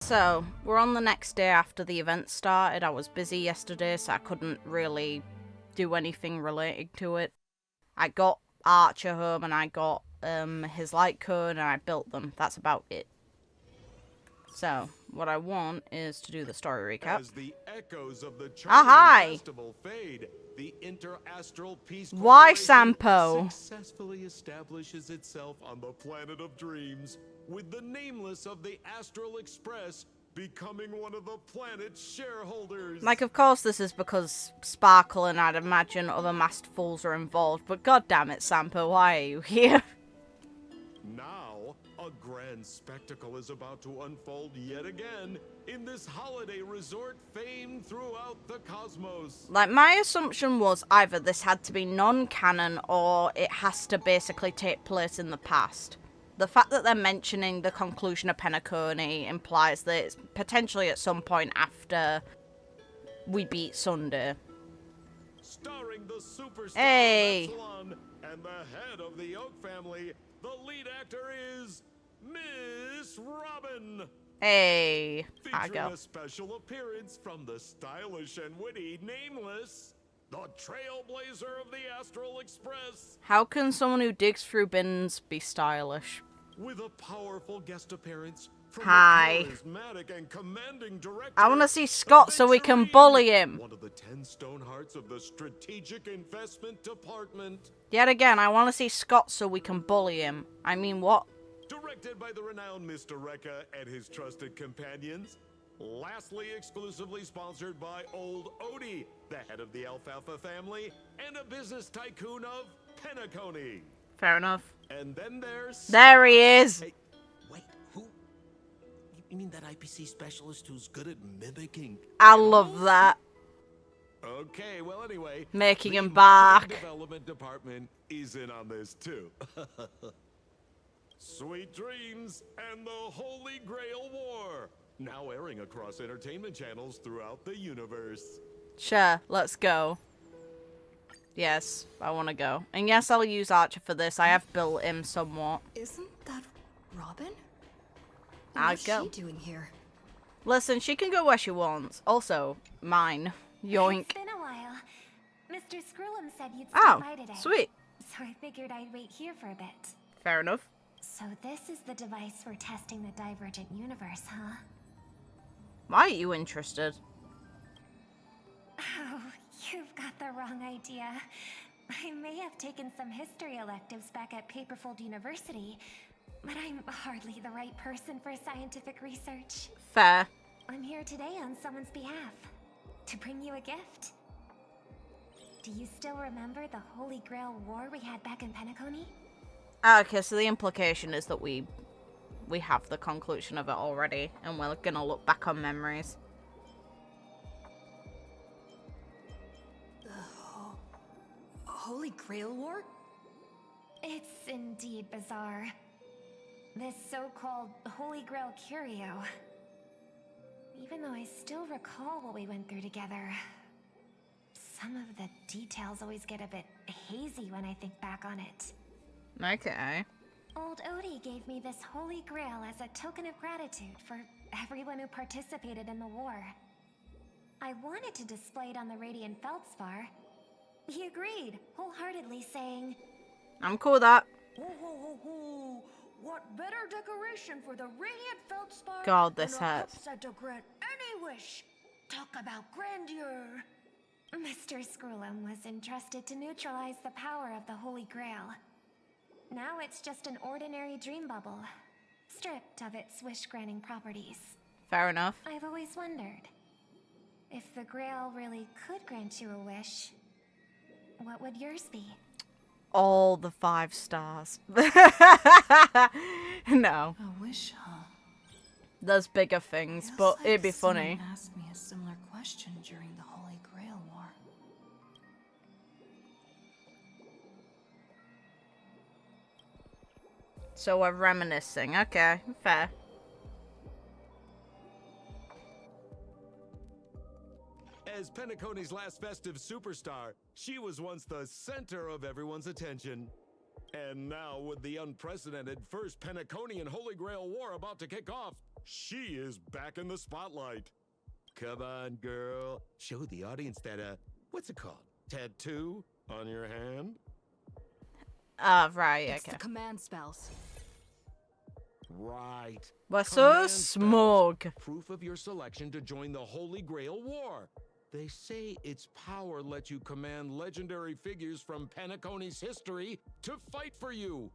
So, we're on the next day after the event started. I was busy yesterday, so I couldn't really do anything relating to it. I got Archer home and I got his light code and I built them. That's about it. So, what I want is to do the story recap. As the echoes of the hi! festival fade, the interastral peace Why, corporation Sampo? successfully establishes itself on the planet of dreams, with the nameless of the Astral Express becoming one of the planet's shareholders. Like, of course this is because Sparkle and I'd imagine other masked fools are involved, but goddammit, Sampo, why are you here? Now, a grand spectacle is about to unfold yet again in this holiday resort famed throughout the cosmos. Like, my assumption was either this had to be non-canon or it has to basically take place in the past. The fact that they're mentioning the conclusion of Penacony implies that it's potentially at some point after we beat Sunday. Starring the superstar Epsilon and the head of the Oak family, the lead actor is Miss Robin. Hey, Featuring a special appearance from the stylish and witty Nameless, the Trailblazer of the Astral Express. How can someone who digs through bins be stylish? With a powerful guest appearance from Hi. the charismatic and commanding director. I want to see Scott so we can bully him. One of the 10 stone hearts of the Strategic Investment Department. Yet again, I want to see Scott so we can bully him. I mean, what? Directed by the renowned Mr. Rekka and his trusted companions. Lastly, exclusively sponsored by Old Odie, the head of the Alfalfa family, and a business tycoon of Penacony. Fair enough. And then there's... There he is! Hey, wait, who? You mean that IPC specialist who's good at mimicking? I love that. Okay, well anyway... Making the him bark. marketing development department is in on this too. Sweet Dreams and the Holy Grail War. Now airing across entertainment channels throughout the universe. Sure, let's go. Yes, I want to go. And yes, I'll use Archer for this. I have built him somewhat. Isn't that Robin? I'll What's go. she doing here? Listen, she can go where she wants. Also, mine. Yoink. It's been a while. Mr. Screw'em said you'd stop by today. Sweet. So I figured I'd wait here for a bit. Fair enough. So this is the device for testing the divergent universe, huh? Why are you interested? Oh, you've got the wrong idea. I may have taken some history electives back at Paperfold University, but I'm hardly the right person for scientific research. Fair. I'm here today on someone's behalf, to bring you a gift. Do you still remember the Holy Grail War we had back in Penacony? Okay, so the implication is that we have the conclusion of it already, and we're gonna look back on memories. Holy Grail War? It's indeed bizarre. This so-called Holy Grail curio. Even though I still recall what we went through together, some of the details always get a bit hazy when I think back on it. Okay. Old Odie gave me this Holy Grail as a token of gratitude for everyone who participated in the war. I wanted to display it on the Radiant Feldspar. He agreed, wholeheartedly saying, I'm cool with that. Ho ho ho ho! What better decoration for the Radiant Feldspar? God, this than a hurts. cup set to grant any wish. Talk about grandeur. Mr. Screw'em was entrusted to neutralize the power of the Holy Grail. Now it's just an ordinary dream bubble, stripped of its wish-granting properties. Fair enough. I've always wondered, if the Grail really could grant you a wish, what would yours be? All the 5 stars. No. A wish, huh? There's bigger things, but it'd be funny. Someone asked me a similar question during the Holy Grail War. So we're reminiscing. Okay, fair. As Penacony's last festive superstar, she was once the center of everyone's attention. And now, with the unprecedented first Penaconian Holy Grail War about to kick off, She is back in the spotlight. Come on, girl. Show the audience that, what's it called? Tattoo on your hand? Right, It's okay. the command spells. Right. We're so Command smug. spells. Proof of your selection to join the Holy Grail War. They say its power lets you command legendary figures from Penacony's history to fight for you.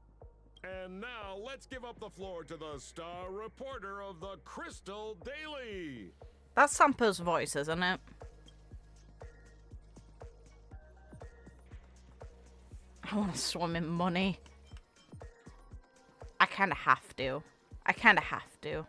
And now let's give up the floor to the star reporter of the Crystal Daily. That's Sampo's voice, isn't it? I want to swim in money. I kind of have to. I kind of have to.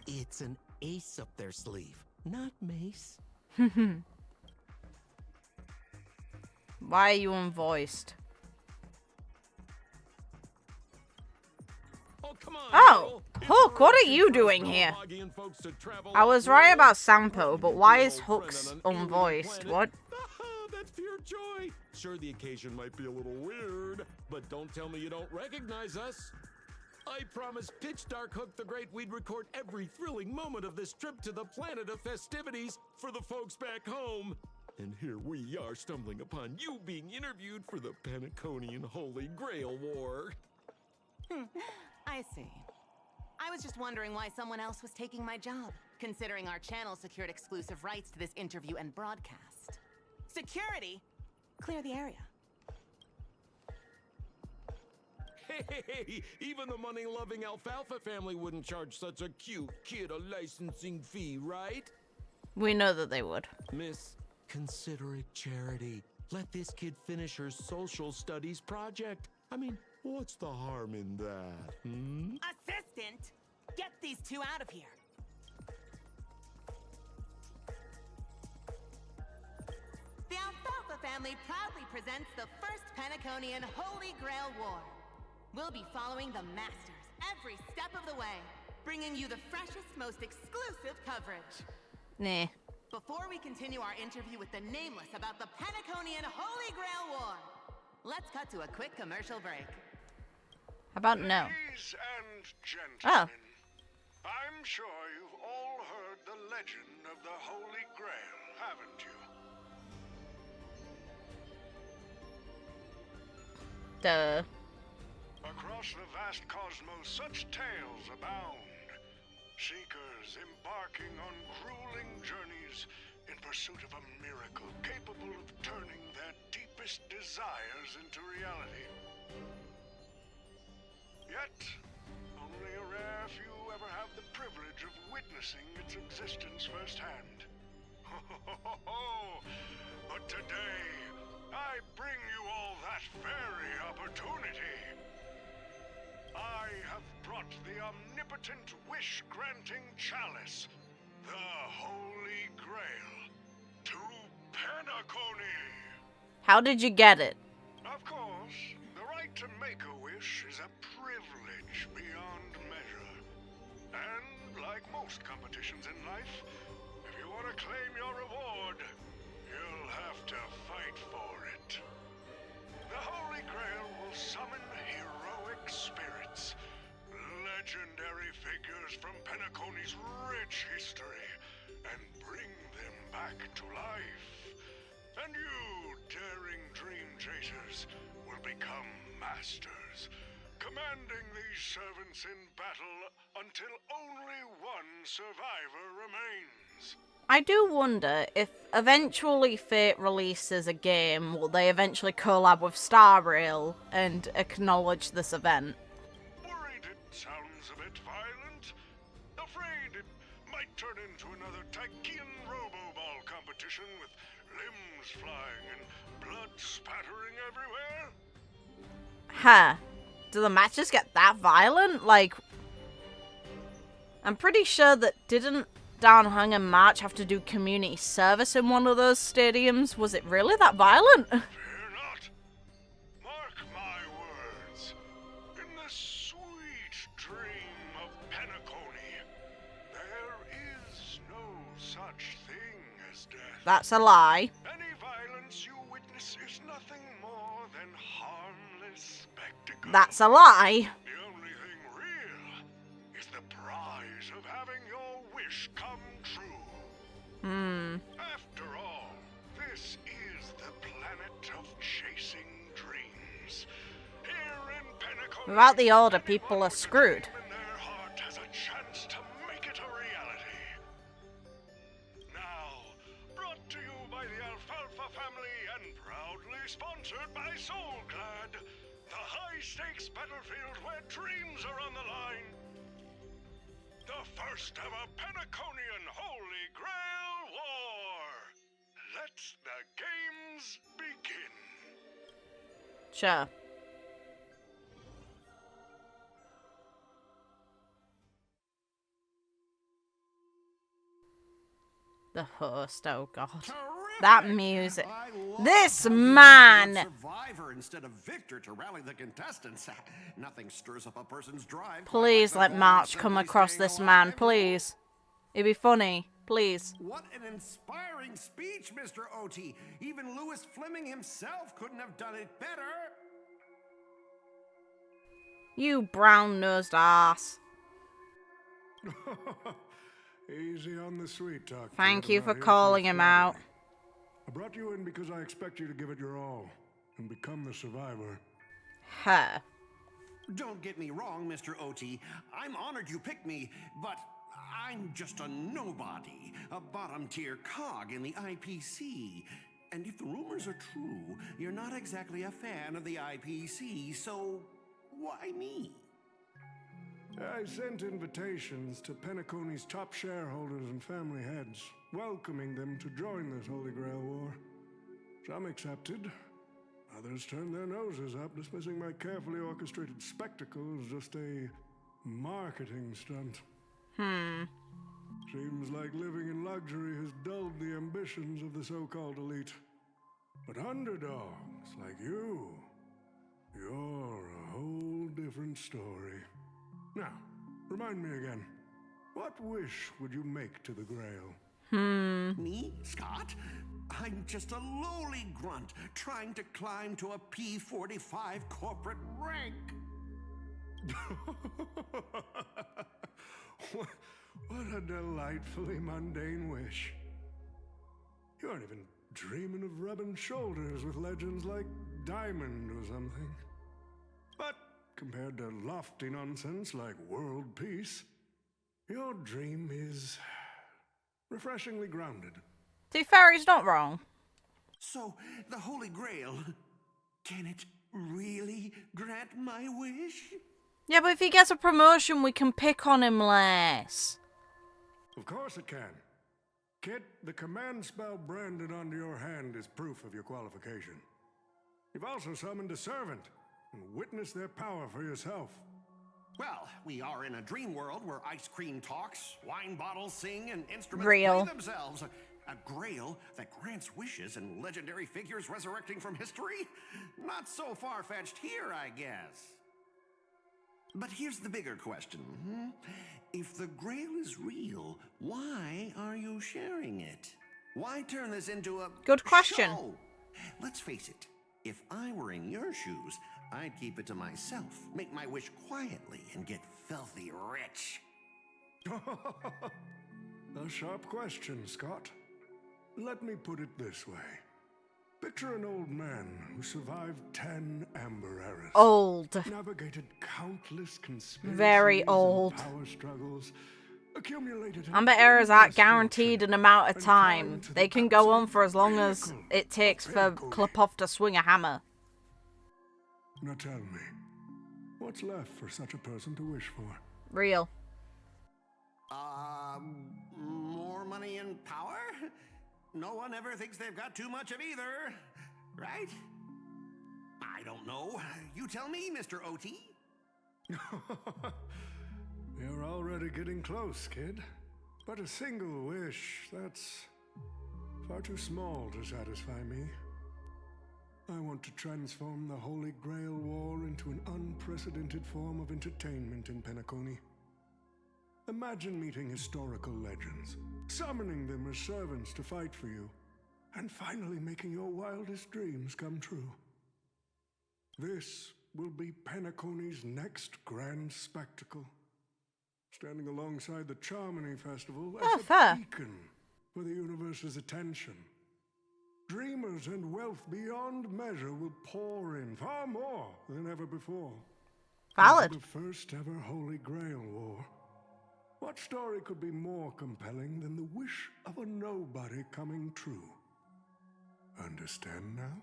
It's an ace up their sleeve, not mace. Why are you unvoiced? Oh, come on, Oh, girl. It's Hook, what already are you too doing fast here? for Hoggy and folks to travel I was off right road. about Sampo, but why Your is old friend Hook's on an alien unvoiced? planet. What? That's pure joy. Sure, the occasion might be a little weird, but don't tell me you don't recognize us. I promised Pitch Dark Hook the Great we'd record every thrilling moment of this trip to the planet of festivities for the folks back home. And here we are stumbling upon you being interviewed for the Penaconian Holy Grail War. I see. I was just wondering why someone else was taking my job, considering our channel secured exclusive rights to this interview and broadcast. Security? Clear the area. Hey, even the money-loving alfalfa family wouldn't charge such a cute kid a licensing fee, right? We know that they would. Miss, consider it charity. Let this kid finish her social studies project. I mean, what's the harm in that, hmm? Assistant! Get these two out of here! The Alfalfa family proudly presents the first Penaconian Holy Grail War. We'll be following the Masters every step of the way, bringing you the freshest, most exclusive coverage. Nah. Before we continue our interview with the Nameless about the Penaconian Holy Grail War, let's cut to a quick commercial break. How about no? Ladies and Oh. gentlemen, I'm sure you've all heard the legend of the Holy Grail, haven't you? Duh. Across the vast cosmos, such tales abound. Seekers embarking on grueling journeys in pursuit of a miracle capable of turning their deepest desires into reality. Yet, only a rare few ever have the privilege of witnessing its existence firsthand. But today, I bring you all that very opportunity. I have brought the omnipotent wish-granting chalice, the Holy Grail, to Penacony. How did you get it? Of course, the right to make a wish is a privilege beyond measure. And like most competitions in life, if you want to claim your reward, you'll have to fight for it. The Holy Grail will summon heroic spirits, legendary figures from Penacony's rich history, and bring them back to life. And you, daring dream chasers, will become masters, commanding these servants in battle until only one survivor remains. I do wonder if eventually Fate releases a game, will they eventually collab with Starry and acknowledge this event? Worried it sounds a bit violent? Afraid it might turn into another Tychean Robo-Ball competition with limbs flying and blood spattering everywhere? Huh. Do the matches get that violent? Like, I'm pretty sure that didn't Dan Hung and March have to do community service in one of those stadiums? Was it really that violent? Fear not. Mark my words. In the sweet dream of Penacony, That's a lie. Any violence you witness is nothing more than harmless spectacle. That's a lie. The only thing real is the prize of having your wish come true. After all, this is the planet of chasing dreams. Here in Penacony, Without the order, people are screwed. in their heart has a chance to make it a reality. Now, brought to you by the Alfalfa family and proudly sponsored by Soulclad, the high-stakes battlefield where dreams are on the line. The first ever Penaconian Holy Grail War. Let the games begin. Sure. The host, oh god. That music. This man! Survivor instead of victor to rally the contestants. Nothing stirs up a person's drive. Please let March come across this man, please. It'd be funny. Please. What an inspiring speech, Mr. OT. Even Lewis Fleming himself couldn't have done it better. You brown-nosed ass. Easy on the sweet talk. Thank kid. you I'm for not here calling a him flavor. out. I brought you in because I expect you to give it your all and become the survivor. Huh. Don't get me wrong, Mr. OT. I'm honored you picked me, but I'm just a nobody, a bottom-tier cog in the IPC. And if the rumors are true, you're not exactly a fan of the IPC, so why me? I sent invitations to Penacony's top shareholders and family heads, welcoming them to join this Holy Grail War. Some accepted. Others turned their noses up, dismissing my carefully orchestrated spectacle as just a marketing stunt. Seems like living in luxury has dulled the ambitions of the so-called elite. But underdogs like you, you're a whole different story. Now, remind me again, what wish would you make to the Grail? Me, Scott? I'm just a lowly grunt trying to climb to a P45 corporate rank. What a delightfully mundane wish. You aren't even dreaming of rubbing shoulders with legends like Diamond or something. But compared to lofty nonsense like world peace, your dream is refreshingly grounded. To be fair, he's not wrong. So, the Holy Grail, can it really grant my wish? Yeah, but if he gets a promotion, we can pick on him less. Of course it can. Kid, the command spell branded onto your hand is proof of your qualification. You've also summoned a servant and witnessed their power for yourself. Well, we are in a dream world where ice cream talks, wine bottles sing, and instruments Real. play themselves. A grail that grants wishes and legendary figures resurrecting from history? Not so far-fetched here, I guess. But here's the bigger question. If the Grail is real, why are you sharing it? Why turn this into a Good question. show? Let's face it, if I were in your shoes, I'd keep it to myself, make my wish quietly, and get filthy rich. A sharp question, Scott. Let me put it this way. Picture an old man who survived 10 Amber Eras. Old. Navigated countless conspiracies Very and old. power struggles. Accumulated Amber Errors aren't immense guaranteed fortune, an amount of and time. climbed to They the can go on absolute for as long as pinnacle it takes of for Penacony. Klipov to swing a hammer. Now tell me, what's left for such a person to wish for? Real. More money and power? No one ever thinks they've got too much of either, right? I don't know. You tell me, Mr. OT. You're already getting close, kid. But a single wish, that's far too small to satisfy me. I want to transform the Holy Grail War into an unprecedented form of entertainment in Penacony. Imagine meeting historical legends, summoning them as servants to fight for you, and finally making your wildest dreams come true. This will be Penacony's next grand spectacle, standing alongside the Charmony Festival as a beacon for the universe's attention. Dreamers and wealth beyond measure will pour in, far more than ever before. Valid. The first ever Holy Grail War. What story could be more compelling than the wish of a nobody coming true? Understand now?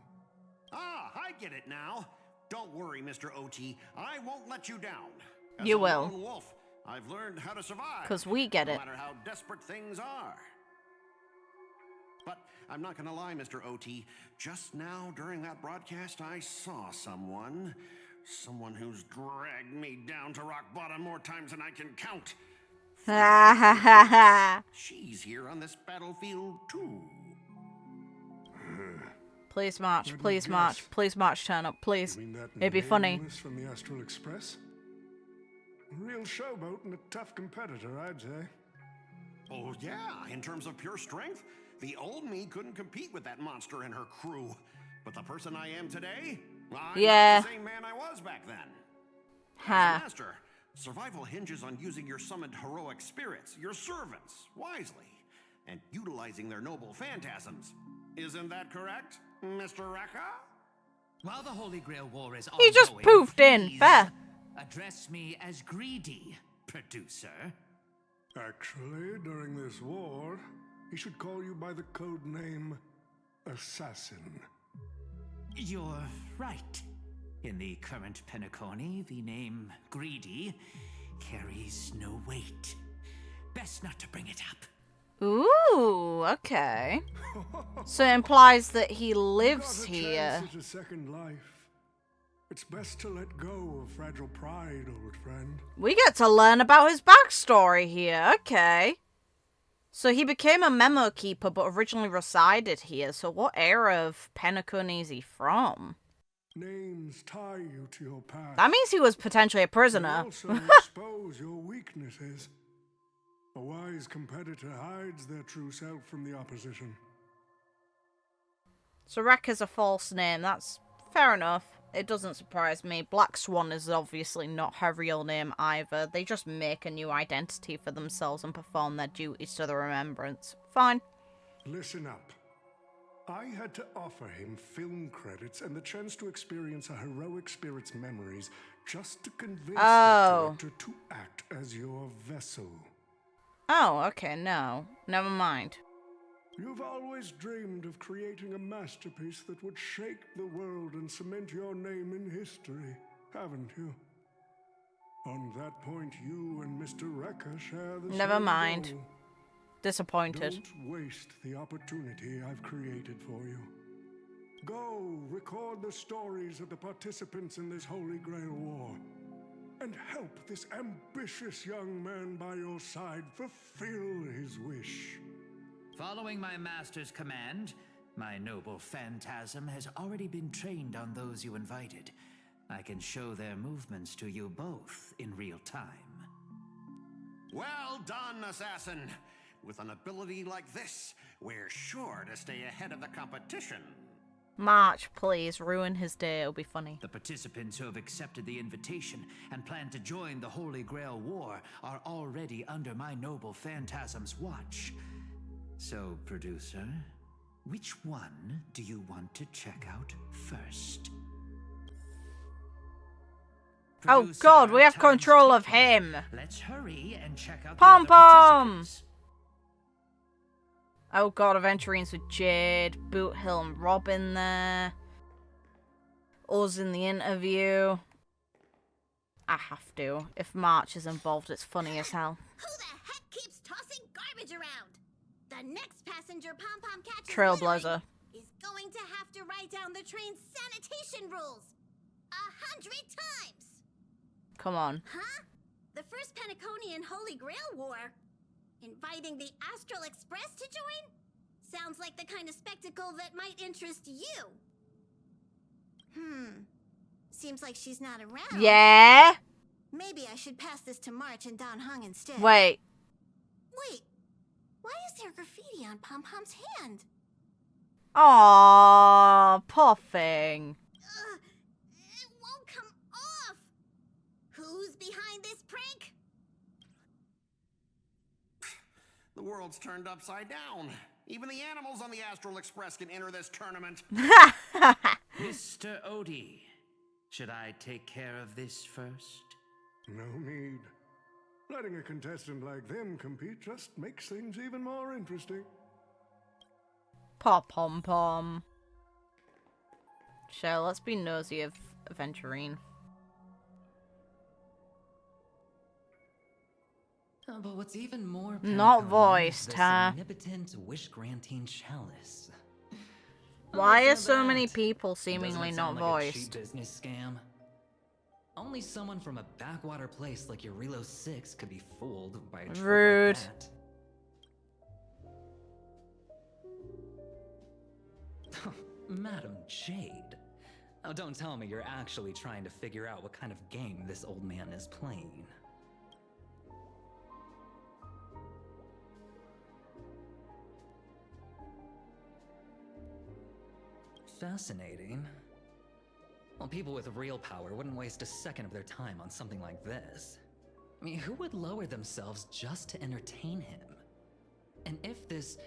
Ah, I get it now. Don't worry, Mr. OT. I won't let you down. You will. As a lone wolf, I've learned how to survive. 'Cause we get it. No matter how desperate things are. But I'm not gonna lie, Mr. OT. Just now, during that broadcast, I saw someone who's dragged me down to rock bottom more times than I can count. Ha ha ha ha. She's here on this battlefield, too. Please march, please march, please march, turn up, please. It'd be funny. From the Astral Express? A real showboat and a tough competitor, I'd say. Oh, yeah, in terms of pure strength, the old me couldn't compete with that monster and her crew. But the person I am today, I'm not the same man I was back then. As a master, survival hinges on using your summoned heroic spirits, your servants, wisely, and utilizing their noble phantasms. Isn't that correct, Mr. Rekka? While the Holy Grail War is He just poofed in. Fair. Address me as Grady, producer. Actually, during this war, he should call you by the code name Assassin. You're right. In the current Penacony, the name Grady carries no weight. Best not to bring it up. Ooh, okay. So it implies that he lives here. It's a second life. It's best to let go of fragile pride, old friend. We get to learn about his backstory here, okay. So he became a memo keeper but originally resided here, so what era of Penacony is he from? Names tie you to your past. That means he was potentially a prisoner. Also expose your weaknesses. A wise competitor hides their true self from the opposition. So Rekka's a false name, that's fair enough. It doesn't surprise me. Black Swan is obviously not her real name either. They just make a new identity for themselves and perform their duties to the Remembrance. Fine. Listen up. I had to offer him film credits and the chance to experience a heroic spirit's memories just to convince the director to act as your vessel. Oh, okay, no. Never mind. You've always dreamed of creating a masterpiece that would shake the world and cement your name in history, haven't you? On that point, you and Mr. Rekka share the Never same mind. goal. Disappointed. Don't waste the opportunity I've created for you. Go record the stories of the participants in this Holy Grail War, and help this ambitious young man by your side fulfill his wish. Following my master's command, my noble phantasm has already been trained on those you invited. I can show their movements to you both in real time. Well done, Assassin! With an ability like this, we're sure to stay ahead of the competition. March, please. Ruin his day. It'll be funny. The participants who have accepted the invitation and plan to join the Holy Grail War are already under my noble phantasm's watch. So, producer, which one do you want to check out first? Oh Producer, god, we have time's control of ticking. him. Let's hurry and check out Pom the other pom! participants. Oh god, Aventurines with Jade, Boot Hill and Robin there. Us in the interview. I have to. If March is involved, it's funny as hell. Who the heck keeps tossing garbage around? The next passenger Pom-Pom catches Trailblazer. is going to have to write down the train's sanitation rules 100 times. Come on. Huh? The first Penaconian Holy Grail War? Inviting the Astral Express to join? Sounds like the kind of spectacle that might interest you. Seems like she's not around. Yeah? Maybe I should pass this to March and Don Hung instead. Wait. Wait. Why is there graffiti on Pom-Pom's hand? Aww, poor thing. It won't come off. Who's behind this prank? The world's turned upside down. Even the animals on the Astral Express can enter this tournament. Mr. Odie, should I take care of this first? No need. Letting a contestant like them compete just makes things even more interesting. Pom-pom. Sure, let's be nosy of Aventurine. But what's even more Not Penacony voiced, is huh? this omnipotent wish-granting chalice. Why Oh, are it's so not many that. people Doesn't seemingly it not sound like a cheap voiced? business scam? Only someone from a backwater place like Eurilo 6 could be fooled by a trick Rude. like that. Madam Jade. Oh, don't tell me you're actually trying to figure out what kind of game this old man is playing. Fascinating. Well, people with real power wouldn't waste a second of their time on something like this. I mean, who would lower themselves just to entertain him? And if this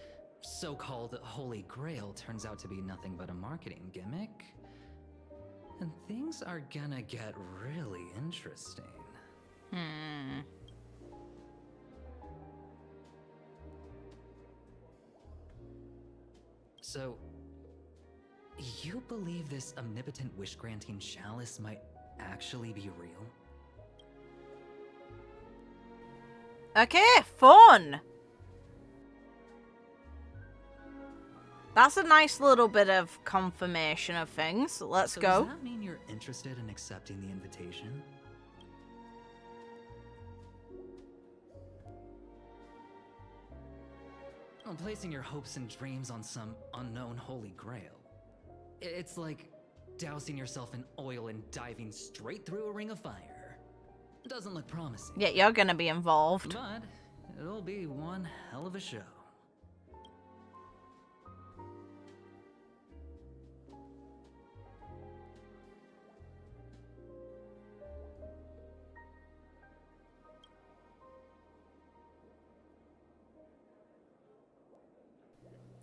so-called Holy Grail turns out to be nothing but a marketing gimmick, then things are gonna get really interesting. So, you believe this omnipotent wish-granting chalice might actually be real? Okay, fun! That's a nice little bit of confirmation of things. Let's So go. does that mean you're interested in accepting the invitation? Well, placing your hopes and dreams on some unknown Holy Grail. It's like dousing yourself in oil and diving straight through a ring of fire. Doesn't look promising. Yeah, you're gonna be involved. But it'll be one hell of a show.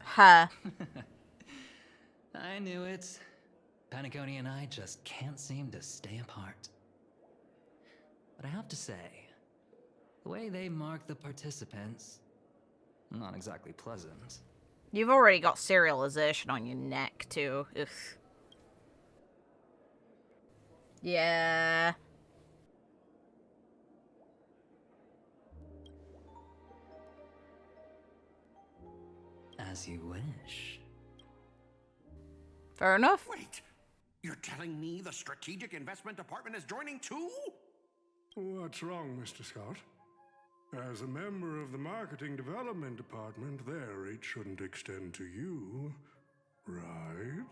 Huh. I knew it. Penacony and I just can't seem to stay apart. But I have to say, the way they mark the participants, not exactly pleasant. You've already got serialization on your neck, too. Ugh. Yeah. As you wish. Fair enough. Wait, you're telling me the strategic investment department is joining too? What's wrong, Mr. Scott? As a member of the marketing development department, their reach shouldn't extend to you, right?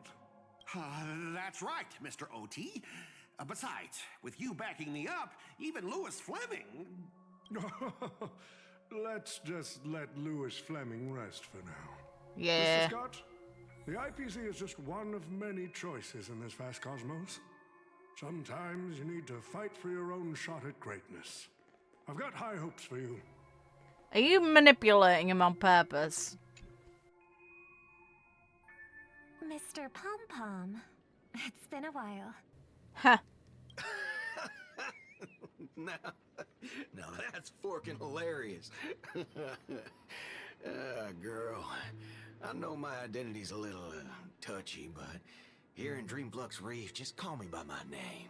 That's right, Mr. OT. Besides, with you backing me up, even Lewis Fleming... Let's just let Lewis Fleming rest for now. Yeah. Mr. Scott, the IPC is just one of many choices in this vast cosmos. Sometimes you need to fight for your own shot at greatness. I've got high hopes for you. Are you manipulating him on purpose? Mr. Pom-Pom, it's been a while. Huh. Now that's forking hilarious. Girl, I know my identity's a little touchy, but here in Dreamflux Reef, just call me by my name,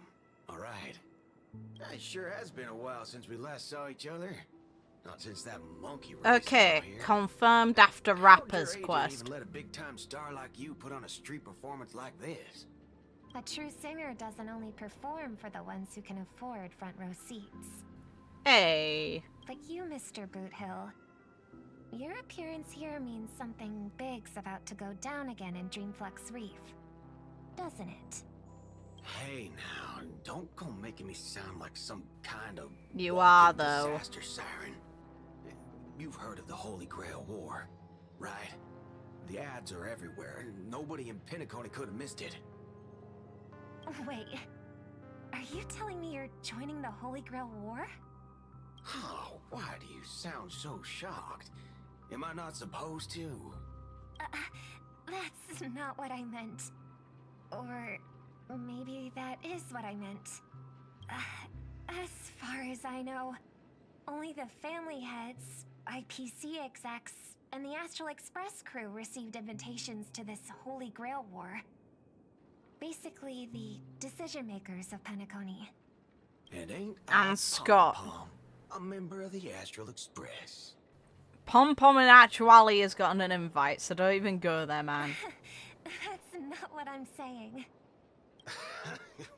all right? It sure has been a while since we last saw each other. Not since that monkey race Okay, out here. confirmed after How would Rapper's your agent quest. even let a big-time star like you put on a street performance like this? A true singer doesn't only perform for the ones who can afford front row seats. Hey. But you, Mr. Boothill, your appearance here means something big's about to go down again in Dreamflux Reef, doesn't it? Hey now, don't go making me sound like some kind of You are, walking though. disaster siren. You've heard of the Holy Grail War, right? The ads are everywhere, and nobody in Penacony could have missed it. Wait, are you telling me you're joining the Holy Grail War? Oh, why do you sound so shocked? Am I not supposed to? That's not what I meant. Or maybe that is what I meant. As far as I know, only the family heads, IPC execs, and the Astral Express crew received invitations to this Holy Grail War. Basically, the decision makers of Penacony. And ain't And Scott. Pom a member of the Astral Express? Pom Pom in actuality has gotten an invite, so don't even go there, man. That's not what I'm saying.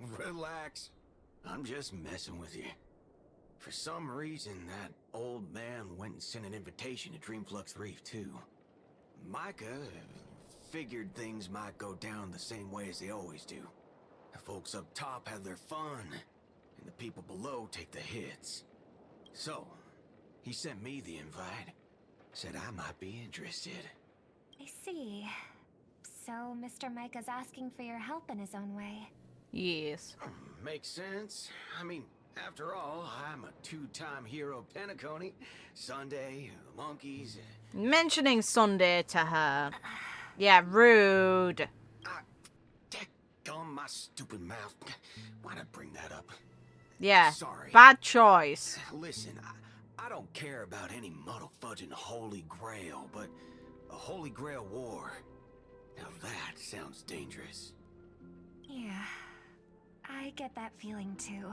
Relax. I'm just messing with you. For some reason, that old man went and sent an invitation to Dreamflux Reef, too. Micah figured things might go down the same way as they always do. The folks up top have their fun, and the people below take the hits. So, he sent me the invite. Said I might be interested. I see. So, Mr. Micah's asking for your help in his own way. Yes. Makes sense. I mean, after all, I'm a two-time hero of Penacony. Sunday, the monkeys. Mentioning Sunday to her. Yeah, rude. Gum my stupid mouth. Why'd I bring that up? Yeah. Sorry. Bad choice. Listen, I don't care about any muddle-fudging Holy Grail, but a Holy Grail War. Now that sounds dangerous. Yeah, I get that feeling too.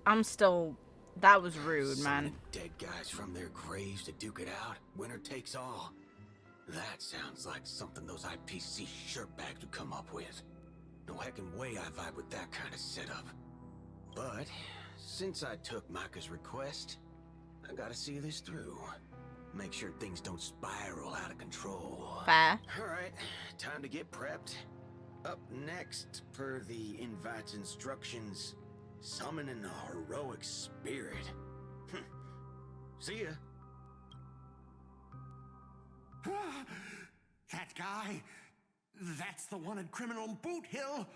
I'm still... That was rude, man. Dead guys from their graves to duke it out. Winner takes all. That sounds like something those IPC shirtbags would come up with. No heckin' way I vibe with that kind of setup. But, since I took Micah's request, I gotta see this through. Make sure things don't spiral out of control. Fair. Alright, time to get prepped. Up next, per the invite's instructions, summoning a heroic spirit. See ya. That guy, that's the one in Criminal Boot Hill.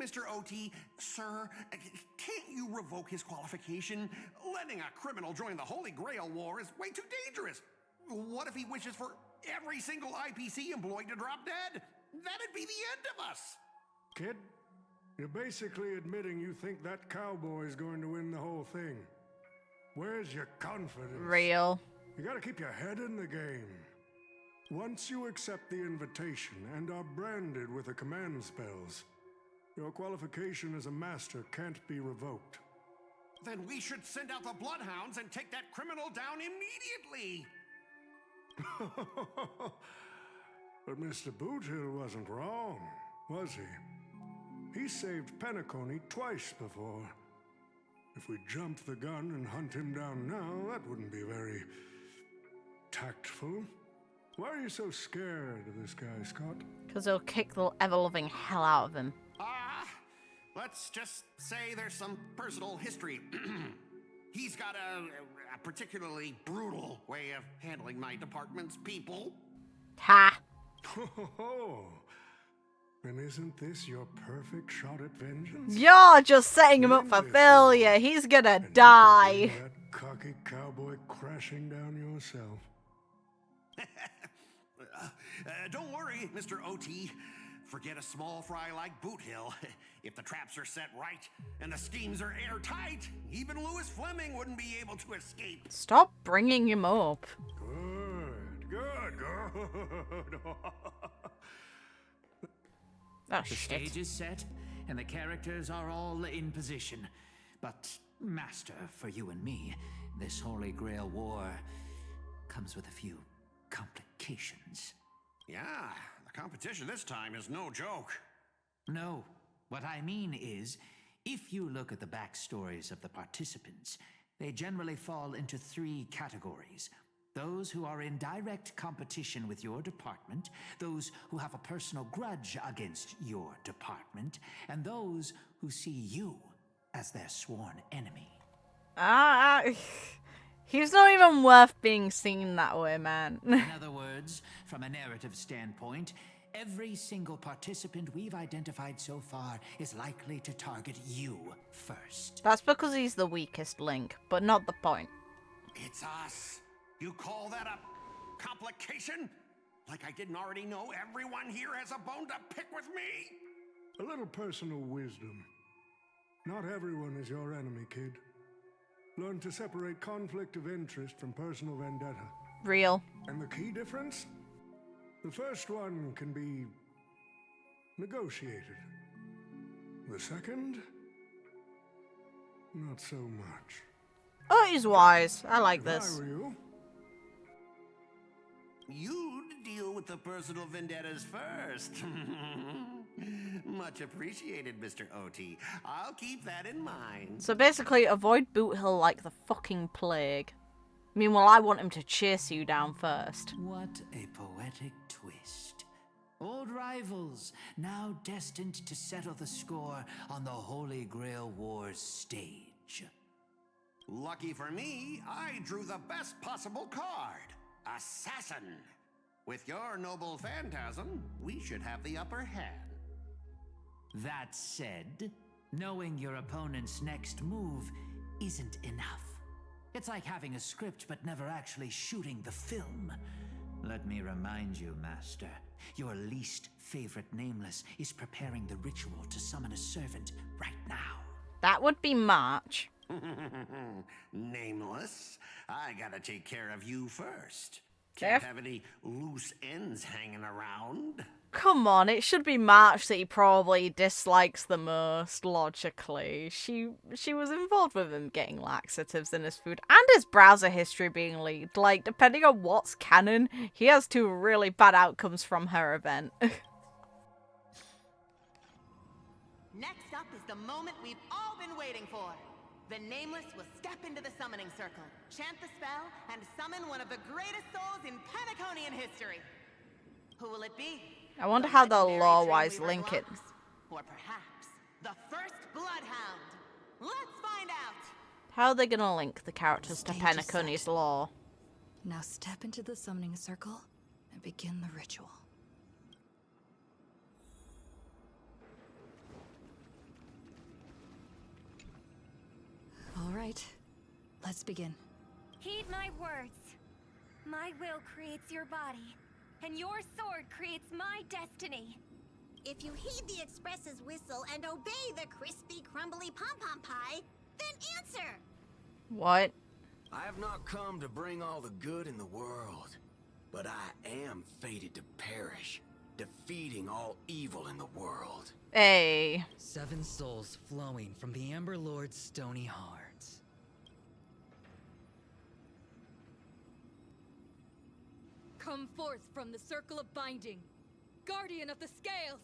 Mr. OT, sir, can't you revoke his qualification? Letting a criminal join the Holy Grail War is way too dangerous. What if he wishes for every single IPC employee to drop dead? That'd be the end of us. Kid, you're basically admitting you think that cowboy's going to win the whole thing. Where's your confidence? Real. You gotta keep your head in the game. Once you accept the invitation and are branded with the command spells, your qualification as a master can't be revoked. Then we should send out the bloodhounds and take that criminal down immediately. But Mr. Boothill wasn't wrong, was he? He saved Penacony twice before. If we jumped the gun and hunt him down now, that wouldn't be very tactful. Why are you so scared of this guy, Scott? Because he'll kick the ever-loving hell out of him. Let's just say there's some personal history. He's got a particularly brutal way of handling my department's people. Ha! Oh, and isn't this your perfect shot at vengeance? You're just setting him up for failure. He's gonna die. That cocky cowboy crashing down yourself. Don't worry, Mr. OT. Forget a small fry like Boot Hill. If the traps are set right and the schemes are airtight, even Lewis Fleming wouldn't be able to escape. Stop bringing him up. Good. Oh, the stage is set, and the characters are all in position. But, Master, for you and me, this Holy Grail War comes with a few complications. Yeah, the competition this time is no joke. No, what I mean is, if you look at the backstories of the participants, they generally fall into 3 categories. Those who are in direct competition with your department, those who have a personal grudge against your department, and those who see you as their sworn enemy. He's not even worth being seen that way, man. In other words, from a narrative standpoint, every single participant we've identified so far is likely to target you first. That's because he's the weakest link, but not the point. It's us. You call that a complication? Like I didn't already know everyone here has a bone to pick with me? A little personal wisdom. Not everyone is your enemy, kid. Learn to separate conflict of interest from personal vendetta. Real. And the key difference? The first one can be negotiated. The second, not so much. Oh, he's wise. I like If this. I were you, You'd deal with the personal vendettas first. Much appreciated, Mr. OT. I'll keep that in mind. So basically, avoid Boot Hill like the fucking plague. Meanwhile, I want him to chase you down first. What a poetic twist. Old rivals, now destined to settle the score on the Holy Grail Wars stage. Lucky for me, I drew the best possible card. Assassin. With your noble phantasm, we should have the upper hand. That said, knowing your opponent's next move isn't enough. It's like having a script but never actually shooting the film. Let me remind you, Master, your least favorite Nameless is preparing the ritual to summon a servant right now. That would be March. Nameless, I gotta take care of you first. Jeff? Can't have any loose ends hanging around. Come on, it should be March that he probably dislikes the most, logically. She was involved with him getting laxatives in his food, and his browser history being leaked. Like, depending on what's canon, he has two really bad outcomes from her event. Next up is the moment we've all been waiting for. The Nameless will step into the summoning circle, chant the spell, and summon one of the greatest souls in Penacony history. Who will it be? I wonder how they'll legendary lore-wise Trailblaze link it. Locks? Or perhaps the first Bloodhound? Let's find out! How are they gonna link the characters to Stage is Penacony's set. lore? Now step into the summoning circle and begin the ritual. All right, let's begin. Heed my words. My will creates your body, and your sword creates my destiny. If you heed the Express's whistle and obey the crispy, crumbly pom-pom pie, then answer! What? I have not come to bring all the good in the world, but I am fated to perish, defeating all evil in the world. Hey. 7 souls flowing from the Ember Lord's stony hearts. Come forth from the circle of binding, guardian of the scales!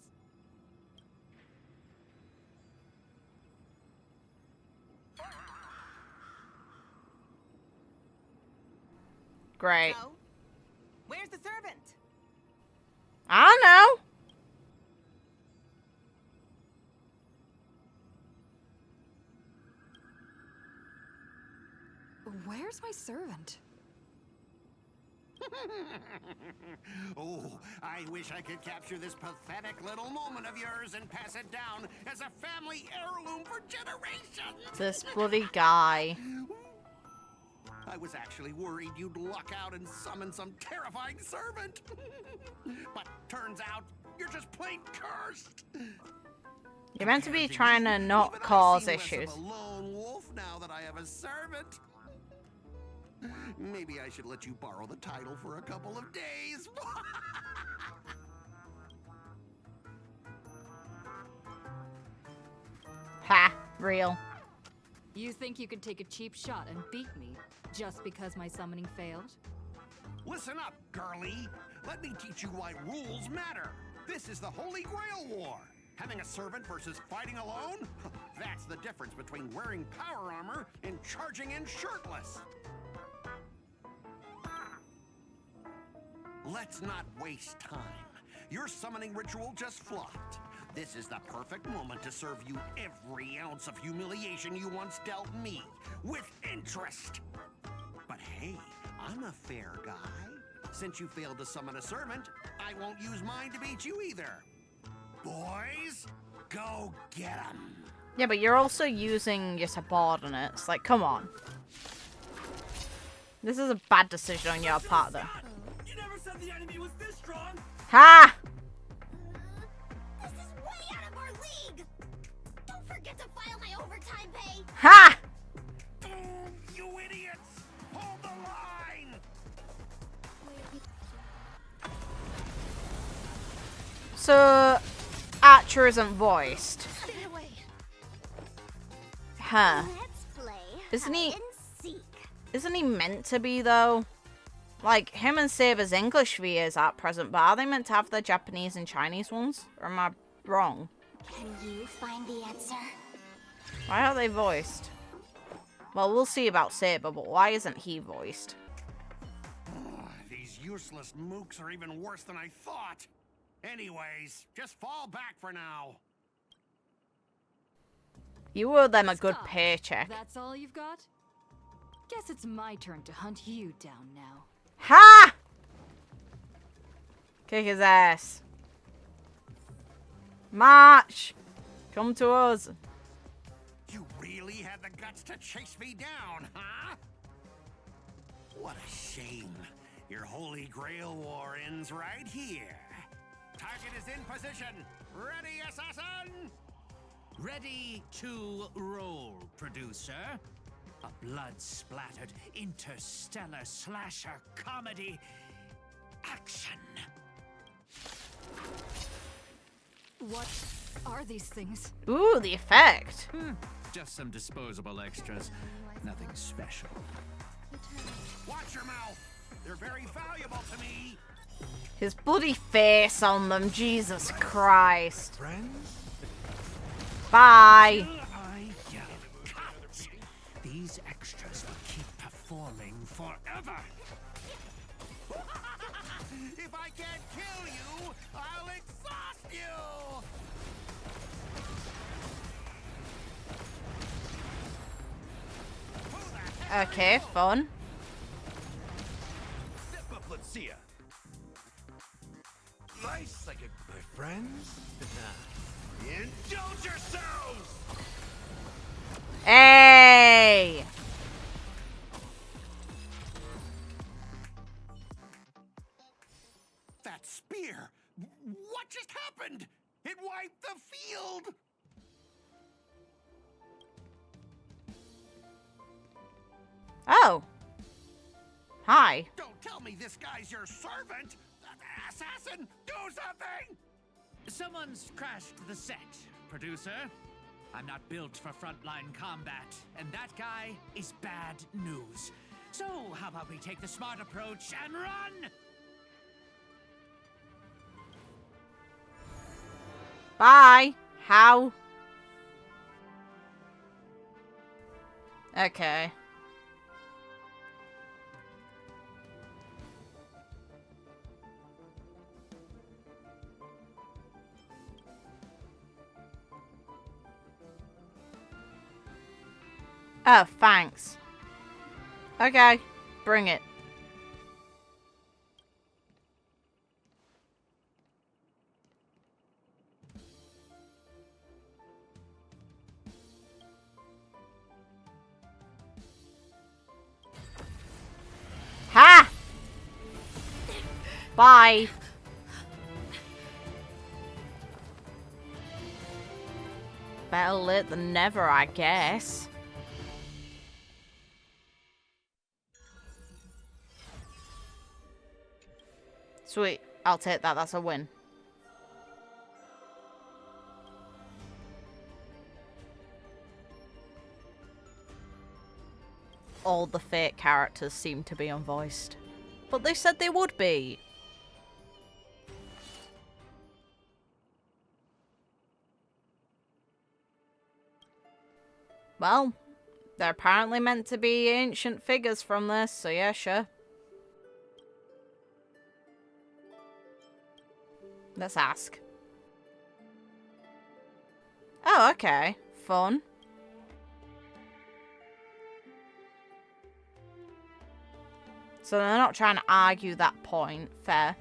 Great. So, where's the servant? I don't know. Where's my servant? Oh, I wish I could capture this pathetic little moment of yours and pass it down as a family heirloom for generations. This bloody guy. I was actually worried you'd luck out and summon some terrifying servant. But turns out you're just plain cursed. You're meant to be trying to not cause Even I seem issues. less of a lone wolf now that I have a servant. Maybe I should let you borrow the title for a couple of days. Ha, real. You think you could take a cheap shot and beat me just because my summoning failed? Listen up, girlie. Let me teach you why rules matter. This is the Holy Grail War. Having a servant versus fighting alone? That's the difference between wearing power armor and charging in shirtless. Let's not waste time. Your summoning ritual just flopped. This is the perfect moment to serve you every ounce of humiliation you once dealt me, with interest. But Hey, I'm a fair guy. Since you failed to summon a servant, I won't use mine to beat you either. Boys, go get 'em. Yeah, but you're also using your subordinates. Like, come on. This is a bad decision on your part, though. You never said the enemy was this strong. Ha! This is way out of our league! Don't forget to file my overtime pay! Ha! You idiots! Hold the line! So, Archer isn't voiced. Huh. Isn't he meant to be, though? Like, him and Saber's English VAs aren't present, but are they meant to have the Japanese and Chinese ones? Or am I wrong? Can you find the answer? Why are they voiced? Well, we'll see about Saber, but why isn't he voiced? These useless mooks are even worse than I thought. Anyways, just fall back for now. You owe them a good paycheck. That's all you've got? Guess it's my turn to hunt you down now. Ha! Kick his ass. March! Come to us. You really had the guts to chase me down, huh? What a shame. Your Holy Grail war ends right here. Target is in position. Ready, assassin? Ready to roll, producer. A blood-splattered interstellar slasher comedy. Action. What are these things? Ooh, the effect. Just some disposable extras. Nothing special. Watch your mouth. They're very valuable to me. His bloody face on them, Jesus Christ. Friends? Bye. These extras will keep performing forever. If I can't kill you, I'll exhaust you. Okay, fun. Step up, let's see ya. Nice, I get my friends. Indulge yourselves! Hey! That spear! What just happened? It wiped the field! Oh. Hi. Don't tell me this guy's your servant! Assassin, do something! Someone's crashed the set, producer. I'm not built for frontline combat, and that guy is bad news. So, how about we take the smart approach and run? Bye. How? Okay. Oh, thanks. Okay, bring it. Ha! Bye. Better lit than never, I guess. Sweet. I'll take that. That's a win. All the fake characters seem to be unvoiced. But they said they would be. Well, they're apparently meant to be ancient figures from this, so yeah, sure. Let's ask. Oh, okay. Fun. So they're not trying to argue that point. Fair.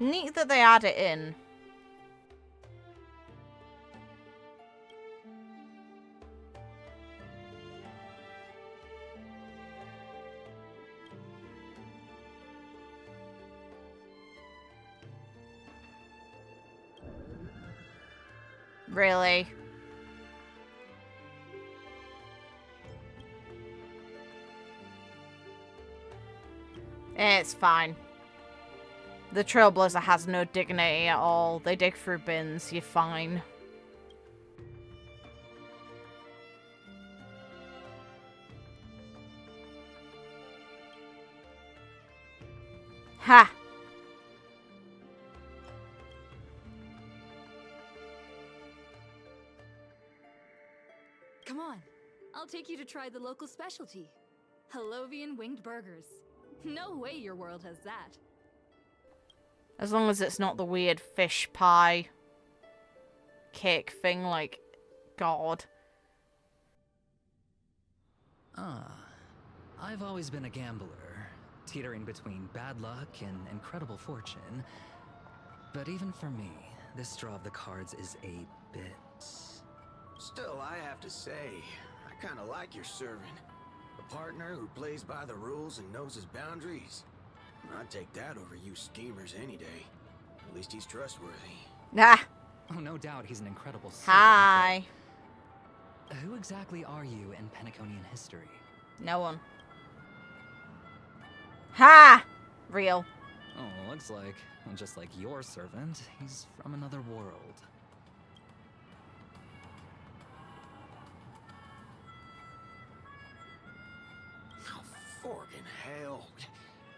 Neat that they add it in. Really? It's fine. The Trailblazer has no dignity at all. They dig through bins. You're fine. Ha! Come on. I'll take you to try the local specialty. Halovian winged burgers. No way your world has that. As long as it's not the weird fish pie cake thing, like, God. I've always been a gambler, teetering between bad luck and incredible fortune. But even for me, this draw of the cards is a bit... Still, I have to say, I kind of like your servant. A partner who plays by the rules and knows his boundaries. I'd take that over you schemers any day. At least he's trustworthy. Nah. Oh, no doubt he's an incredible servant. Hi. Who exactly are you in Penaconian history? No one. Ha! Real. Oh, looks like, just like your servant, he's from another world. Oh, forkin' hell.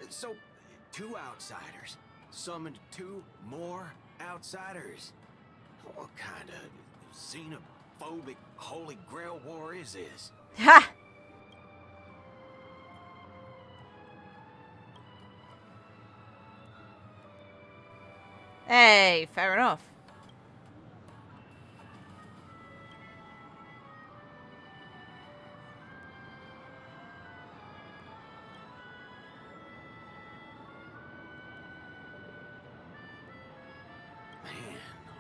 So, 2 outsiders summoned 2 more outsiders. What kind of xenophobic Holy Grail war is this? Ha! Hey, fair enough. Man,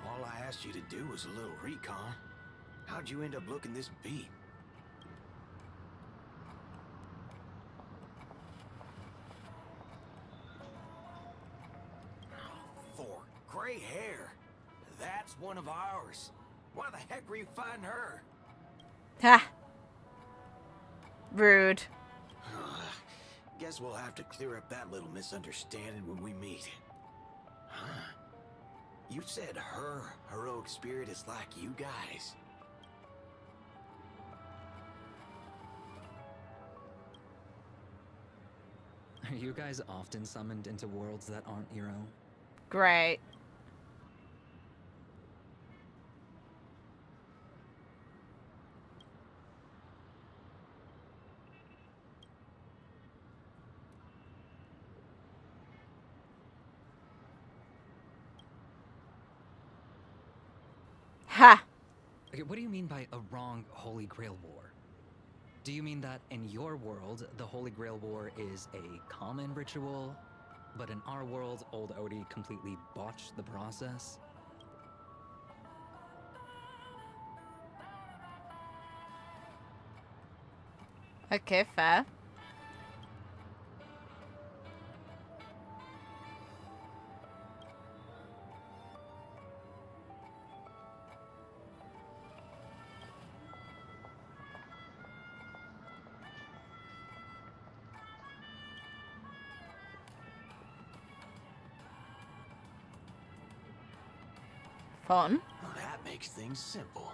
all I asked you to do was a little recon. How'd you end up looking this beat? For gray hair. That's one of ours. Why the heck were you fighting her? Ha! Rude. Guess we'll have to clear up that little misunderstanding when we meet. Huh? You said her heroic spirit is like you guys. Are you guys often summoned into worlds that aren't your own? Great. Ha! Okay, what do you mean by a wrong Holy Grail War? Do you mean that in your world, the Holy Grail War is a common ritual, but in our world, old Odie completely botched the process? Okay, fair. Fun. Well, that makes things simple.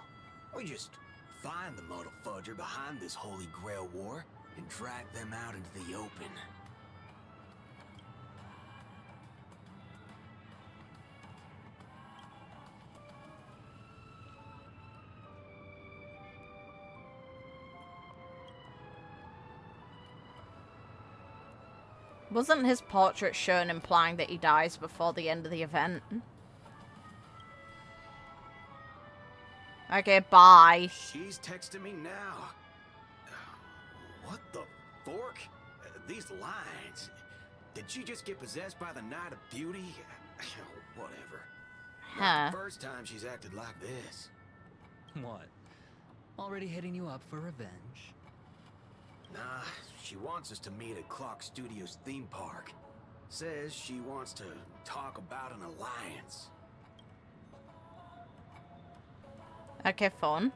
We just find the modal fudger behind this Holy Grail war and drag them out into the open. Wasn't his portrait shown implying that he dies before the end of the event? Okay, bye. She's texting me now. What the fork? These lines. Did she just get possessed by the Night of Beauty? Whatever. Not the first time she's acted like this. What? Already hitting you up for revenge? Nah, she wants us to meet at Clock Studios theme park. Says she wants to talk about an alliance. Okay, fun.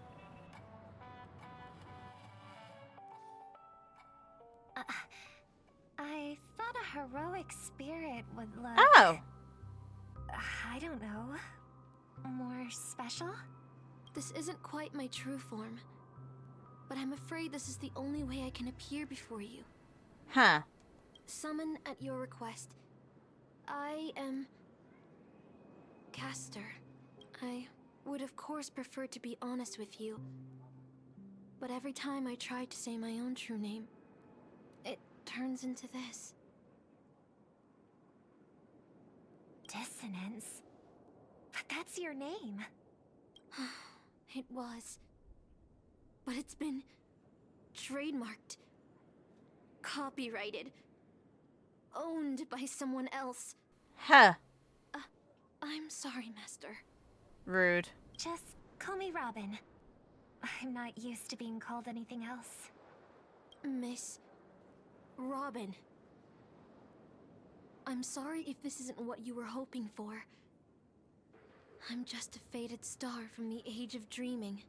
I thought a heroic spirit would look... Oh! I don't know. More special? This isn't quite my true form, but I'm afraid this is the only way I can appear before you. Huh. Summon at your request. I am... Caster. I would of course prefer to be honest with you, but every time I try to say my own true name, it turns into this. Dissonance? But that's your name. It was. But it's been trademarked, copyrighted, owned by someone else. Huh. I'm sorry, Master. Rude. Just call me Robin. I'm not used to being called anything else. Miss Robin. I'm sorry if this isn't what you were hoping for. I'm just a faded star from the age of dreaming.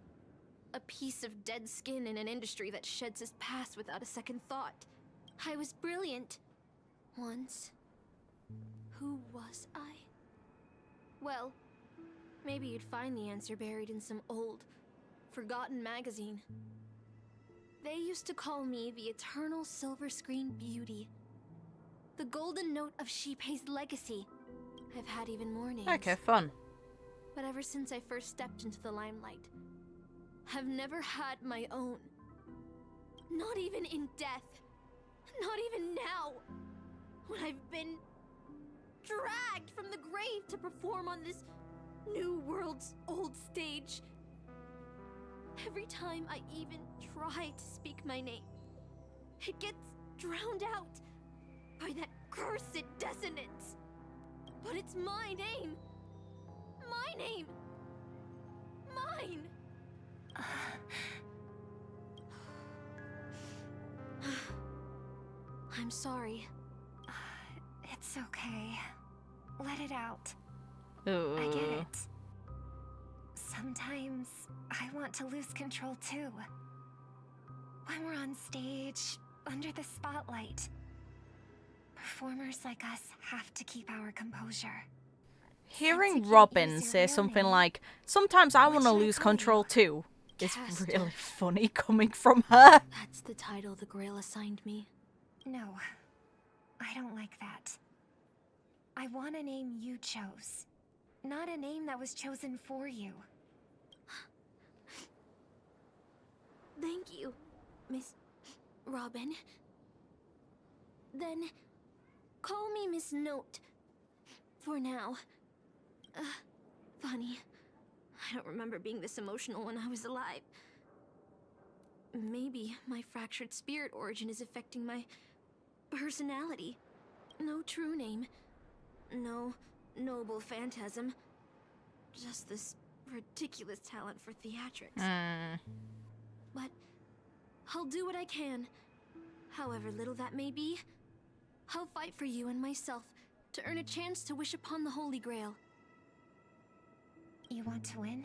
A piece of dead skin in an industry that sheds its past without a second thought. I was brilliant. Once. Who was I? Well, maybe you'd find the answer buried in some old, forgotten magazine. They used to call me the Eternal Silver Screen Beauty. The Golden Note of Shipei's legacy. I've had even more names. Okay, fun. But ever since I first stepped into the limelight, I've never had my own. Not even in death. Not even now. When I've been dragged from the grave to perform on this new world's old stage. Every time I even try to speak my name, it gets drowned out by that cursed dissonance. But it's my name. My name. Mine. I'm sorry. It's okay. Let it out. Ooh. I get it. Sometimes I want to lose control too. When we're on stage, under the spotlight, performers like us have to keep our composure. Hearing Robin say something like, sometimes I want to lose control too, is really funny coming from her. That's the title the Grail assigned me. No, I don't like that. I want a name you chose, not a name that was chosen for you. Thank you, Miss Robin. Then, call me Miss Note. For now. Funny. I don't remember being this emotional when I was alive. Maybe my fractured spirit origin is affecting my personality. No true name. No noble phantasm. Just this ridiculous talent for theatrics. But I'll do what I can. However little that may be, I'll fight for you and myself to earn a chance to wish upon the Holy Grail. You want to win?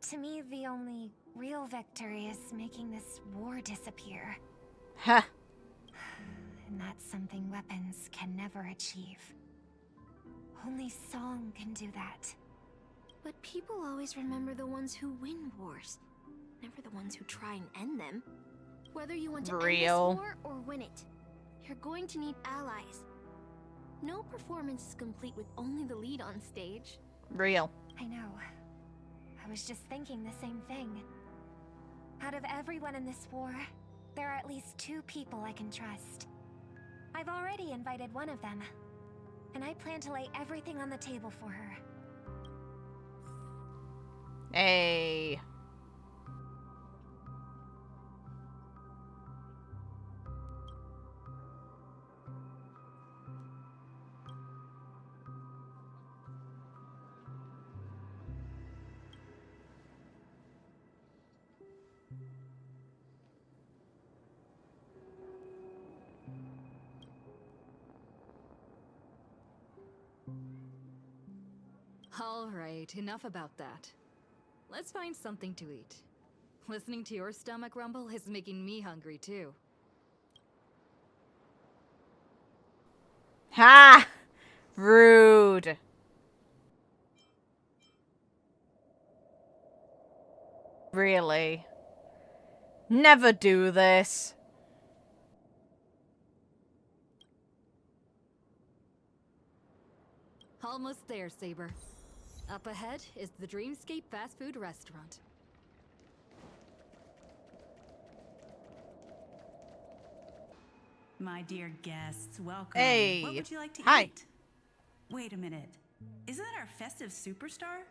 To me, the only real victory is making this war disappear. Huh. And that's something weapons can never achieve. Only song can do that. But people always remember the ones who win wars, never the ones who try and end them. Whether you want to end this war or win it, you're going to need allies. No performance is complete with only the lead on stage. Real. I know. I was just thinking the same thing. Out of everyone in this war, there are at least 2 people I can trust. I've already invited one of them, and I plan to lay everything on the table for her. Hey. All right, enough about that. Let's find something to eat. Listening to your stomach rumble is making me hungry too. Ha! Rude. Really? Never do this. Almost there, Saber. Up ahead is the Dreamscape fast food restaurant. My dear guests, welcome. Hey. What would you like to Hi. eat? Wait a minute. Isn't that our festive superstar?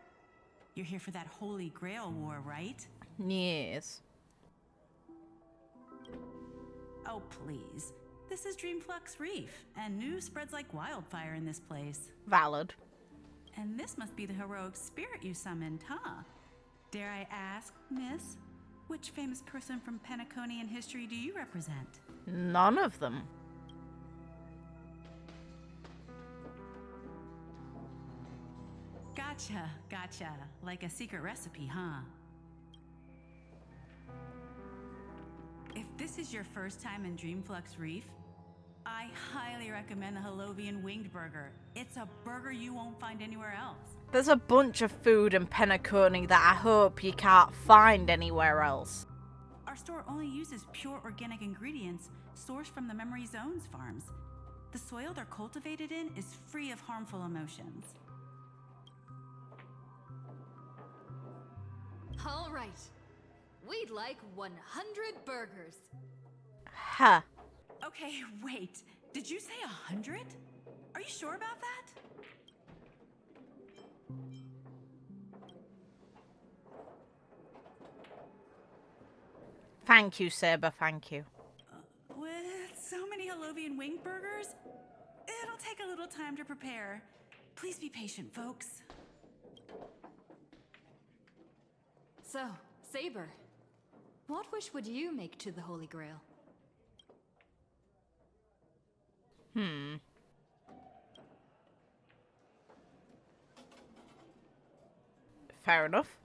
You're here for that Holy Grail war, right? Yes. Oh, please. This is Dreamflux Reef, and news spreads like wildfire in this place. Valid. And this must be the heroic spirit you summoned, huh? Dare I ask, miss, which famous person from Penacony in history do you represent? None of them. Gotcha. Like a secret recipe, huh? If this is your first time in Dreamflux Reef, I highly recommend the Halovian Winged Burger. It's a burger you won't find anywhere else. There's a bunch of food in Penacony that I hope you can't find anywhere else. Our store only uses pure organic ingredients sourced from the Memory Zones farms. The soil they're cultivated in is free of harmful emotions. All right. We'd like 100 burgers. Huh. Okay, wait. Did you say 100? Are you sure about that? Thank you, Saber, thank you. With so many Halovian winged burgers, it'll take a little time to prepare. Please be patient, folks. So, Saber, what wish would you make to the Holy Grail? Fair enough.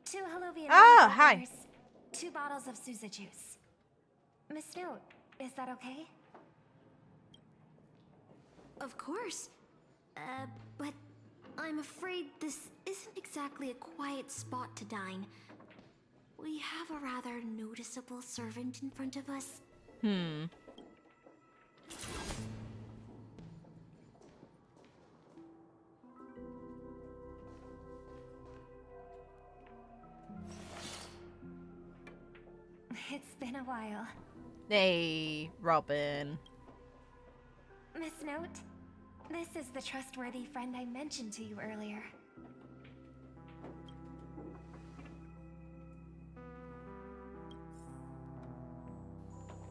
2 Halovian Ah, hi. burgers, 2 bottles of Sousa juice. Miss Note, is that okay? Of course. But I'm afraid this isn't exactly a quiet spot to dine. We have a rather noticeable servant in front of us. It's been a while. Hey, Robin. Miss Note, this is the trustworthy friend I mentioned to you earlier.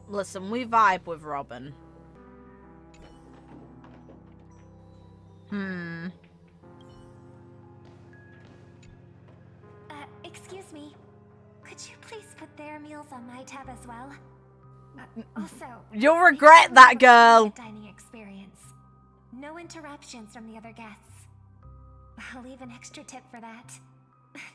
Listen, we vibe with Robin. Excuse me. Could you please put their meals on my tab as well? Also, You'll regret that, girl. dining experience. No interruptions from the other guests. I'll leave an extra tip for that.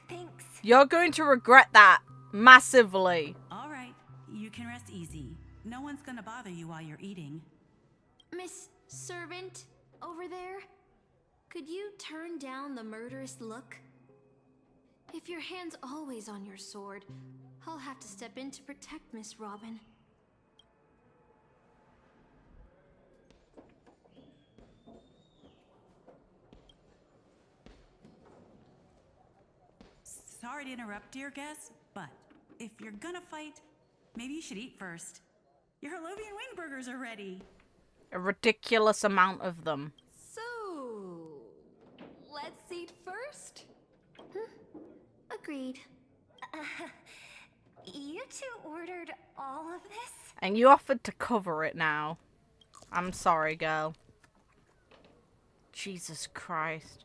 Thanks. You're going to regret that massively. All right, you can rest easy. No one's gonna bother you while you're eating. Miss Servant, over there? Could you turn down the murderous look? If your hand's always on your sword, I'll have to step in to protect Miss Robin. Sorry to interrupt, dear guest, but if you're gonna fight, maybe you should eat first. Your Halovian wing burgers are ready. A ridiculous amount of them. So, let's eat first? A Agreed. You two ordered all of this? And you offered to cover it now. I'm sorry, girl. Jesus Christ.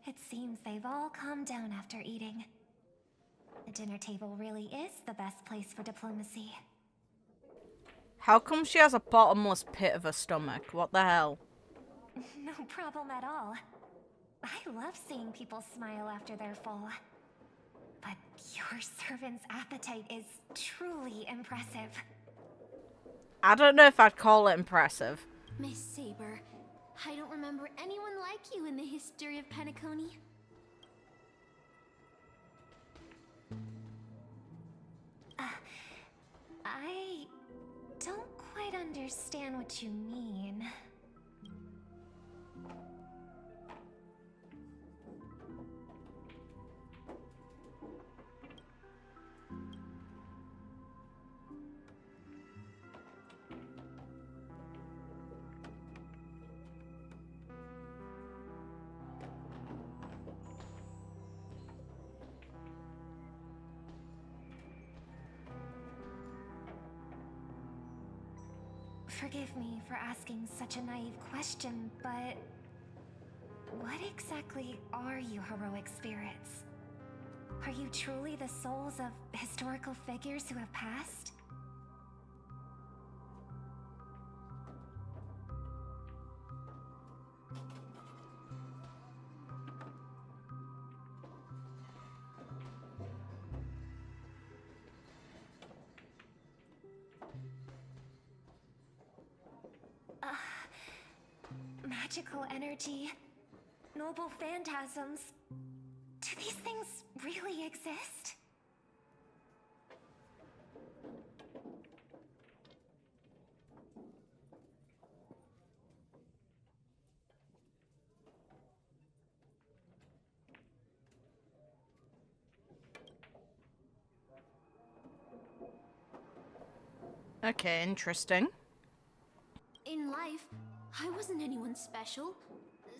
It seems they've all calmed down after eating. The dinner table really is the best place for diplomacy. How come she has a bottomless pit of a stomach? What the hell? No problem at all. I love seeing people smile after they're full. But your servant's appetite is truly impressive. I don't know if I'd call it impressive. Miss Saber, I don't remember anyone like you in the history of Penacony. I don't quite understand what you mean. Forgive me for asking such a naive question, but what exactly are you heroic spirits? Are you truly the souls of historical figures who have passed? Magical energy, noble phantasms. Do these things really exist? Okay, interesting. In life, I wasn't anyone special,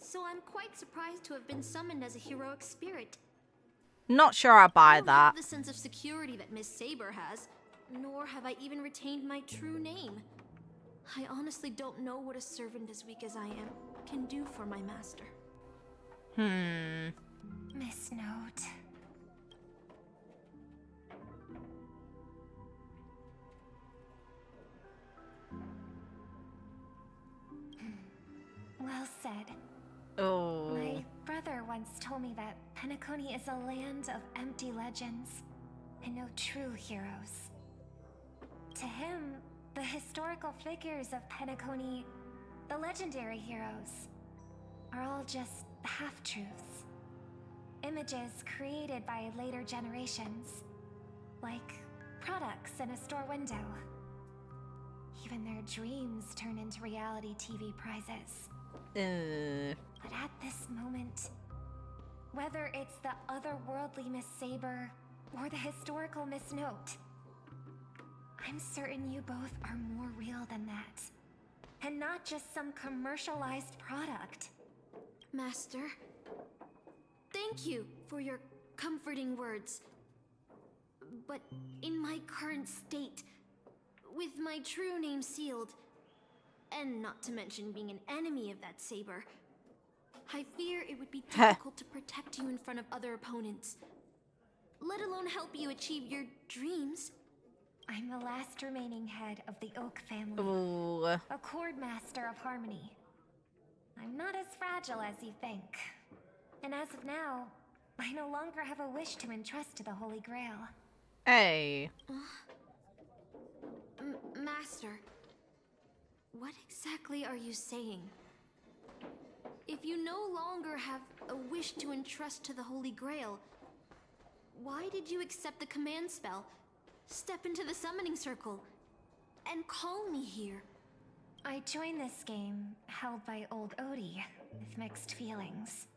so I'm quite surprised to have been summoned as a heroic spirit. Not sure I buy I don't that. have the sense of security that Miss Saber has, nor have I even retained my true name. I honestly don't know what a servant as weak as I am can do for my master. Miss Note. Well said. Oh. My brother once told me that Penacony is a land of empty legends and no true heroes. To him, the historical figures of Penacony, the legendary heroes, are all just half-truths. Images created by later generations, like products in a store window. Even their dreams turn into reality TV prizes. But at this moment, whether it's the otherworldly Miss Saber or the historical Miss Note, I'm certain you both are more real than that. And not just some commercialized product. Master, thank you for your comforting words. But in my current state, with my true name sealed, and not to mention being an enemy of that saber, I fear it would be difficult to protect you in front of other opponents, let alone help you achieve your dreams. I'm the last remaining head of the Oak family. Ooh. A Chord Master of Harmony. I'm not as fragile as you think. And as of now, I no longer have a wish to entrust to the Holy Grail. Hey. Master, what exactly are you saying? If you no longer have a wish to entrust to the Holy Grail, why did you accept the command spell, step into the summoning circle, and call me here? I joined this game, held by old Odie, with mixed feelings.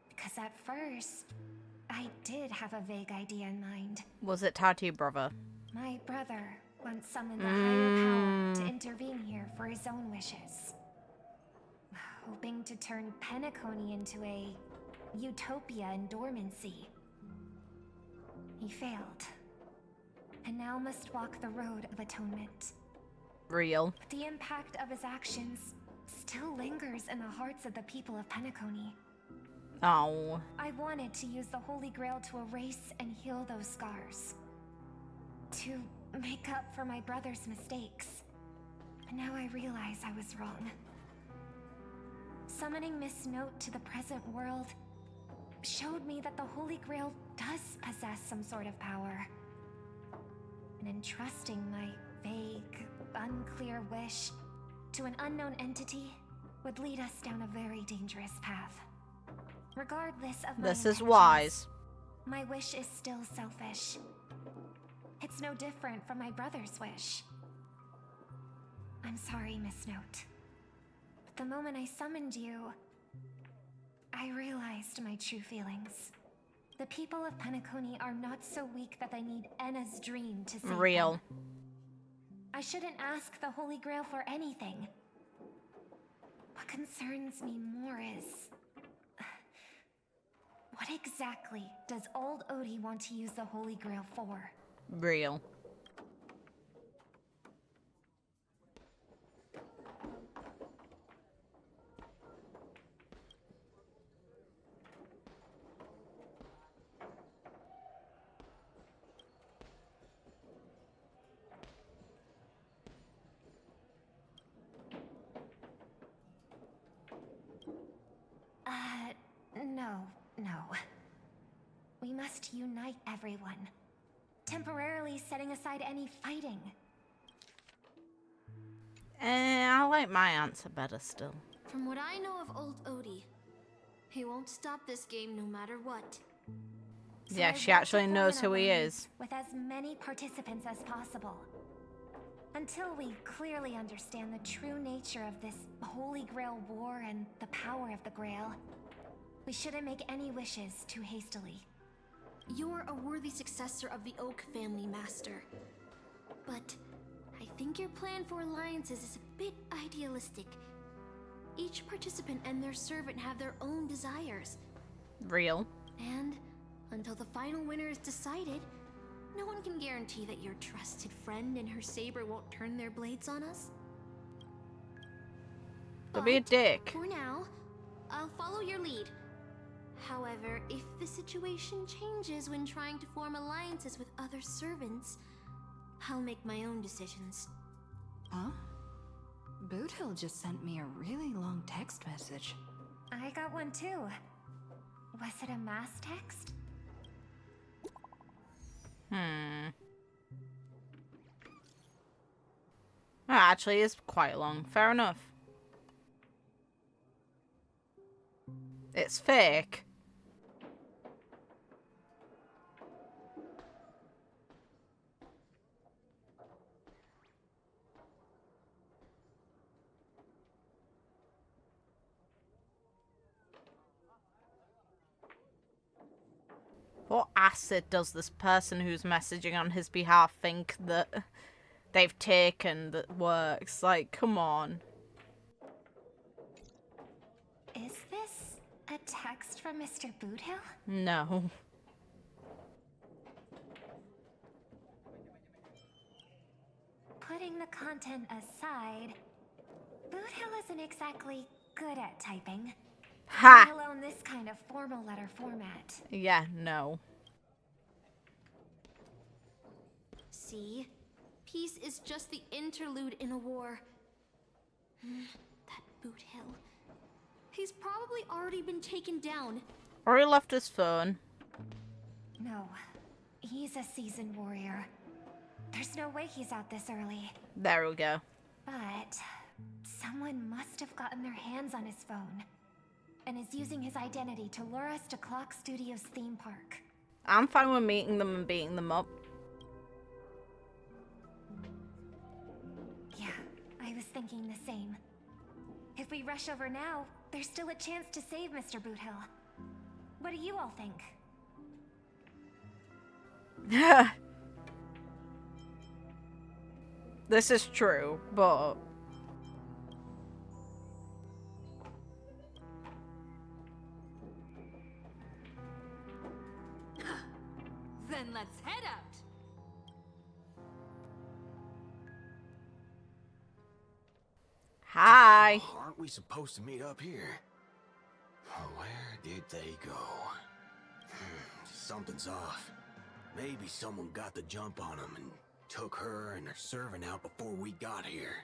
Because at first, I did have a vague idea in mind. Was it Tattoo Brother? My brother once summoned a higher power to intervene here for his own wishes. Hoping to turn Penacony into a utopia in dormancy. He failed, and now must walk the road of atonement. Real. But the impact of his actions still lingers in the hearts of the people of Penacony. Oh. I wanted to use the Holy Grail to erase and heal those scars. To make up for my brother's mistakes. But now I realize I was wrong. Summoning Miss Note to the present world showed me that the Holy Grail does possess some sort of power. And entrusting my vague, unclear wish to an unknown entity would lead us down a very dangerous path. Regardless of my This is intentions, wise. my wish is still selfish. It's no different from my brother's wish. I'm sorry, Miss Note. But the moment I summoned you, I realized my true feelings. The people of Penacony are not so weak that they need Enna's dream to save Real. them. I shouldn't ask the Holy Grail for anything. What concerns me more is... what exactly does old Odie want to use the Holy Grail for? Real. No. We must unite everyone. Temporarily setting aside any fighting. I like my answer better still. From what I know of old Odie, he won't stop this game no matter what. So Yeah, I she want to actually form knows an who he alliance is. with as many participants as possible. Until we clearly understand the true nature of this Holy Grail war and the power of the Grail, we shouldn't make any wishes too hastily. You're a worthy successor of the Oak family, Master. But I think your plan for alliances is a bit idealistic. Each participant and their servant have their own desires. Real. And until the final winner is decided, no one can guarantee that your trusted friend and her saber won't turn their blades on us. Don't be a dick. For now, I'll follow your lead. However, if the situation changes when trying to form alliances with other servants, I'll make my own decisions. Huh? Boothill just sent me a really long text message. I got one too. Was it a mass text? That actually is quite long. Fair enough. It's fake. What acid does this person who's messaging on his behalf think that they've taken that works? Like, come on. Is this a text from Mr. Boothill? No. Putting the content aside, Boothill isn't exactly good at typing. Ha! Let alone this kind of formal letter format. Yeah, no. See? Peace is just the interlude in a war. That Boothill. He's probably already been taken down. Or he left his phone. No, he's a seasoned warrior. There's no way he's out this early. There we go. But someone must have gotten their hands on his phone and is using his identity to lure us to Clock Studios theme park. I'm fine with meeting them and beating them up. Yeah, I was thinking the same. If we rush over now, there's still a chance to save Mr. Boothill. What do you all think? This is true, but... Hi. Aren't we supposed to meet up here? Where did they go? Something's off. Maybe someone got the jump on them and took her and her servant out before we got here.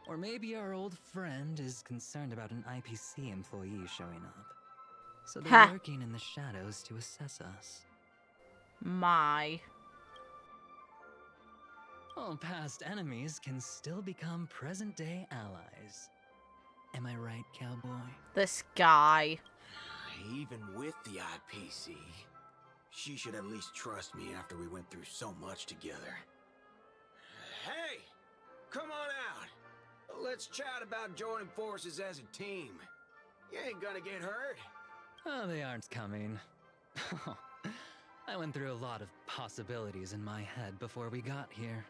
Or maybe our old friend is concerned about an IPC employee showing up. So they're lurking in the shadows to assess us. My. All past enemies can still become present-day allies. Am I right, cowboy? This guy. Even with the IPC, she should at least trust me after we went through so much together. Hey! Come on out! Let's chat about joining forces as a team. You ain't gonna get hurt. Oh, they aren't coming. I went through a lot of possibilities in my head before we got here.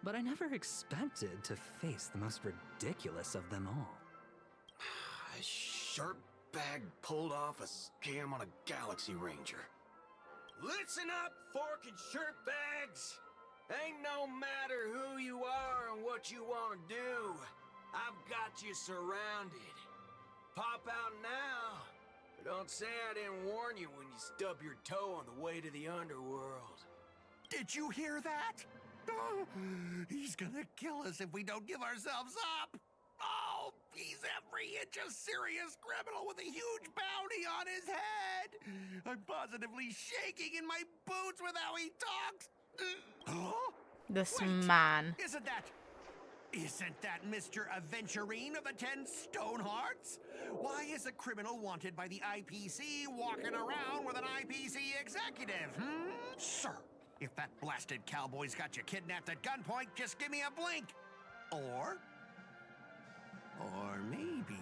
But I never expected to face the most ridiculous of them all. A shirtbag pulled off a scam on a Galaxy Ranger. Listen up, forking shirtbags! Ain't no matter who you are and what you want to do. I've got you surrounded. Pop out now. But don't say I didn't warn you when you stub your toe on the way to the underworld. Did you hear that? Oh, he's gonna kill us if we don't give ourselves up. Oh, he's every inch a serious criminal with a huge bounty on his head. I'm positively shaking in my boots with how he talks. Huh? This Wait, man. Isn't that Mr. Aventurine of the 10 Stone Hearts? Why is a criminal wanted by the IPC walking around with an IPC executive? Sir, if that blasted cowboy's got you kidnapped at gunpoint, just give me a blink. Or maybe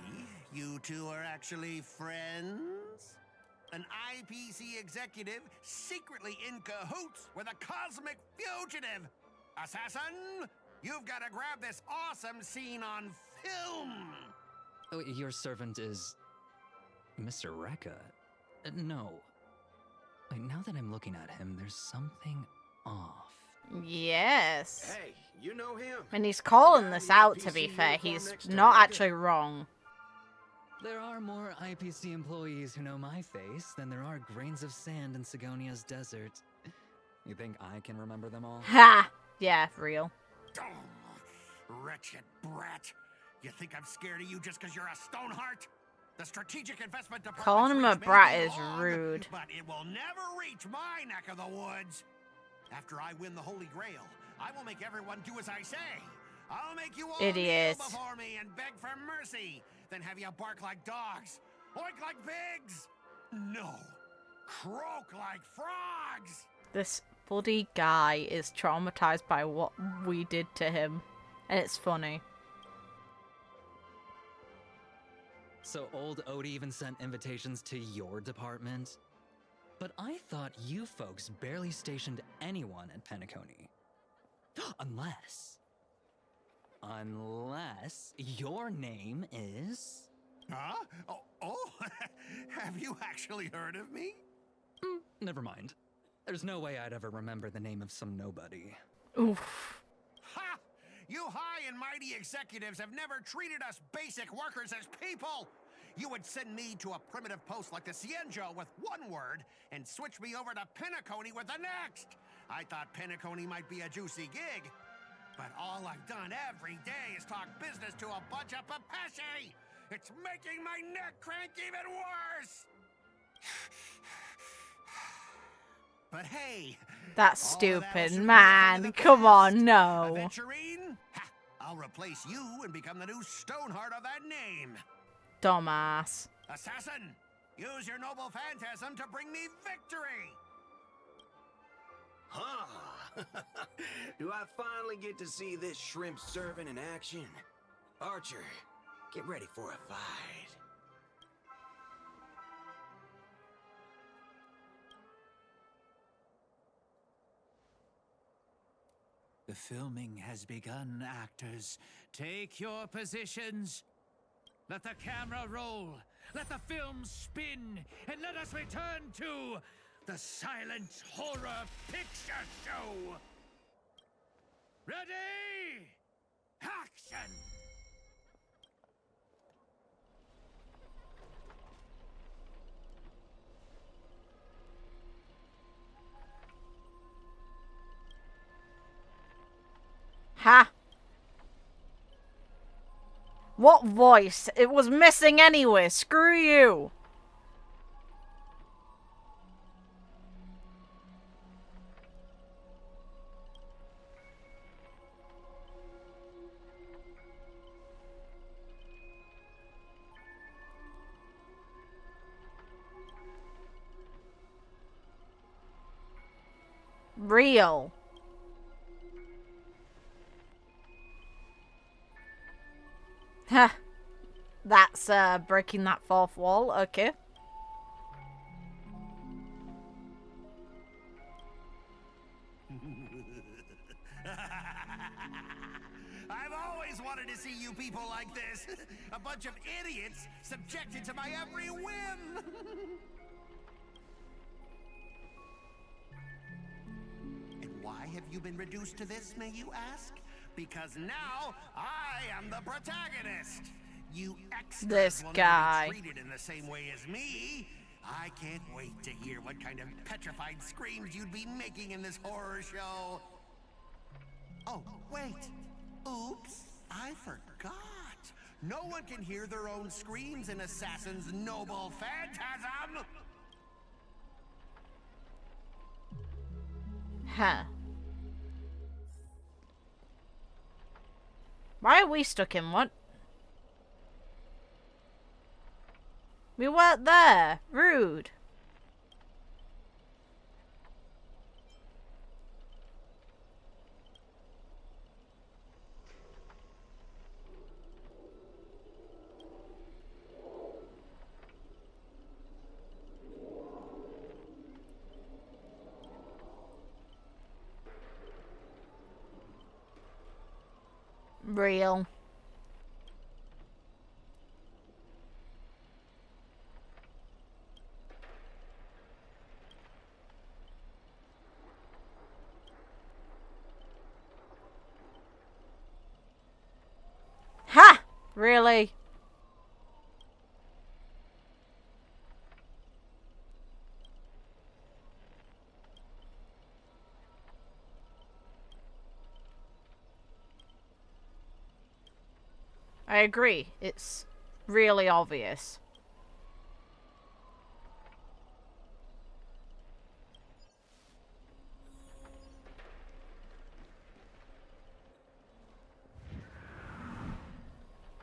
you two are actually friends? An IPC executive secretly in cahoots with a cosmic fugitive. Assassin, you've got to grab this awesome scene on film. Oh, your servant is Mr. Rekka. No. Wait, now that I'm looking at him, there's something off. Yes. Hey, you know him. And he's calling this out, to be fair. He's not actually wrong. There are more IPC employees who know my face than there are grains of sand in Sigonia's desert. You think I can remember them all? Ha! Yeah, real. Oh, wretched brat. You think I'm scared of you just because you're a Stoneheart? The strategic investment department. Calling him a brat is rude. But it will never reach my neck of the woods. After I win the Holy Grail, I will make everyone do as I say. I'll make you all kneel before me and beg for mercy, then have you bark like dogs, oink like pigs. No, croak like frogs. This bloody guy is traumatized by what we did to him, and it's funny. So old Odie even sent invitations to your department? But I thought you folks barely stationed anyone at Penacony. Unless your name is... Huh? Oh, have you actually heard of me? Never mind. There's no way I'd ever remember the name of some nobody. Oof. Ha! You high and mighty executives have never treated us basic workers as people! You would send me to a primitive post like the Cienjo with one word and switch me over to Penacony with the next! I thought Penacony might be a juicy gig, but all I've done every day is talk business to a bunch of papashi! It's making my neck crank even worse! But hey... That's stupid, man. Come on, no. Aventurine? Ha! I'll replace you and become the new Stoneheart of that name. Dumbass. Assassin, use your noble phantasm to bring me victory! Huh? Do I finally get to see this shrimp servant in action? Archer, get ready for a fight. The filming has begun, actors. Take your positions. Let the camera roll. Let the film spin. And let us return to the silent horror picture show. Ready? Action! Ha! What voice? It was missing anyway. Screw you. Real. Huh. That's breaking that fourth wall. Okay. I've always wanted to see you people like this. A bunch of idiots subjected to my every whim. And why have you been reduced to this, may you ask? Because now I am the protagonist. You extras will never be treated in the same way as me. I can't wait to hear what kind of petrified screams you'd be making in this horror show. Oh, wait. Oops, I forgot. No one can hear their own screams in Assassin's Noble Phantasm. Huh. Why are we stuck in what? We weren't there. Rude. Real. Ha! Really? I agree. It's really obvious.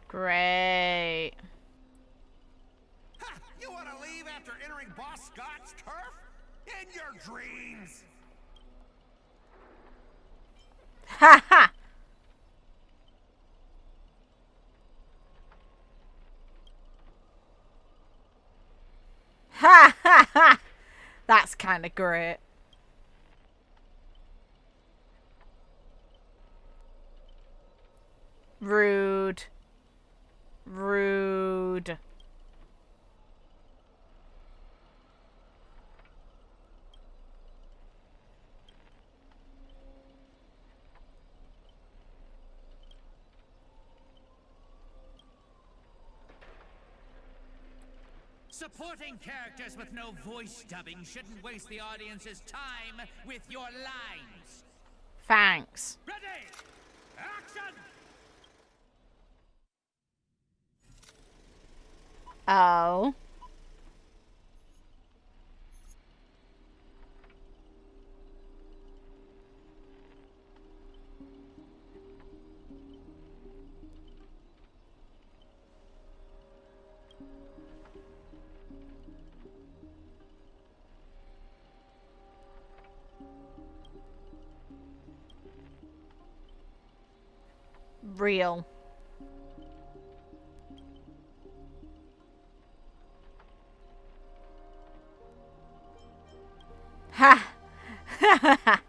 Great. Ha! You want to leave after entering Boss Scott's turf? In your dreams! Ha ha! Ha ha ha! That's kind of great. Rude. Rude. Supporting characters with no voice dubbing shouldn't waste the audience's time with your lines. Thanks. Ready? Action! Oh. Real. Ha! Ha ha ha!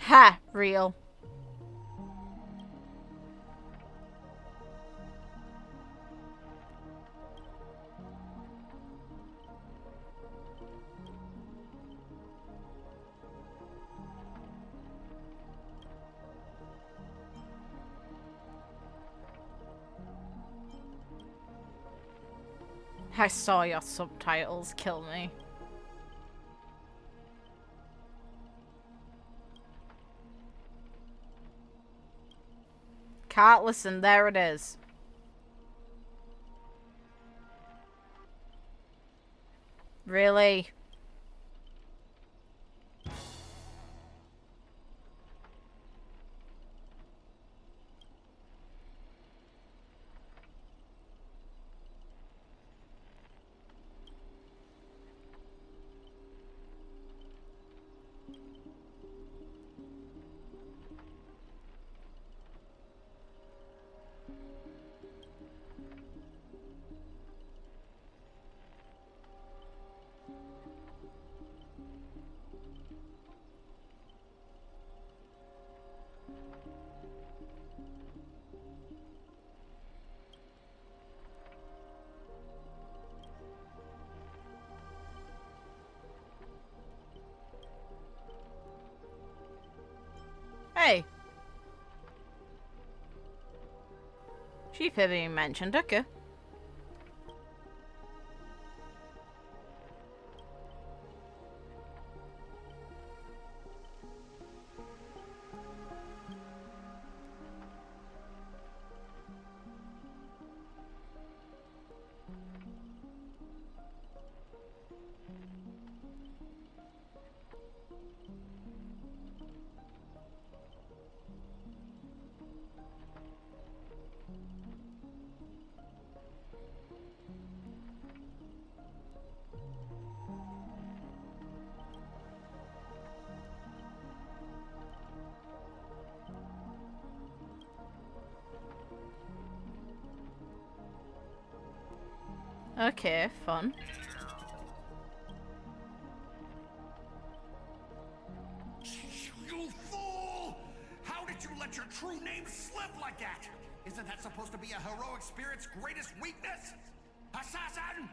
Ha! Real. I saw your subtitles kill me. Can't listen, there it is. Really? Hey. She being mentioned, okay. Okay, fun. You fool! How did you let your true name slip like that? Isn't that supposed to be a heroic spirit's greatest weakness? Assassin!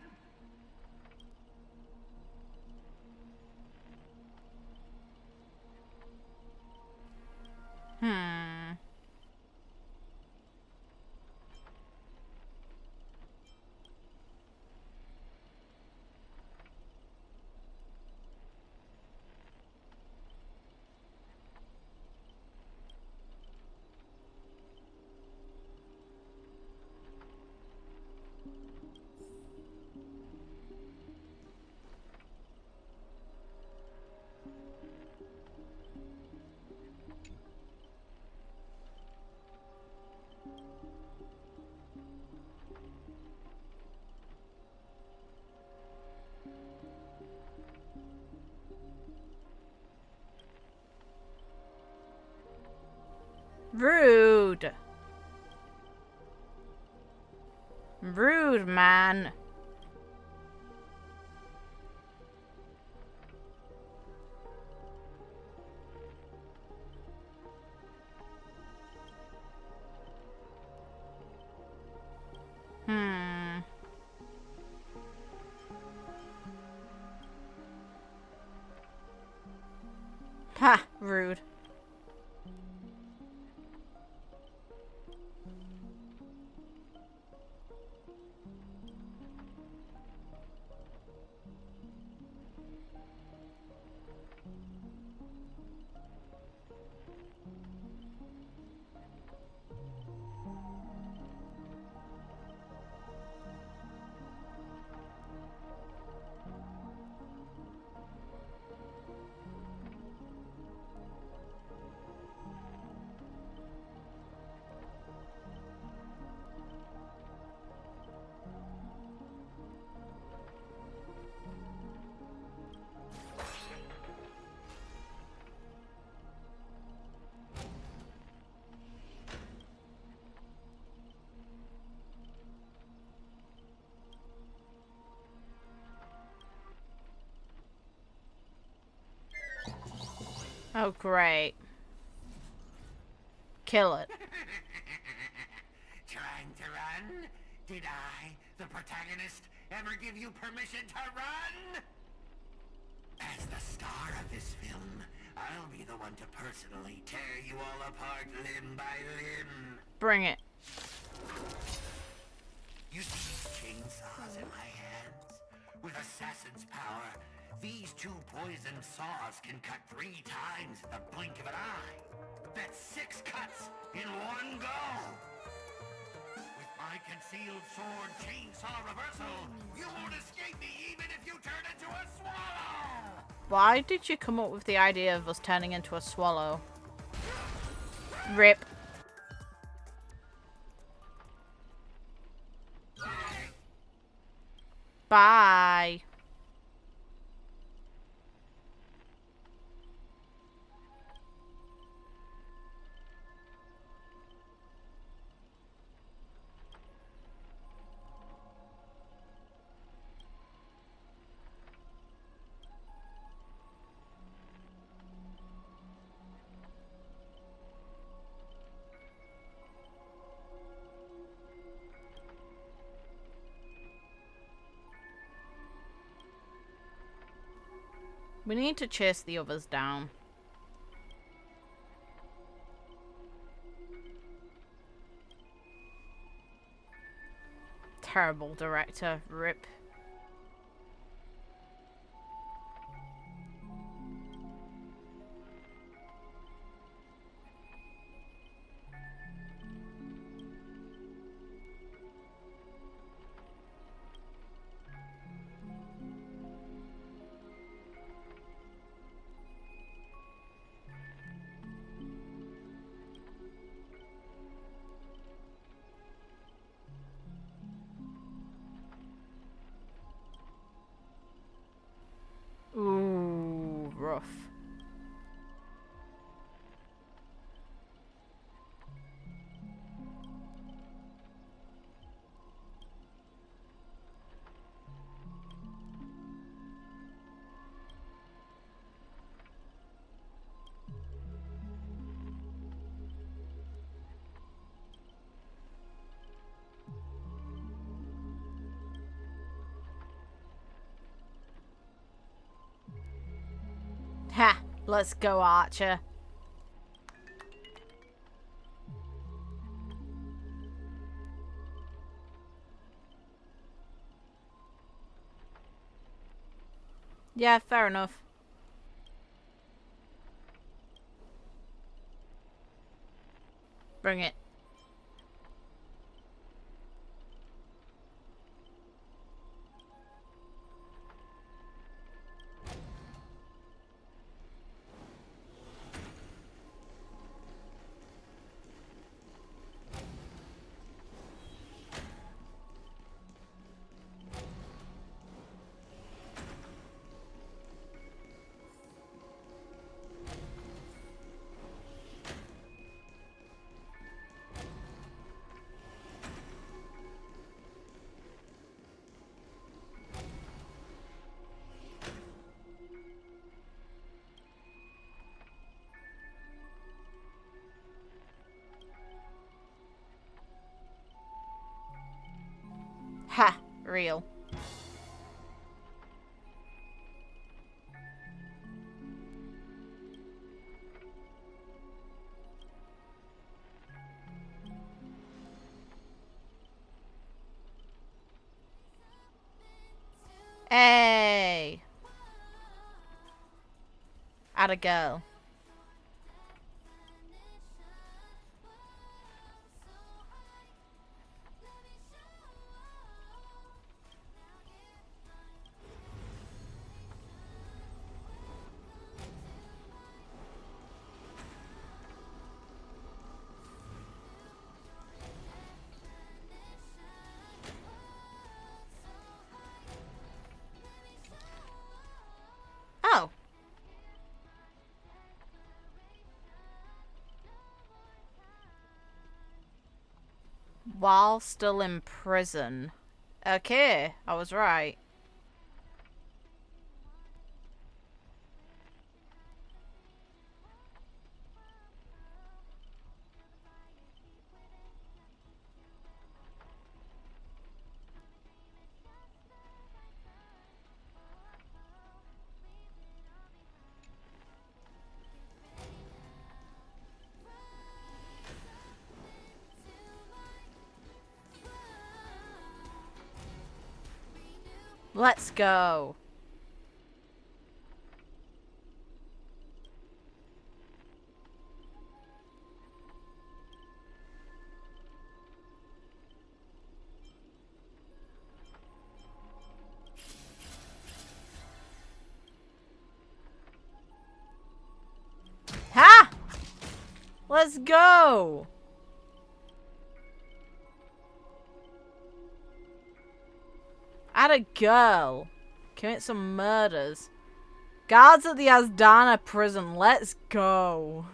Rude. Rude, man. Ha, rude. Oh, great. kill it. Trying to run? Did I, the protagonist, ever give you permission to run? As the star of this film, I'll be the one to personally tear you all apart limb by limb. Bring it. You see these chainsaws in my hands? With assassin's power, these 2 poison saws can cut 3 times in the blink of an eye. That's 6 cuts in one go. With my concealed sword chainsaw reversal, you won't escape me even if you turn into a swallow! Why did you come up with the idea of us turning into a swallow? Rip. Bye. We need to chase the others down. Terrible director, rip. Ooh, rough. Ha! Let's go, Archer. Yeah, fair enough. Bring it. Ha! Real. Hey! Atta girl. Oh. While still in prison. Okay, I was right. Let's go. Ha! Let's go. Add a girl. Commit some murders. Guards at the Asdana prison. Let's go.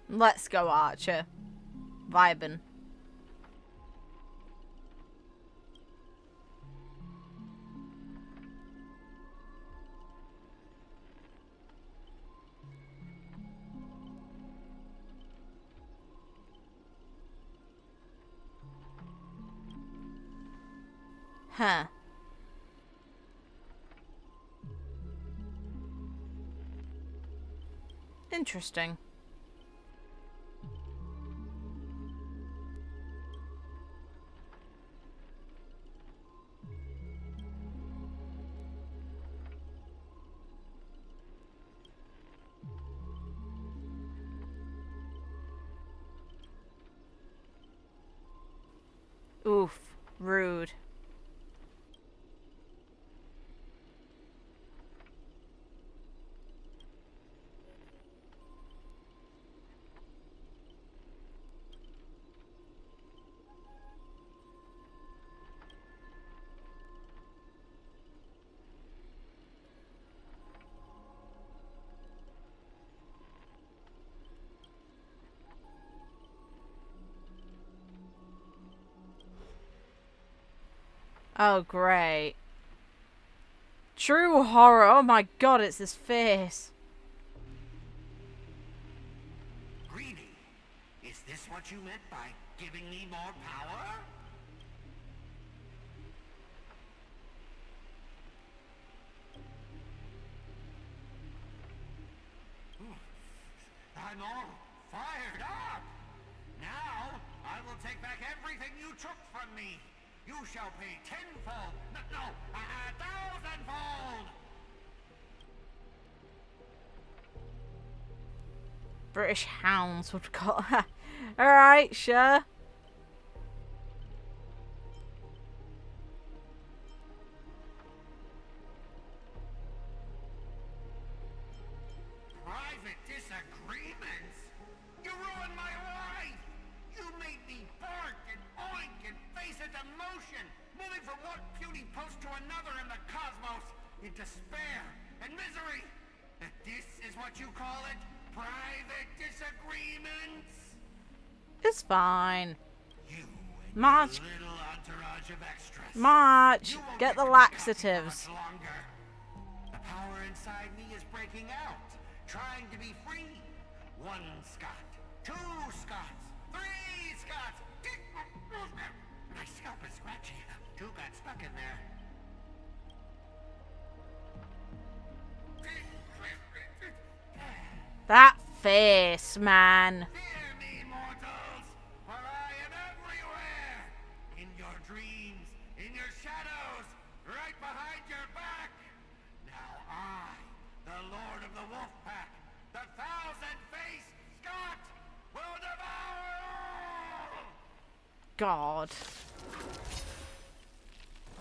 Let's go, Archer. Vibin'. Huh. Interesting. Oof. Rude. Oh, great. True horror. Oh my god, it's his face. Greedy, is this what you meant by giving me more power? I'm all fired up. Now, I will take back everything you took from me. You shall pay tenfold, no, 1,000-fold! British hounds would call her. Alright, sure. Private disagreements? You ruined my life! You made me bark and oink and face a demotion, moving from one puny post to another in the cosmos, in despair and misery. And this is what you call it? Private disagreements? It's fine. You and March. your little entourage of extras. March. Get the laxatives. Longer. The power inside me is breaking out, trying to be free. 1 Scot, 2 Scots, 3 Scots. My scalp is scratchy. 2 got stuck in there. That face, man. Hear me, mortals, for I am everywhere. In your dreams, in your shadows, right behind your back. Now I, the Lord of the Wolfpack, the 1,000-faced Scot, will devour all! God.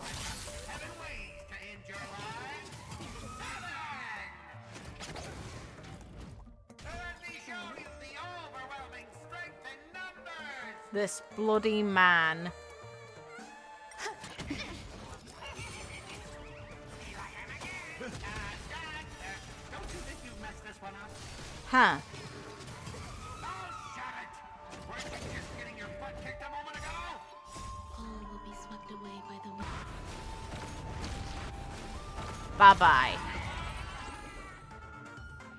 7 ways to end your lives. 7! Let me show you the overwhelming strength in numbers! This bloody man. Don't you think you messed this one up? Huh. Oh, shut it! Weren't you just getting your butt Bye-bye.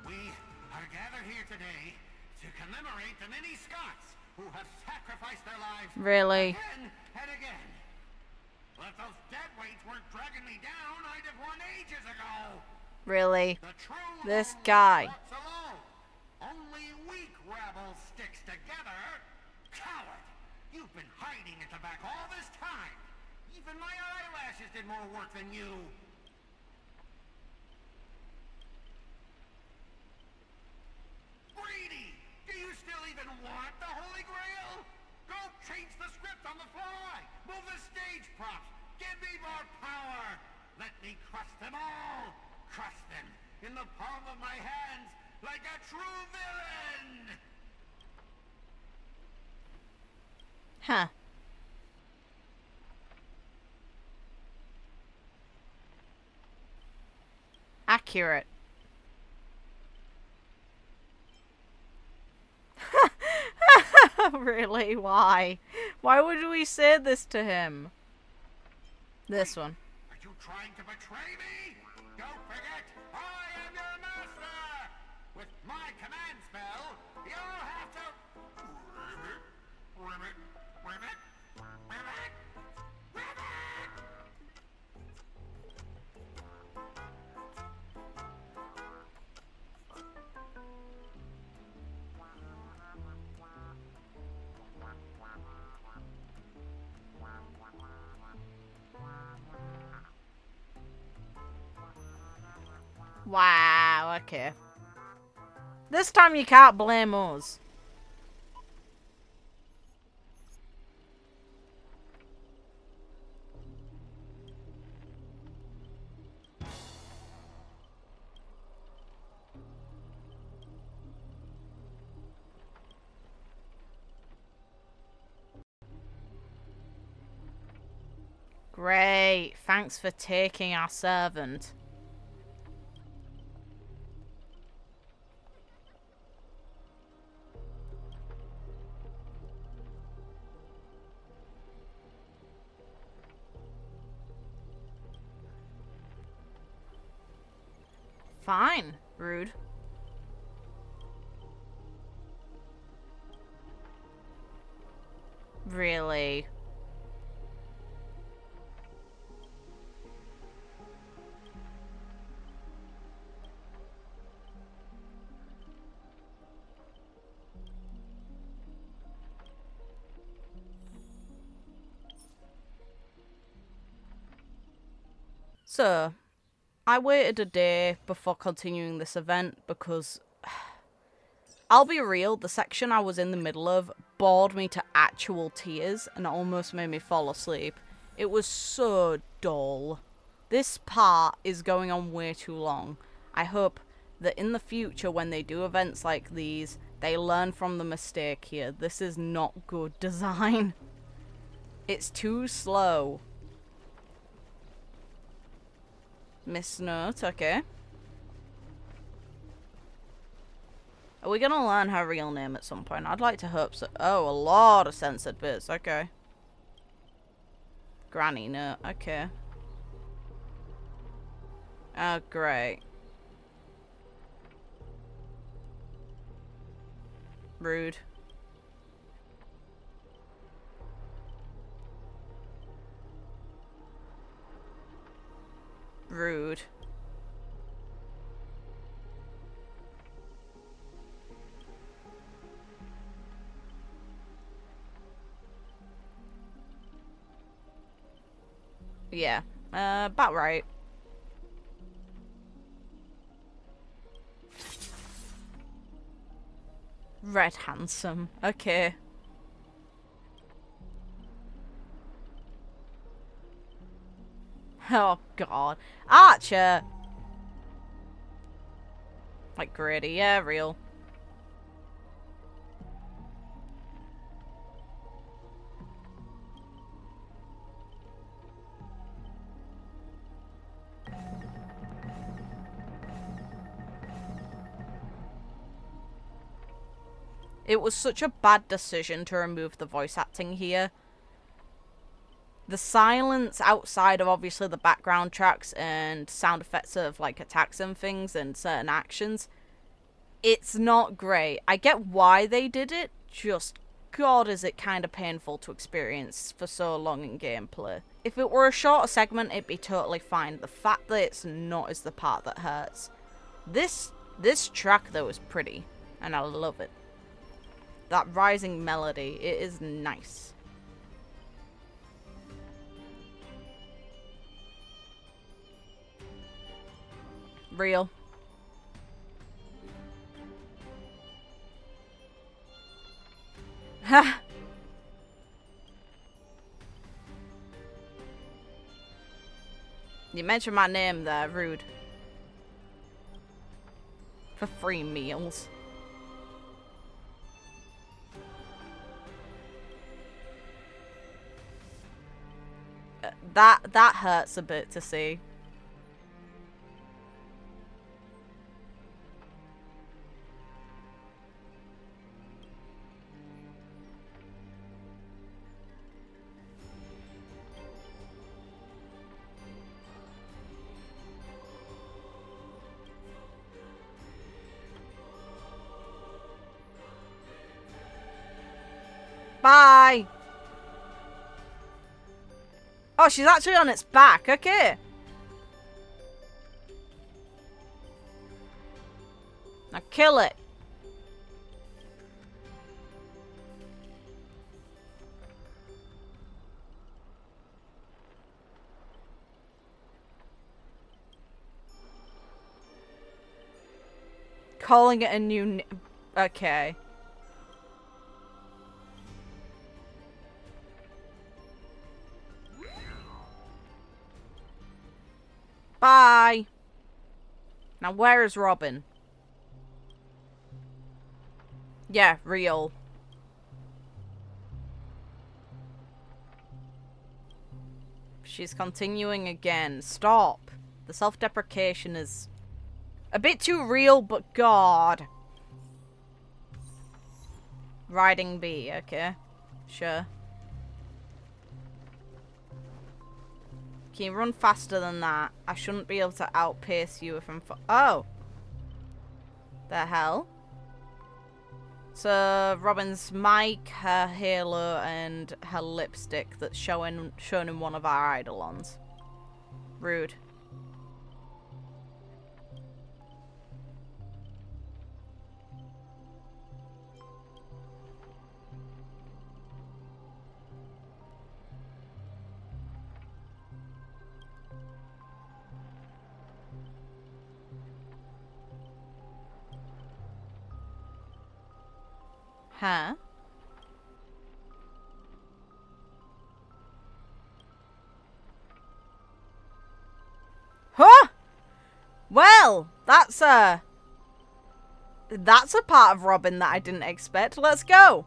We are gathered here today to commemorate the many Scots who have sacrificed their lives Really? again and again. Well, if those deadweights weren't dragging me down, I'd have won ages ago. Really? This guy. Alone. Only weak rabble sticks together. Coward! You've been hiding at the back all this time. Even my eyelashes did more work than you. Grady! Do you still even want the Holy Grail? Go change the script on the fly! Move the stage props! Give me more power! Let me crush them all! Crush them in the palm of my hands like a true villain! Huh. Accurate. Really? Why? Why would we say this to him? This one. Are you trying to betray me? Don't forget, I am your master! With my command spell, you'll have to... Ribbit, ribbit, ribbit, ribbit! Wow, okay. This time you can't blame us. Great, thanks for taking our servant. Fine, rude. Really? So, I waited a day before continuing this event because, I'll be real, the section I was in the middle of bored me to actual tears and almost made me fall asleep. It was so dull. This part is going on way too long. I hope that in the future when they do events like these, they learn from the mistake here. This is not good design. It's too slow. Miss Note, okay. Are we gonna learn her real name at some point? I'd like to hope so. Oh, a lot of censored bits, okay. Granny Note, okay. Oh, great. Rude. Rude. Yeah, about right. Red handsome, okay. Oh god. Archer! Like Grady, yeah, real. It was such a bad decision to remove the voice acting here. the silence outside of obviously the background tracks and sound effects of like attacks and things and certain actions, it's not great. I get why they did it, just God is it kind of painful to experience for so long in gameplay. If it were a shorter segment, it'd be totally fine. The fact that it's not is the part that hurts. This track though is pretty, and I love it. That rising melody, it is nice. Real. Ha! You mentioned my name there, rude. For free meals. That hurts a bit to see. Bye! Oh, she's actually on its back. Okay. Now kill it. Calling it a new... Okay. Bye. Now where is Robin? Yeah, real. She's continuing again. Stop. The self-deprecation is a bit too real, but God. Riding B, okay. Sure. Can you run faster than that? I shouldn't be able to outpace you if I'm oh! The hell? So, Robin's mic, her halo, and her lipstick that's shown in one of our eidolons. Rude. Huh? Huh? Well, that's a part of Robin that I didn't expect. Let's go.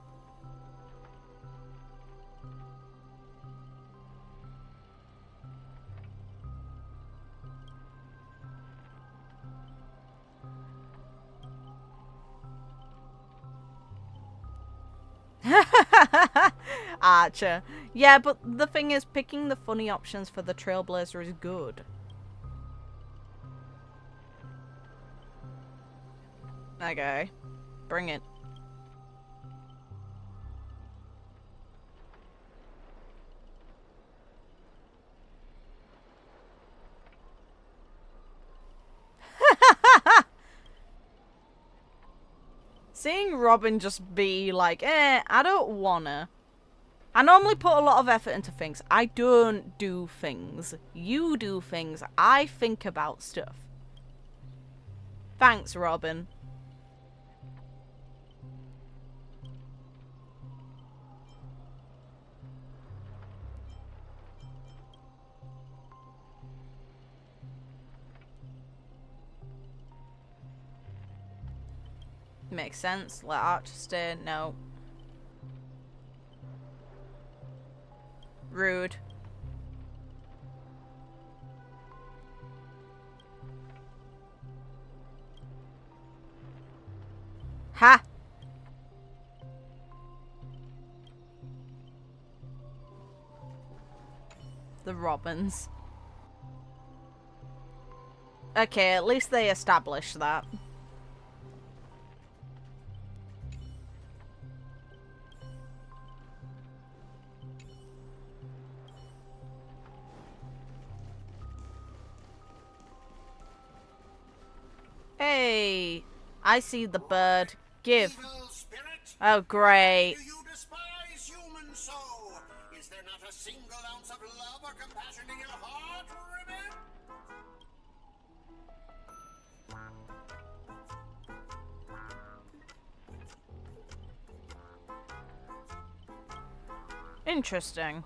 Archer. Yeah, but the thing is, picking the funny options for the Trailblazer is good. Okay. Bring it. Seeing Robin just be like, I don't wanna. I normally put a lot of effort into things. I don't do things. You do things. I think about stuff. Thanks, Robin. Makes sense. Let Archer stay. No. Rude. Ha! The robins. Okay, at least they established that. Hey, I see the bird. Give. Oh, great. Do you despise human soul? Is there not a single ounce of love or compassion in your heart, Ribbit? Interesting.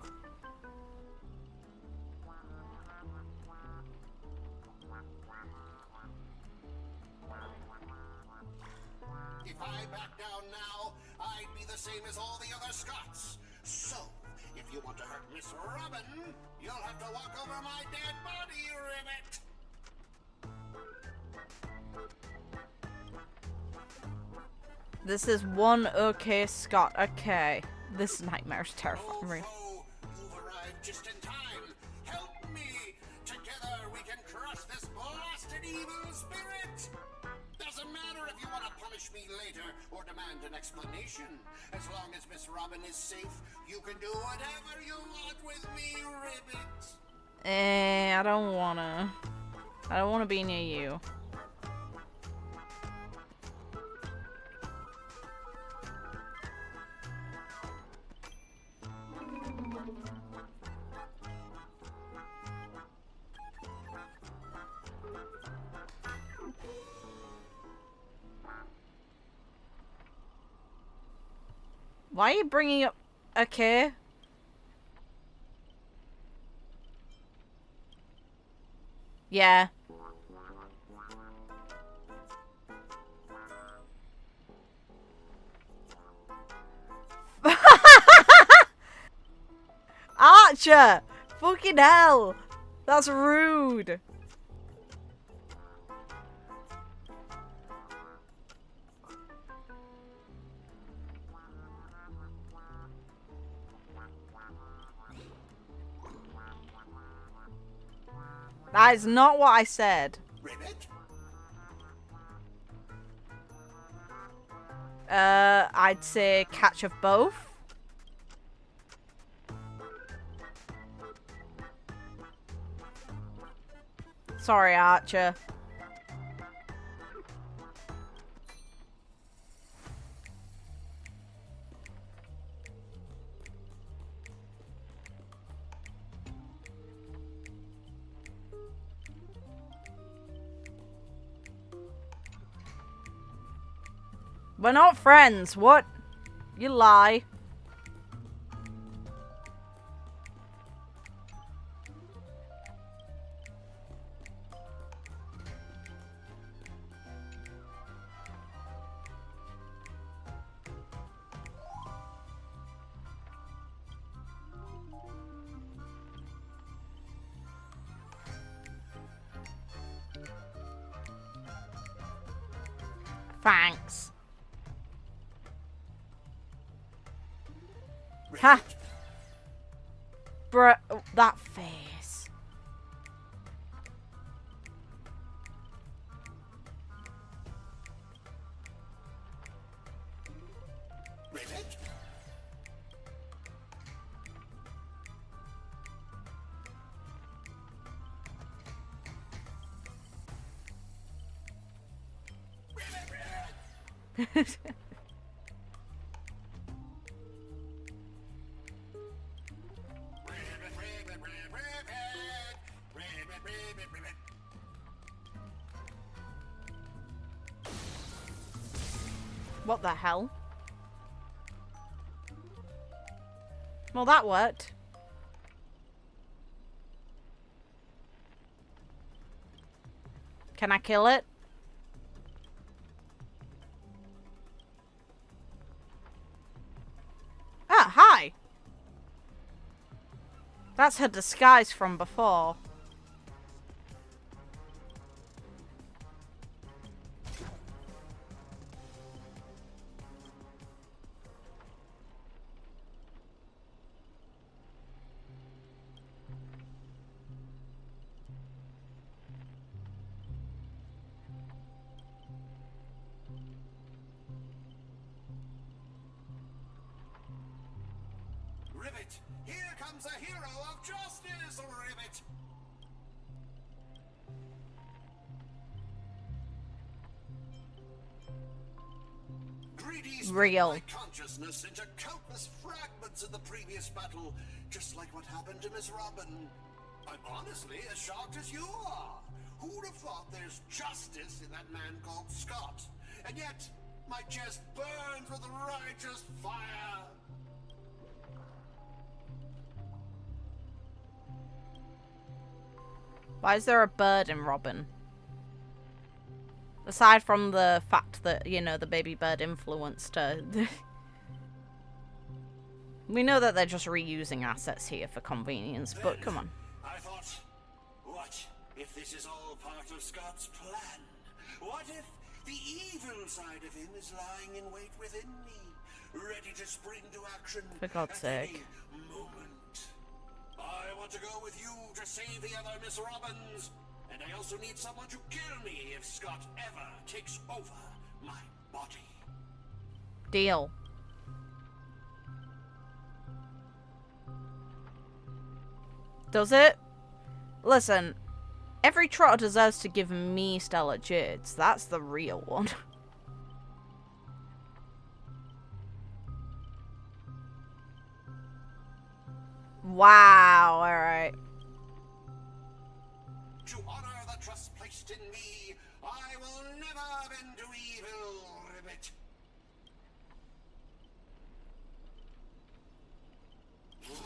If I back down now, I'd be the same as all the other Scots. So, if you want to hurt Miss Robin, you'll have to walk over my dead body, Ribbit. This is one okay Scott. Okay. This nightmare is terrifying. Really. You've arrived just in time. Help me. Together we can crush this blasted evil spirit. Doesn't matter if you want to punish me later or demand an explanation. As long as Miss Robin is safe, you can do whatever you want with me, Ribbit. I don't wanna. I don't wanna be near you. Why are you bringing up... Okay. Yeah. Archer! Fucking hell! That's rude! That is not what I said. Ribbit? I'd say catch of both. Sorry, Archer. We're not friends. What? You lie. Thanks. Ha! Bruh, that face. Ribbit? What the hell? Well, that worked. Can I kill it? Ah, hi! That's her disguise from before. Ribbit! Here comes a hero of justice, Ribbit! Greedy split my consciousness into countless fragments in the previous battle, just like what happened to Miss Robin. I'm honestly as shocked as you are. Who'd have thought there's justice in that man called Scott? And yet, my chest burns with righteous fire. Why is there a bird in Robin? Aside from the fact that, you know, the baby bird influenced her. We know that they're just reusing assets here for convenience, but come on. I thought, what if this is all part of Scott's plan? What if the evil side of him is lying in wait within me, ready to spring to action For God's sake. any moment? I want to go with you to save the other Miss Robins, and I also need someone to kill me if Scott ever takes over my body. Deal. Does it? Listen, every trotter deserves to give me Stellar Jades. That's the real one. Wow, alright. To honor the trust placed in me, I will never bend to evil, Ribbit.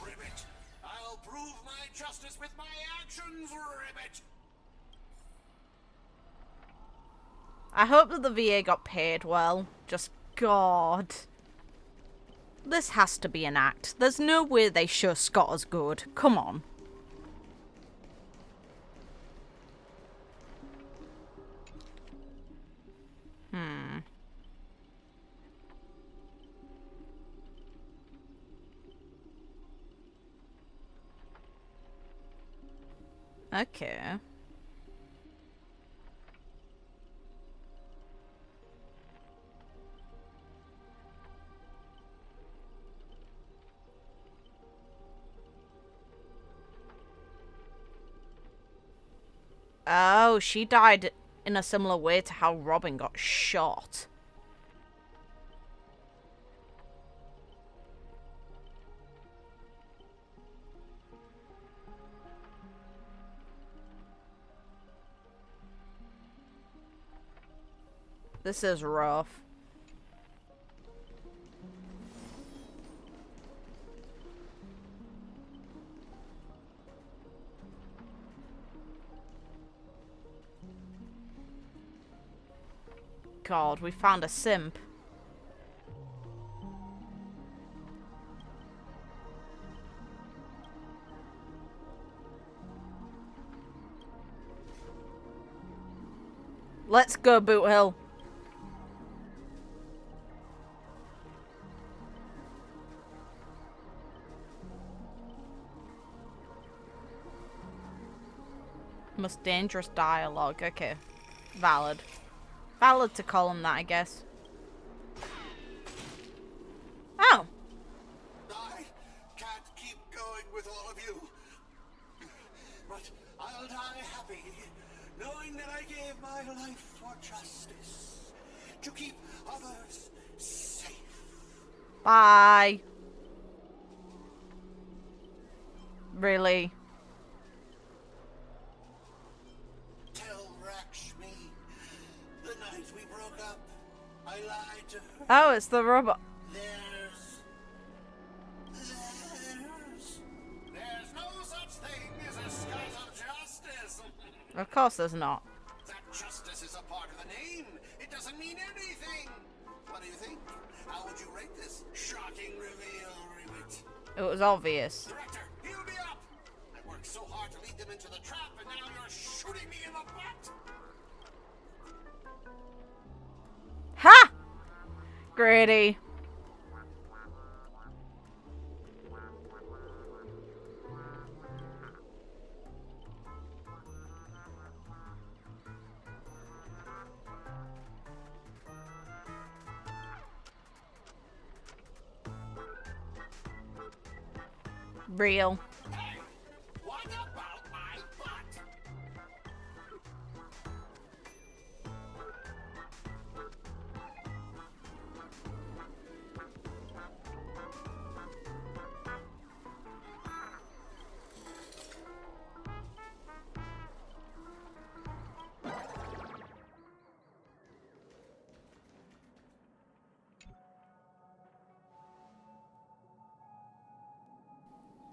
Ribbit, I'll prove my justice with my actions, Ribbit. I hope that the VA got paid well. Just God. This has to be an act. There's no way they show Scott as good. Come on. Okay. Oh, she died in a similar way to how Robin got shot. This is rough. God, we found a simp. Let's go, Boot Hill. Most dangerous dialogue. Okay. Valid. Valid to call him that, I guess. Oh. I can't keep going with all of you. But I'll die happy, knowing that I gave my life for justice. To keep others safe. Bye. Really? Oh, it's the robot. There's no such thing as a Scott of justice. Of course there's not. That justice is a part of the name. It doesn't mean anything. What do you think? How would you rate this shocking reveal, Ribbit? It was obvious. Director, heal me up. I worked so hard to lead them into the trap, and now you're shooting me in the butt. Ha! Grady. Real. What about my butt?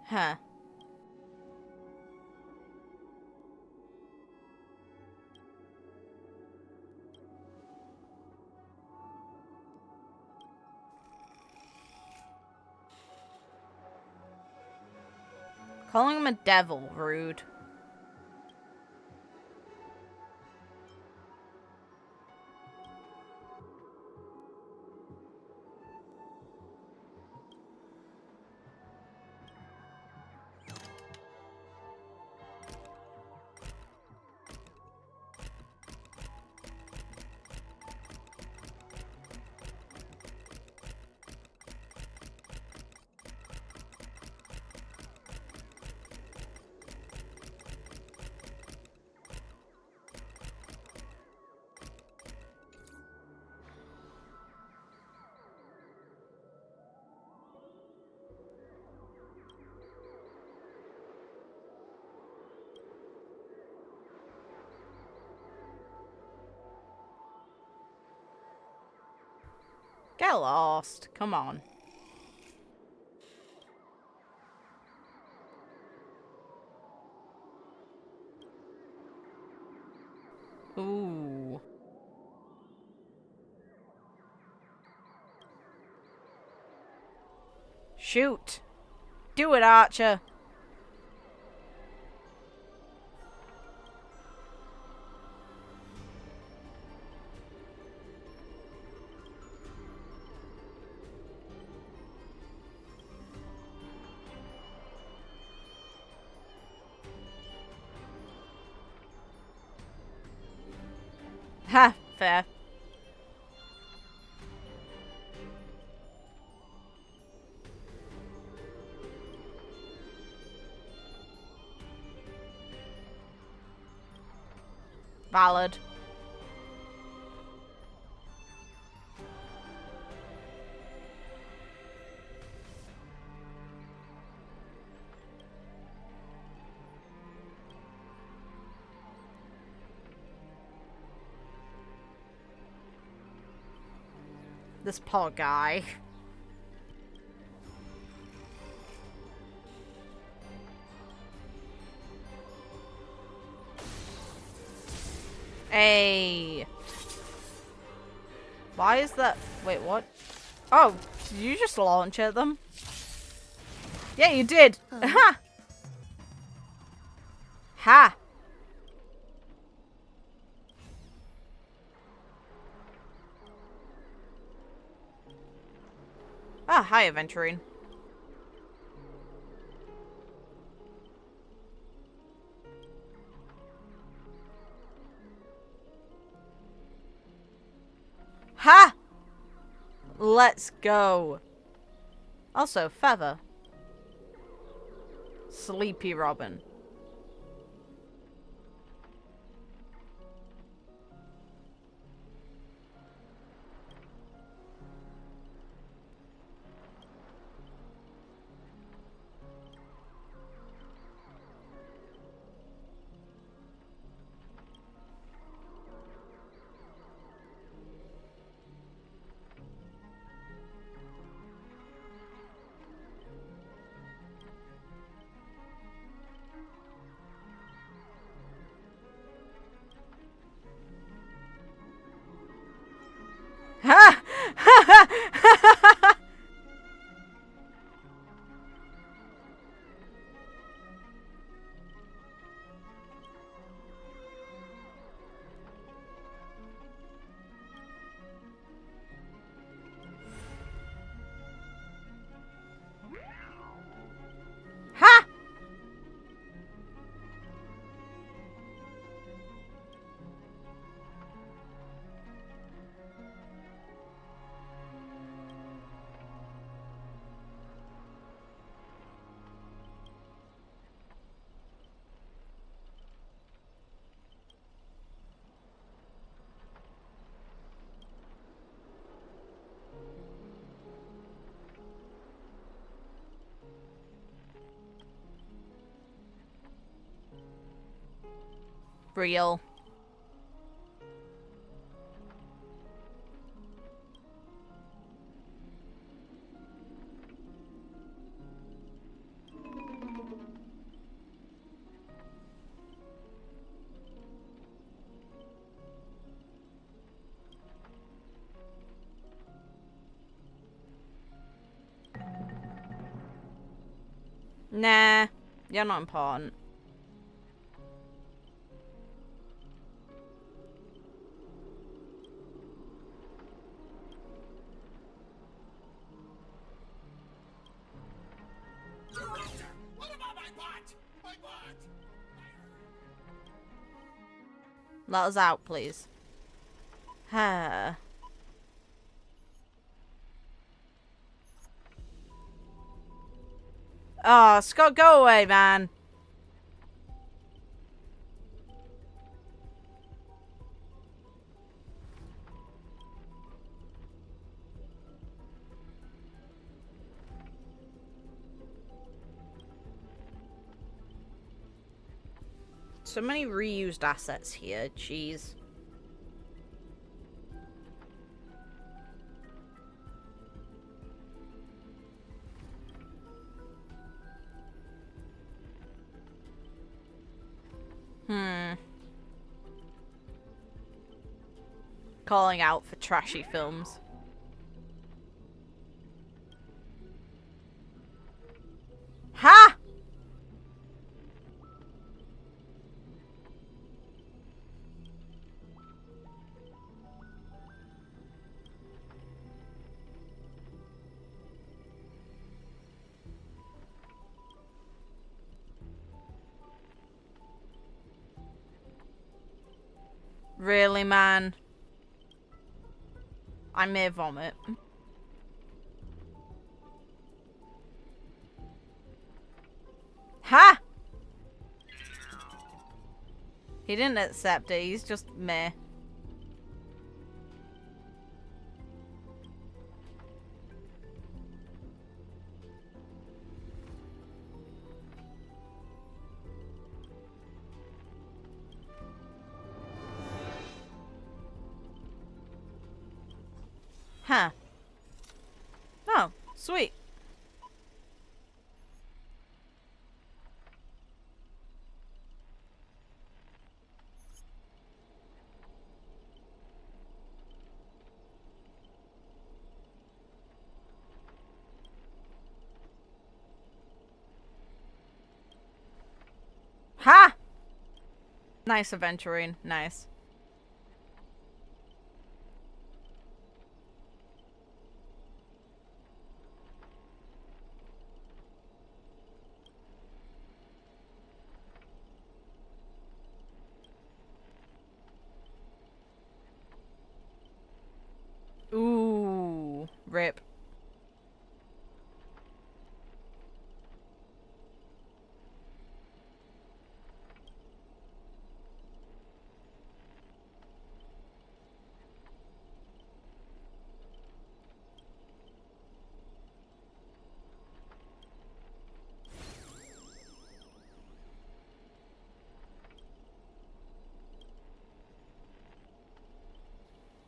Huh. Calling him a devil, rude. Get lost. Come on. Ooh. Shoot. Do it, Archer. Ha, fair. Valid. This poor guy. Hey. Why is that? Wait, what? Oh, did you just launch at them? Yeah, you did. Ha! Ha! Ah, hi, Aventurine. Ha! Let's go. Also, Feather. Sleepy Robin. Ha! Ha! Real. Nah, you're not important. What about my butt? My butt! Let us out, please. Ha. Oh, Scott, go away, man. So many reused assets here, jeez. Calling out for trashy films. Ha! Really, man? I may vomit. Ha! He didn't accept it, he's just meh. Huh. Oh, sweet. Ha! Nice adventuring, nice. Ooh, rip.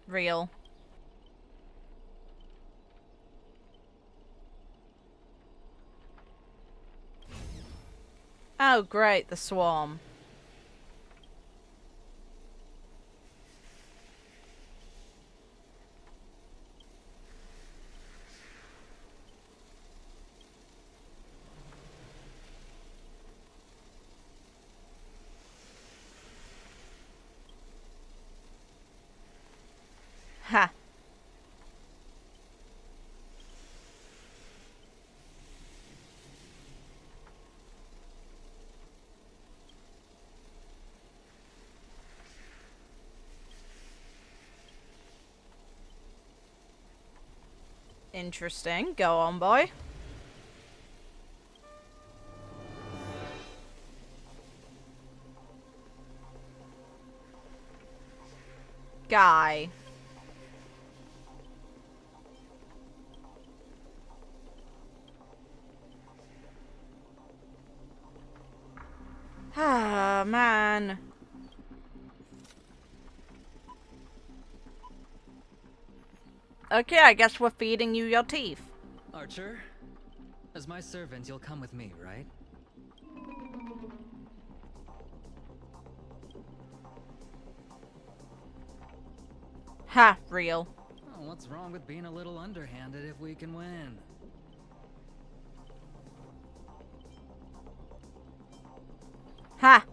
Real. Oh, great, the swarm. Ha. Interesting. Go on, boy. Guy. Ah, man. Okay, I guess we're feeding you your teeth. Archer, as my servant, you'll come with me, right? Ha, real. Oh, what's wrong with being a little underhanded if we can win? Ha!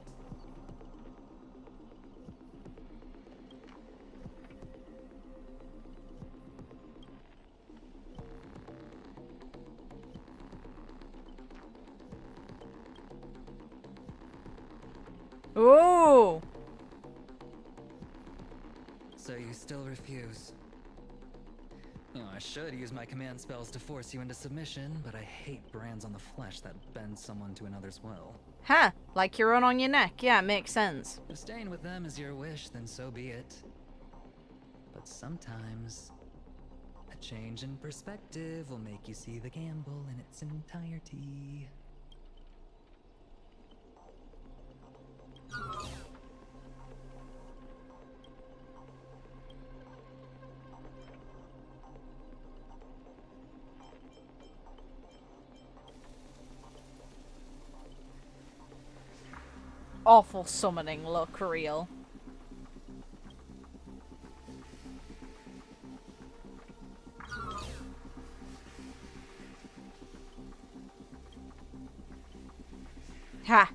Ooh! So you still refuse? You know, I should use my command spells to force you into submission, but I hate brands on the flesh that bend someone to another's will. Huh, like your own on your neck. Yeah, it makes sense. If staying with them is your wish, then so be it. But sometimes, a change in perspective will make you see the gamble in its entirety. Awful summoning look, real. Ha!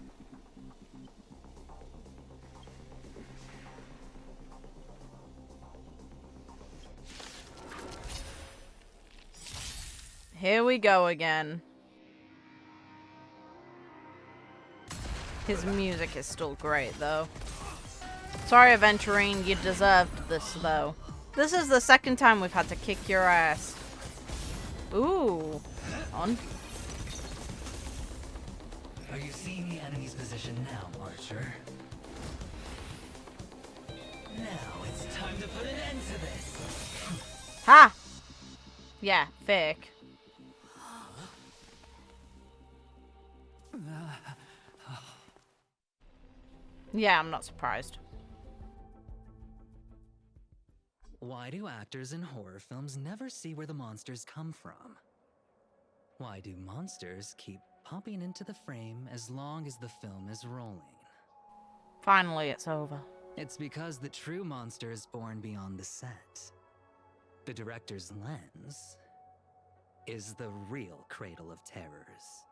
Here we go again. His music is still great, though. Sorry, Aventurine, you deserved this, though. This is the second time we've had to kick your ass. Ooh. On. Are you seeing the enemy's position now, Archer? Now it's time to put an end to this! Ha! Yeah, fake. Yeah, I'm not surprised. Why do actors in horror films never see where the monsters come from? Why do monsters keep popping into the frame as long as the film is rolling? Finally, it's over. It's because the true monster is born beyond the set. The director's lens is the real cradle of terrors.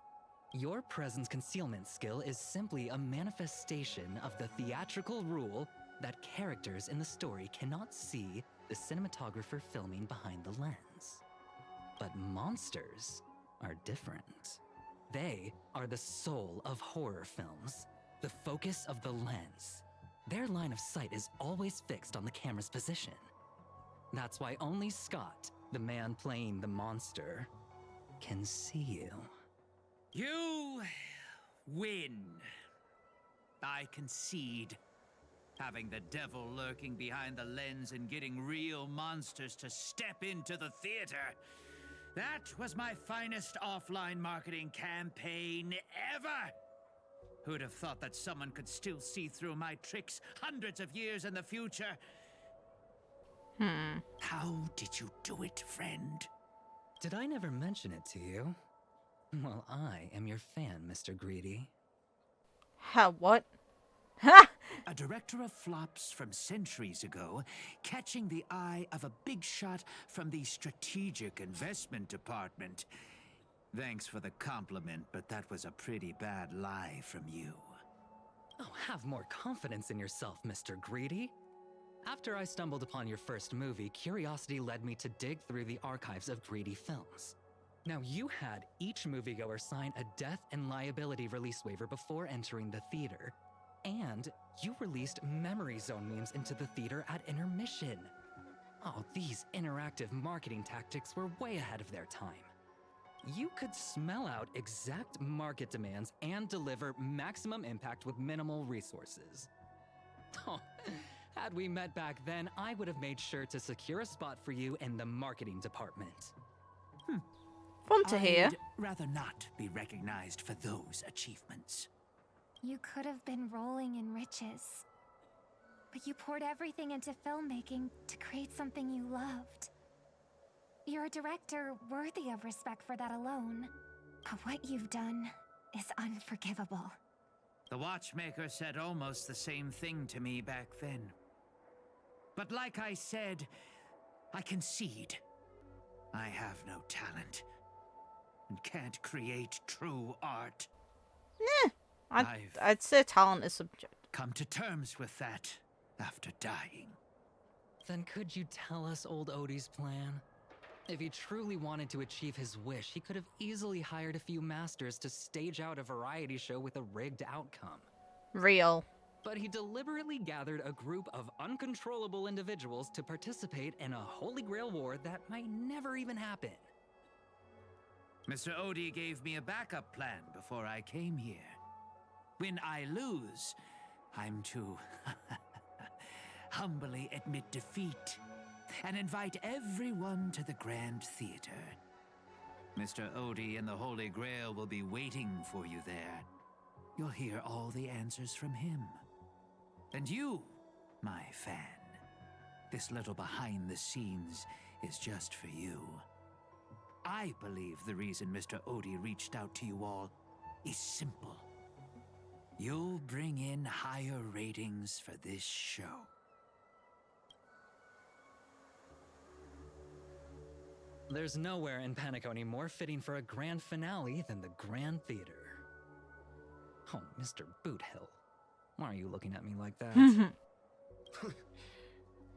Your presence concealment skill is simply a manifestation of the theatrical rule that characters in the story cannot see the cinematographer filming behind the lens. But monsters are different. They are the soul of horror films, the focus of the lens. Their line of sight is always fixed on the camera's position. That's why only Scott, the man playing the monster, can see you. You win. I concede. Having the devil lurking behind the lens and getting real monsters to step into the theater. That was my finest offline marketing campaign ever. Who'd have thought that someone could still see through my tricks hundreds of years in the future? How did you do it, friend? Did I never mention it to you? Well, I am your fan, Mr. Grady. Ha, what? Ha! A director of flops from centuries ago, catching the eye of a big shot from the strategic investment department. Thanks for the compliment, but that was a pretty bad lie from you. Oh, have more confidence in yourself, Mr. Grady. After I stumbled upon your first movie, curiosity led me to dig through the archives of Grady films. Now, you had each moviegoer sign a death and liability release waiver before entering the theater. And you released Memory Zone memes into the theater at intermission. Oh, these interactive marketing tactics were way ahead of their time. You could smell out exact market demands and deliver maximum impact with minimal resources. Oh, had we met back then, I would have made sure to secure a spot for you in the marketing department. Fun to hear. I'd rather not be recognized for those achievements. You could have been rolling in riches. But you poured everything into filmmaking to create something you loved. You're a director worthy of respect for that alone. But what you've done is unforgivable. The watchmaker said almost the same thing to me back then. But like I said, I concede. I have no talent and can't create true art. I'd say talent is subjective. Come to terms with that after dying. Then could you tell us old Odie's plan? If he truly wanted to achieve his wish, he could have easily hired a few masters to stage out a variety show with a rigged outcome. Real. But he deliberately gathered a group of uncontrollable individuals to participate in a Holy Grail war that might never even happen. Mr. Odie gave me a backup plan before I came here. When I lose, I'm to humbly admit defeat and invite everyone to the Grand Theater. Mr. Odie and the Holy Grail will be waiting for you there. You'll hear all the answers from him. And you, my fan, this little behind the scenes is just for you. I believe the reason Mr. Odie reached out to you all is simple. You'll bring in higher ratings for this show. There's nowhere in Penacony more fitting for a grand finale than the Grand Theater. Oh, Mr. Boothill, why are you looking at me like that?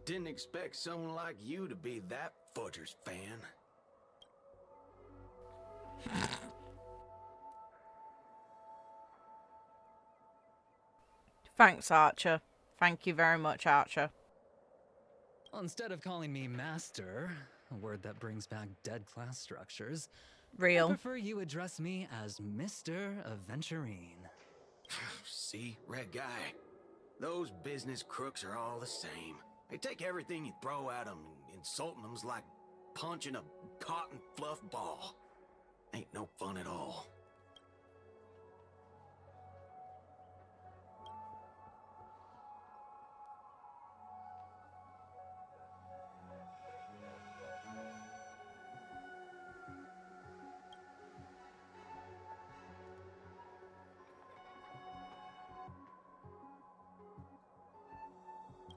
Didn't expect someone like you to be that Fudger's fan. Thanks, Archer. Thank you very much, Archer. Instead of calling me Master, a word that brings back dead class structures, Real. I prefer you address me as Mr. Aventurine. See, Red Guy, those business crooks are all the same. They take everything you throw at them, and insulting them's like punching a cotton fluff ball. Ain't no fun at all.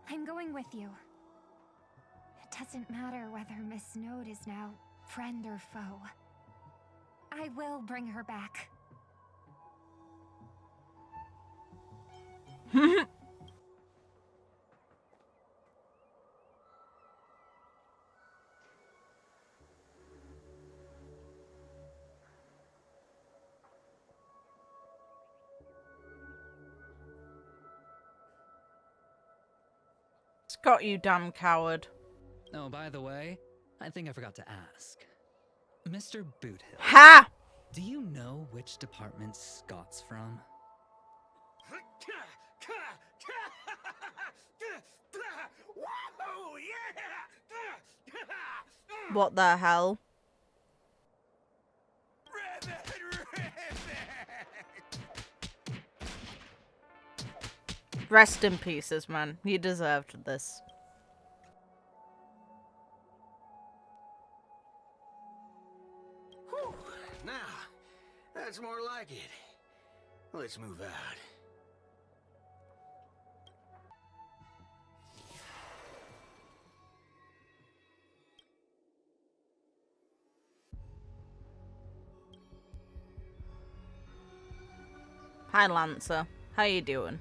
I'm going with you. It doesn't matter whether Miss Node is now friend or foe. I will bring her back. Scott, you damn coward. Oh, by the way, I think I forgot to ask. Mr. Boothill. Ha! Do you know which department Scott's from? Whoa, yeah! What the hell? Rest in pieces, man. You deserved this. Whew. Now, that's more like it. Let's move out. Hi, Lancer. How you doing?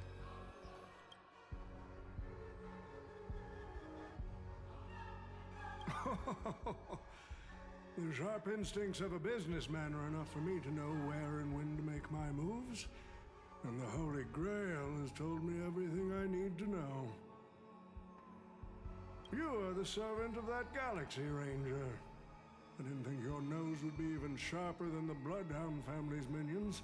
The sharp instincts of a businessman are enough for me to know where and when to make my moves. And the Holy Grail has told me everything I need to know. You are the servant of that Galaxy Ranger. I didn't think your nose would be even sharper than the Bloodhound family's minions.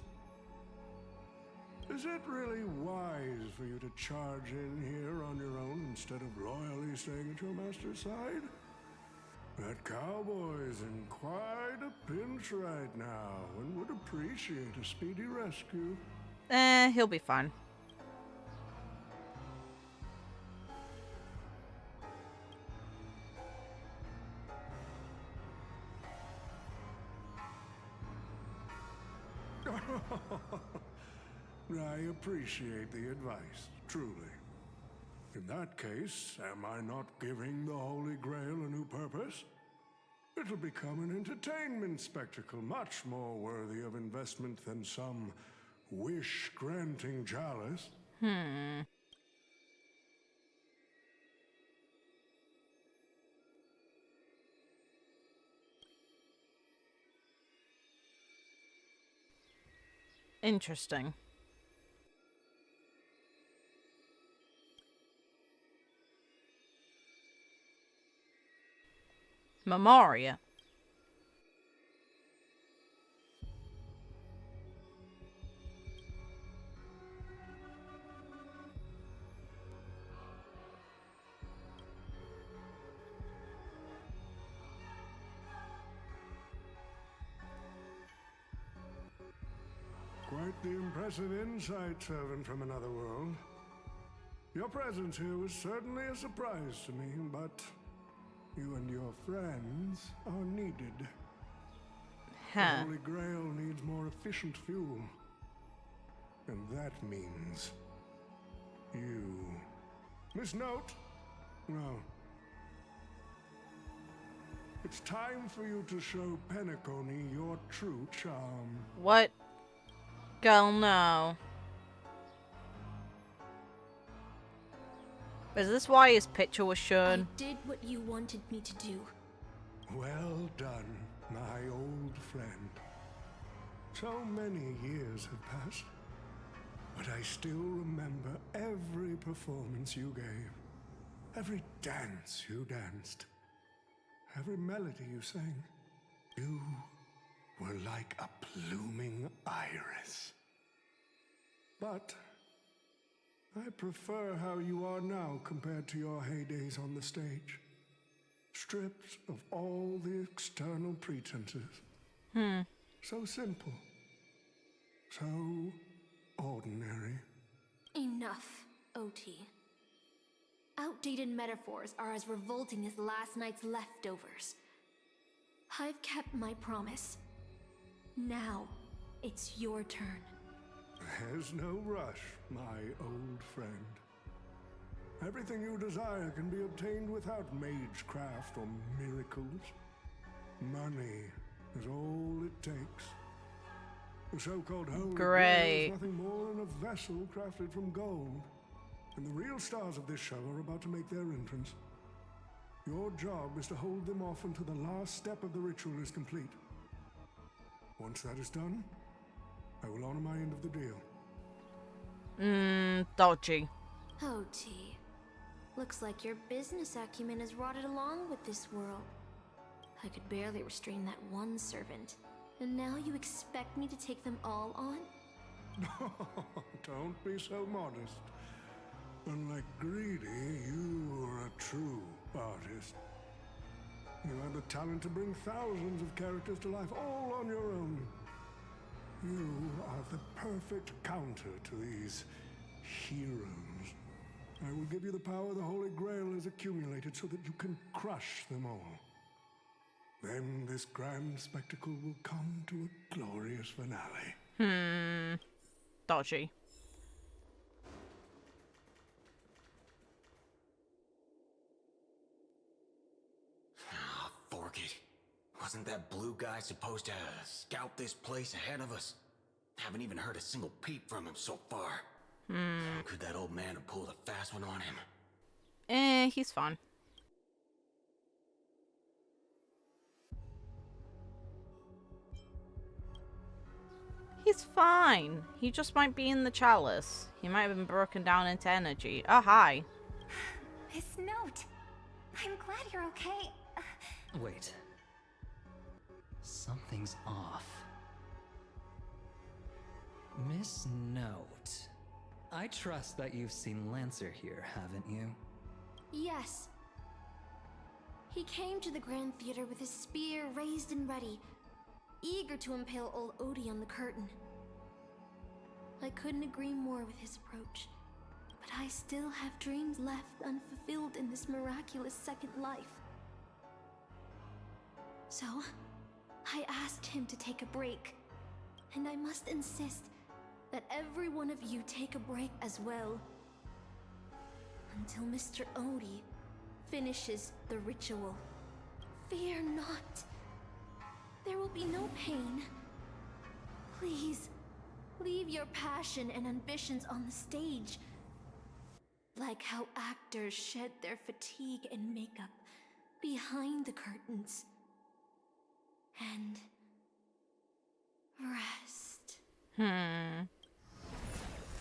Is it really wise for you to charge in here on your own instead of loyally staying at your master's side? That cowboy's in quite a pinch right now and would appreciate a speedy rescue. He'll be fine. I appreciate the advice, truly. In that case, am I not giving the Holy Grail a new purpose? It'll become an entertainment spectacle much more worthy of investment than some wish-granting chalice. Interesting. Memoria. Quite the impressive insight, servant from another world. Your presence here was certainly a surprise to me, but you and your friends are needed. The Holy Grail needs more efficient fuel. And that means you. Miss Note? No. It's time for you to show Penacony your true charm. What? Girl, no. Is this why his picture was shown? I did what you wanted me to do. Well done, my old friend. So many years have passed, but I still remember every performance you gave, every dance you danced, every melody you sang. You were like a blooming iris. But I prefer how you are now compared to your heydays on the stage. Stripped of all the external pretenses. So simple. So ordinary. Enough, OT. Outdated metaphors are as revolting as last night's leftovers. I've kept my promise. Now, it's your turn. There's no rush, my old friend. Everything you desire can be obtained without magecraft or miracles. Money is all it takes. The so-called Holy Grail is nothing more than a vessel crafted from gold. And the real stars of this show are about to make their entrance. Your job is to hold them off until the last step of the ritual is complete. Once that is done, I will honor my end of the deal. Dodgy. OT. Looks like your business acumen has rotted along with this world. I could barely restrain that one servant. And now you expect me to take them all on? Don't be so modest. Unlike Grady, you are a true artist. You have the talent to bring thousands of characters to life all on your own. You are the perfect counter to these heroes. I will give you the power the Holy Grail has accumulated so that you can crush them all. Then this grand spectacle will come to a glorious finale. Dodgy. Fork it. Wasn't that blue guy supposed to scout this place ahead of us? Haven't even heard a single peep from him so far. Could that old man have pulled a fast one on him? He's fine. He's fine. He just might be in the chalice. He might have been broken down into energy. Oh, hi. Miss Note. I'm glad you're okay. Wait. Something's off. Miss Note. I trust that you've seen Lancer here, haven't you? Yes. He came to the Grand Theater with his spear raised and ready, eager to impale old Odie on the curtain. I couldn't agree more with his approach, but I still have dreams left unfulfilled in this miraculous second life. So, I asked him to take a break. And I must insist that every one of you take a break as well. Until Mr. Odie finishes the ritual. Fear not. There will be no pain. Please, leave your passion and ambitions on the stage. Like how actors shed their fatigue and makeup behind the curtains. And rest. How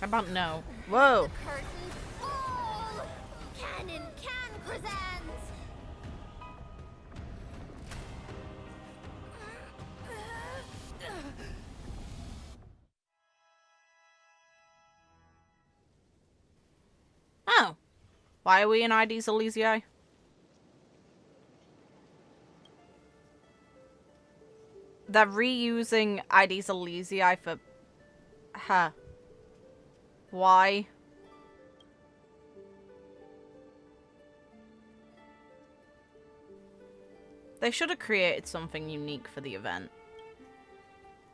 about no? Whoa! The curtain fall! Canon can presents! Oh. Why are we in ID's Elysiae? They're reusing ID's Elysiae for... Huh. Why? They should have created something unique for the event.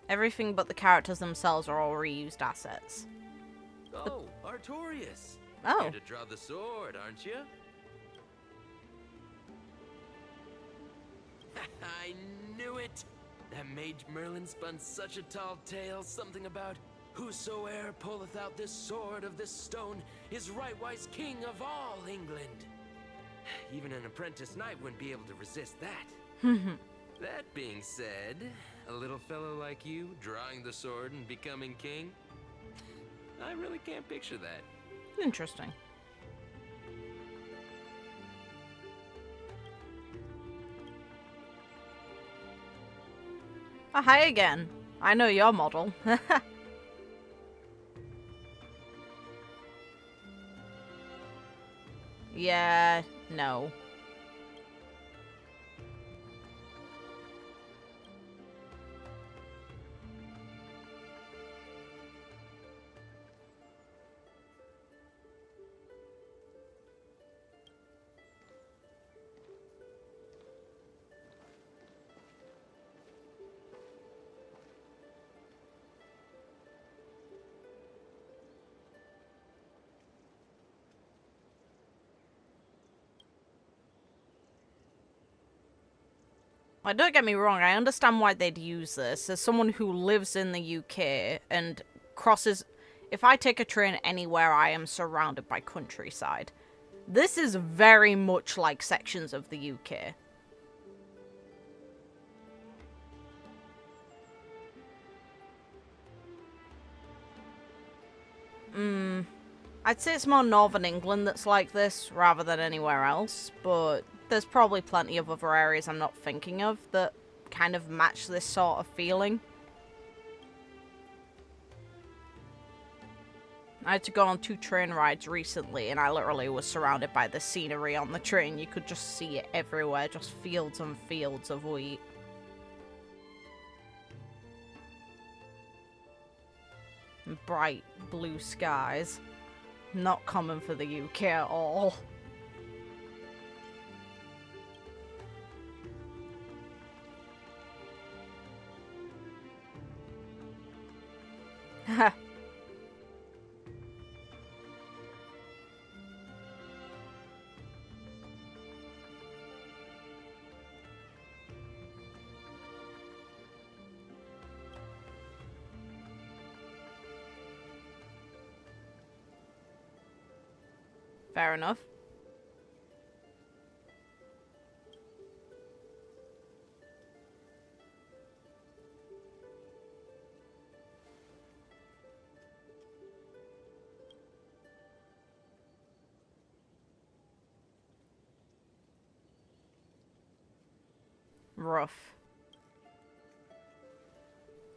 Everything but the characters themselves are all reused assets. Oh, Artorias. Oh. Here to draw the sword, aren't you? I knew it! That mage Merlin spun such a tall tale, something about whosoe'er pulleth out this sword of this stone is rightwise king of all England. Even an apprentice knight wouldn't be able to resist that. That being said, a little fellow like you drawing the sword and becoming king? I really can't picture that. Interesting. Oh, hi again. I know your model. Yeah, no. Like, don't get me wrong, I understand why they'd use this. As someone who lives in the UK and crosses... If I take a train anywhere, I am surrounded by countryside. This is very much like sections of the UK. I'd say it's more Northern England that's like this, rather than anywhere else, but there's probably plenty of other areas I'm not thinking of that kind of match this sort of feeling. I had to go on 2 train rides recently, and I literally was surrounded by the scenery on the train. You could just see it everywhere, just fields and fields of wheat. And bright blue skies. Not common for the UK at all. Haha. Fair enough. Rough.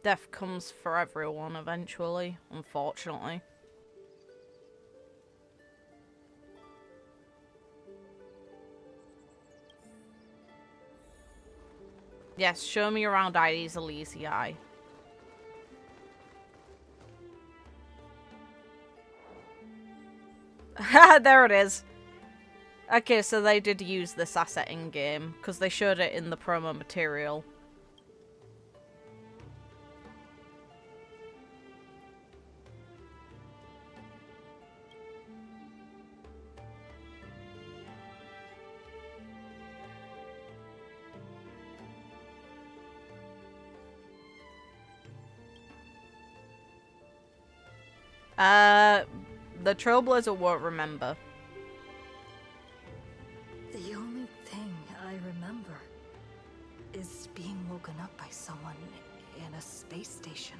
Death comes for everyone eventually, unfortunately. Yes, show me around ID's Elysiae. There it is. Okay, so they did use this asset in-game, because they showed it in the promo material. The Trailblazer won't remember. The only thing I remember is being woken up by someone in a space station.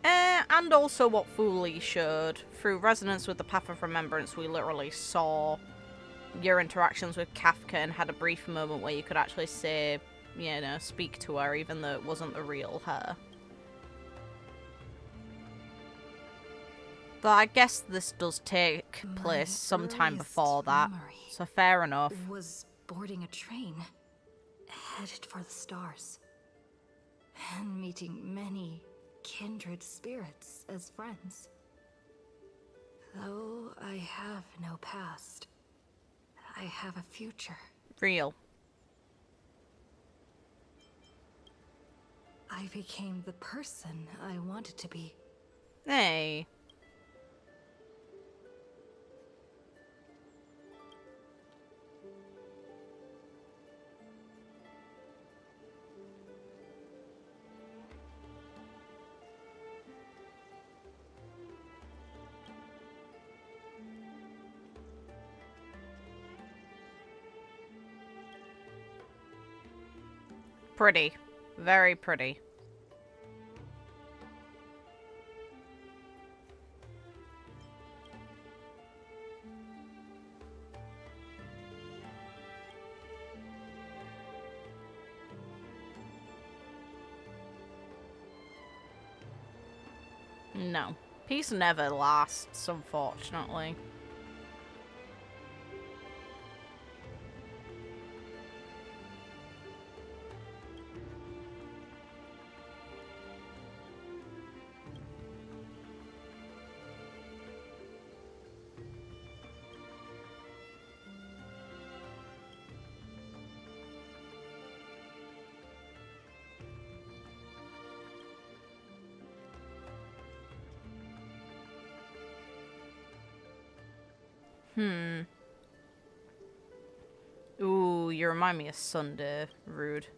And also what Fooley showed. Through resonance with the Path of Remembrance, we literally saw your interactions with Kafka and had a brief moment where you could actually say, you know, speak to her, even though it wasn't the real her. But I guess this does take place sometime before that, so fair enough. Was boarding a train, headed for the stars, and meeting many kindred spirits as friends. Though I have no past, I have a future. Real. I became the person I wanted to be. Hey. Pretty. Very pretty. No. Peace never lasts, unfortunately. Ooh, you remind me of Sunday. Rude.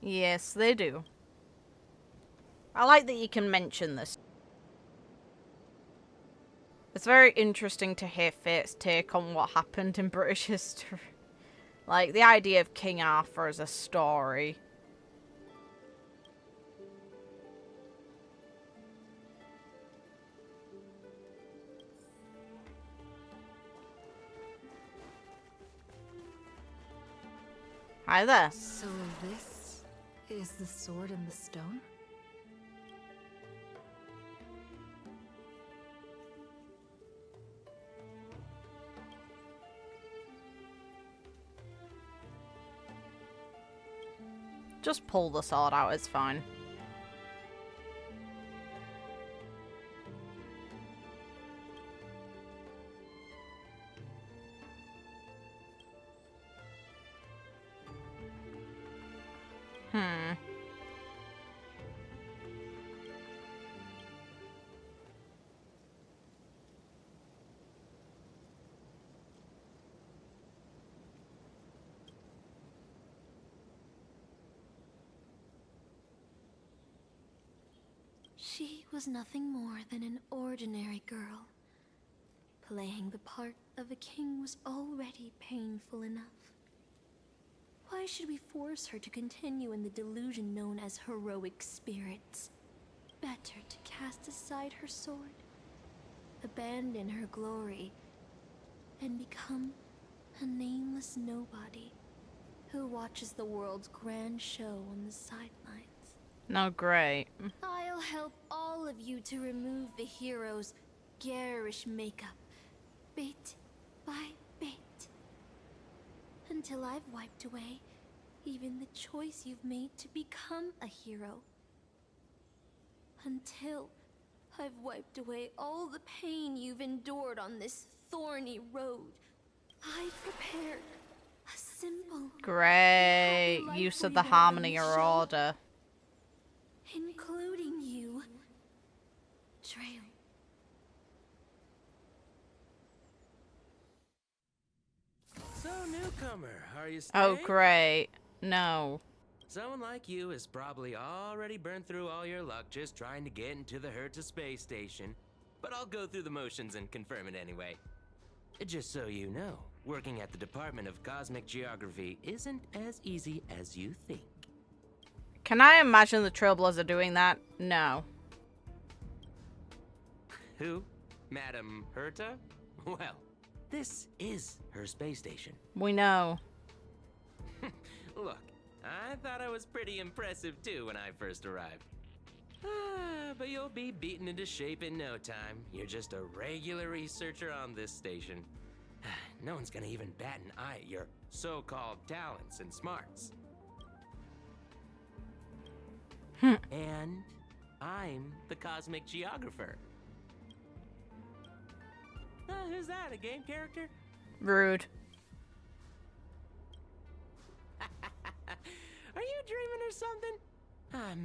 Yes, they do. I like that you can mention this. It's very interesting to hear Fate's take on what happened in British history. Like, the idea of King Arthur as a story. Hi there. So this is the sword in the stone? Just pull the sword out, it's fine. She was nothing more than an ordinary girl. Playing the part of a king was already painful enough. Why should we force her to continue in the delusion known as heroic spirits? Better to cast aside her sword, abandon her glory, and become a nameless nobody who watches the world's grand show on the sidelines. No, great. I'll help all of you to remove the hero's garish makeup, bit by bit, until I've wiped away even the choice you've made to become a hero. Until I've wiped away all the pain you've endured on this thorny road. I've prepared a simple, Great use of the harmony or order. Including you, Trail. So, newcomer, are you Oh, staying? great. No. Someone like you has probably already burned through all your luck just trying to get into the Herta space station. But I'll go through the motions and confirm it anyway. Just so you know, working at the Department of Cosmic Geography isn't as easy as you think. Can I imagine the Trailblazer doing that? No. Who? Madam Herta? Well, this is her space station. We know. Look, I thought I was pretty impressive too when I first arrived. But you'll be beaten into shape in no time. You're just a regular researcher on this station. No one's gonna even bat an eye at your so-called talents and smarts. And I'm the cosmic geographer. Who's that, a game character? Rude. Are you dreaming or something?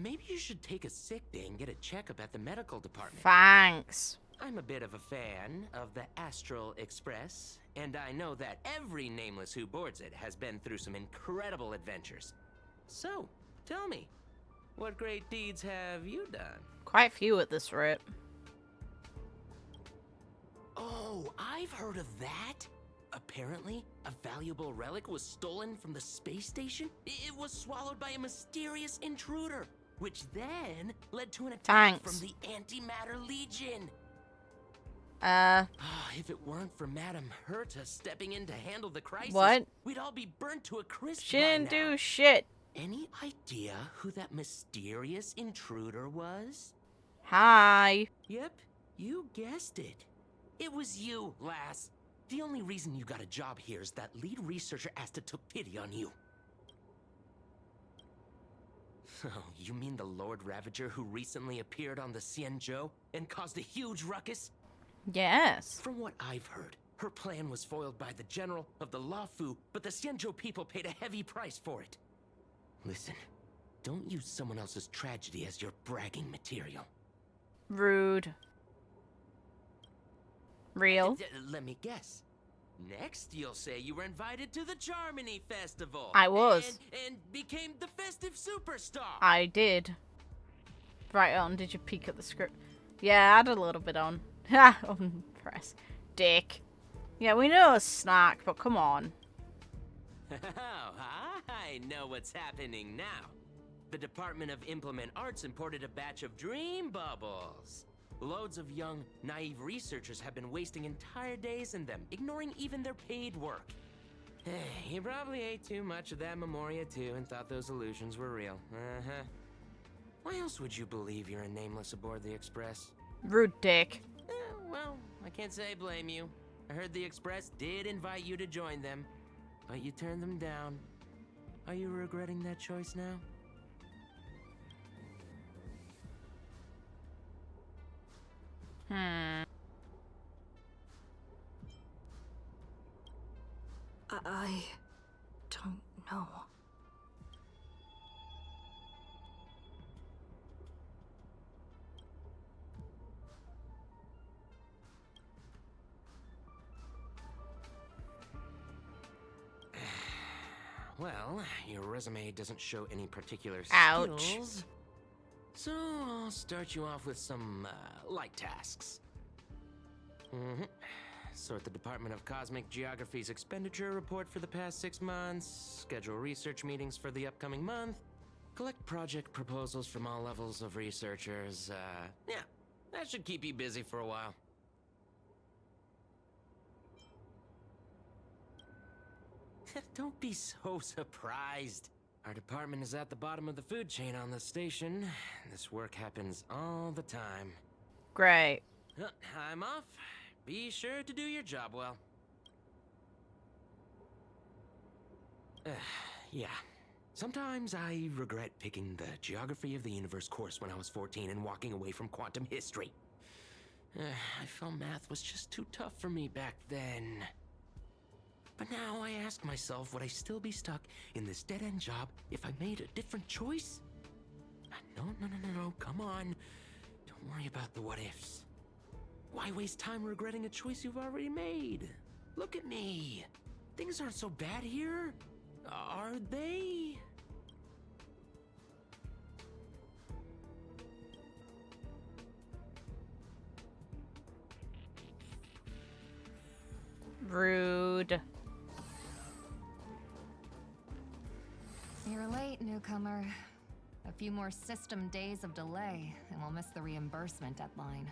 Maybe you should take a sick day and get a checkup at the medical department. Thanks. I'm a bit of a fan of the Astral Express, and I know that every nameless who boards it has been through some incredible adventures. So, tell me, what great deeds have you done? Quite a few at this rate. Oh, I've heard of that. Apparently, a valuable relic was stolen from the space station. It was swallowed by a mysterious intruder, which then led to an attack from the Antimatter Legion. If it weren't for Madam Herta stepping in to handle the crisis, What? we'd all be burnt to a crisp. She by didn't now. do shit. Any idea who that mysterious intruder was? Hi. Yep, you guessed it. It was you, lass. The only reason you got a job here is that lead researcher Asta took pity on you. Oh, you mean the Lord Ravager who recently appeared on the Xianzhou and caused a huge ruckus? Yes. From what I've heard, her plan was foiled by the general of the Luofu, but the Xianzhou people paid a heavy price for it. Listen, don't use someone else's tragedy as your bragging material. Rude. Real. Let me guess. Next, you'll say you were invited to the Charmony Festival. I was. And became the festive superstar. I did. Right on. Did you peek at the script? Yeah, I had a little bit on. Ha! Press. Dick. Yeah, we know a snack, but come on. Oh, I know what's happening now. The Department of Implement Arts imported a batch of dream bubbles. Loads of young, naive researchers have been wasting entire days in them, ignoring even their paid work. You probably ate too much of that Memoria too and thought those illusions were real. Why else would you believe you're a nameless aboard the Express? Rude dick. Well, I can't say I blame you. I heard the Express did invite you to join them, but you turned them down. Are you regretting that choice now? I don't know. Well, your resume doesn't show any particular Ouch. skills. So I'll start you off with some light tasks. Sort the Department of Cosmic Geography's expenditure report for the past 6 months, schedule research meetings for the upcoming month, collect project proposals from all levels of researchers. Yeah, that should keep you busy for a while. Don't be so surprised. Our department is at the bottom of the food chain on the station. This work happens all the time. Great. I'm off. Be sure to do your job well. Yeah. Sometimes I regret picking the Geography of the Universe course when I was 14 and walking away from quantum history. I felt math was just too tough for me back then. But now I ask myself, would I still be stuck in this dead-end job if I made a different choice? No, come on. Don't worry about the what-ifs. Why waste time regretting a choice you've already made? Look at me. Things aren't so bad here, are they? Rude. You're late, newcomer. A few more system days of delay, and we'll miss the reimbursement deadline.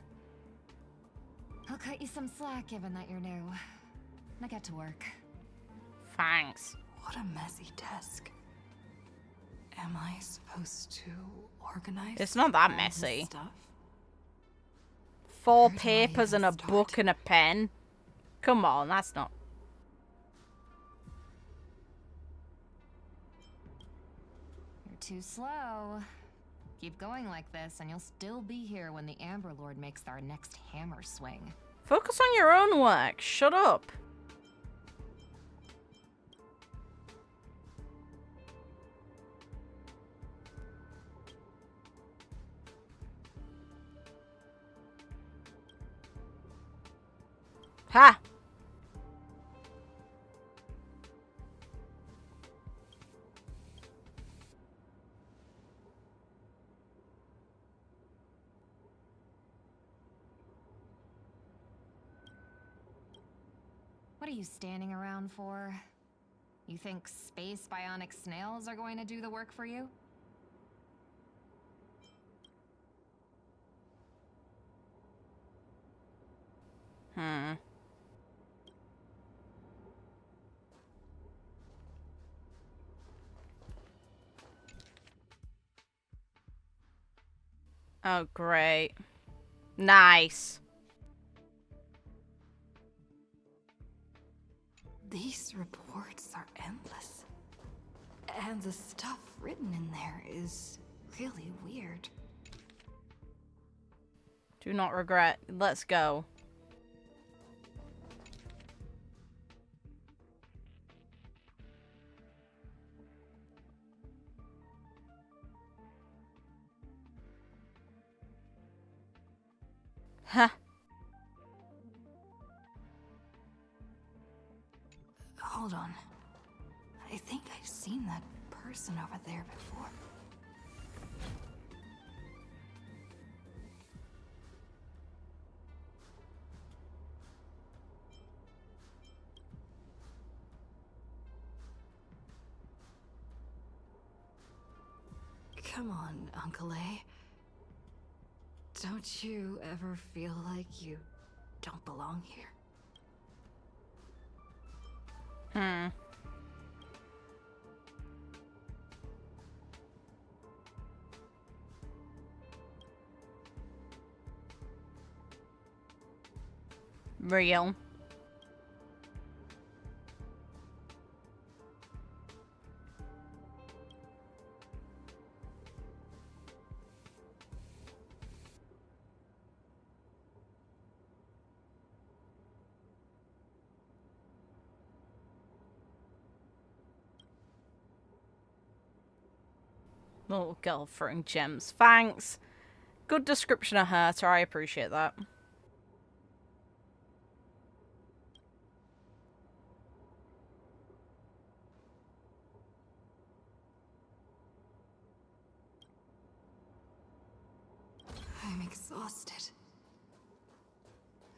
I'll cut you some slack given that you're new. Now get to work. Thanks. What a messy desk. Am I supposed to organize? It's not that all messy. this stuff? 4 Where do I papers even and a book and a pen. Come on, that's not... You're too slow. Keep going like this, and you'll still be here when the Amber Lord makes our next hammer swing. Focus on your own work. Shut up. Ha! What are you standing around for? You think space bionic snails are going to do the work for you? Oh, great. Nice. These reports are endless. And the stuff written in there is really weird. Do not regret. Let's go. Huh. Hold on. I think I've seen that person over there before. Come on, Uncle A. Don't you ever feel like you don't belong here? Real. Little girl throwing gems. Thanks. Good description of her, so I appreciate that. I'm exhausted.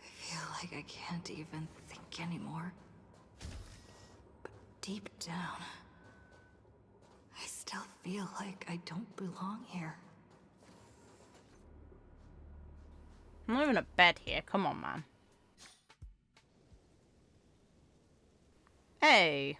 I feel like I can't even think anymore. But deep down, I still feel like I don't belong here. I'm not even a bed here. Come on, man. Hey.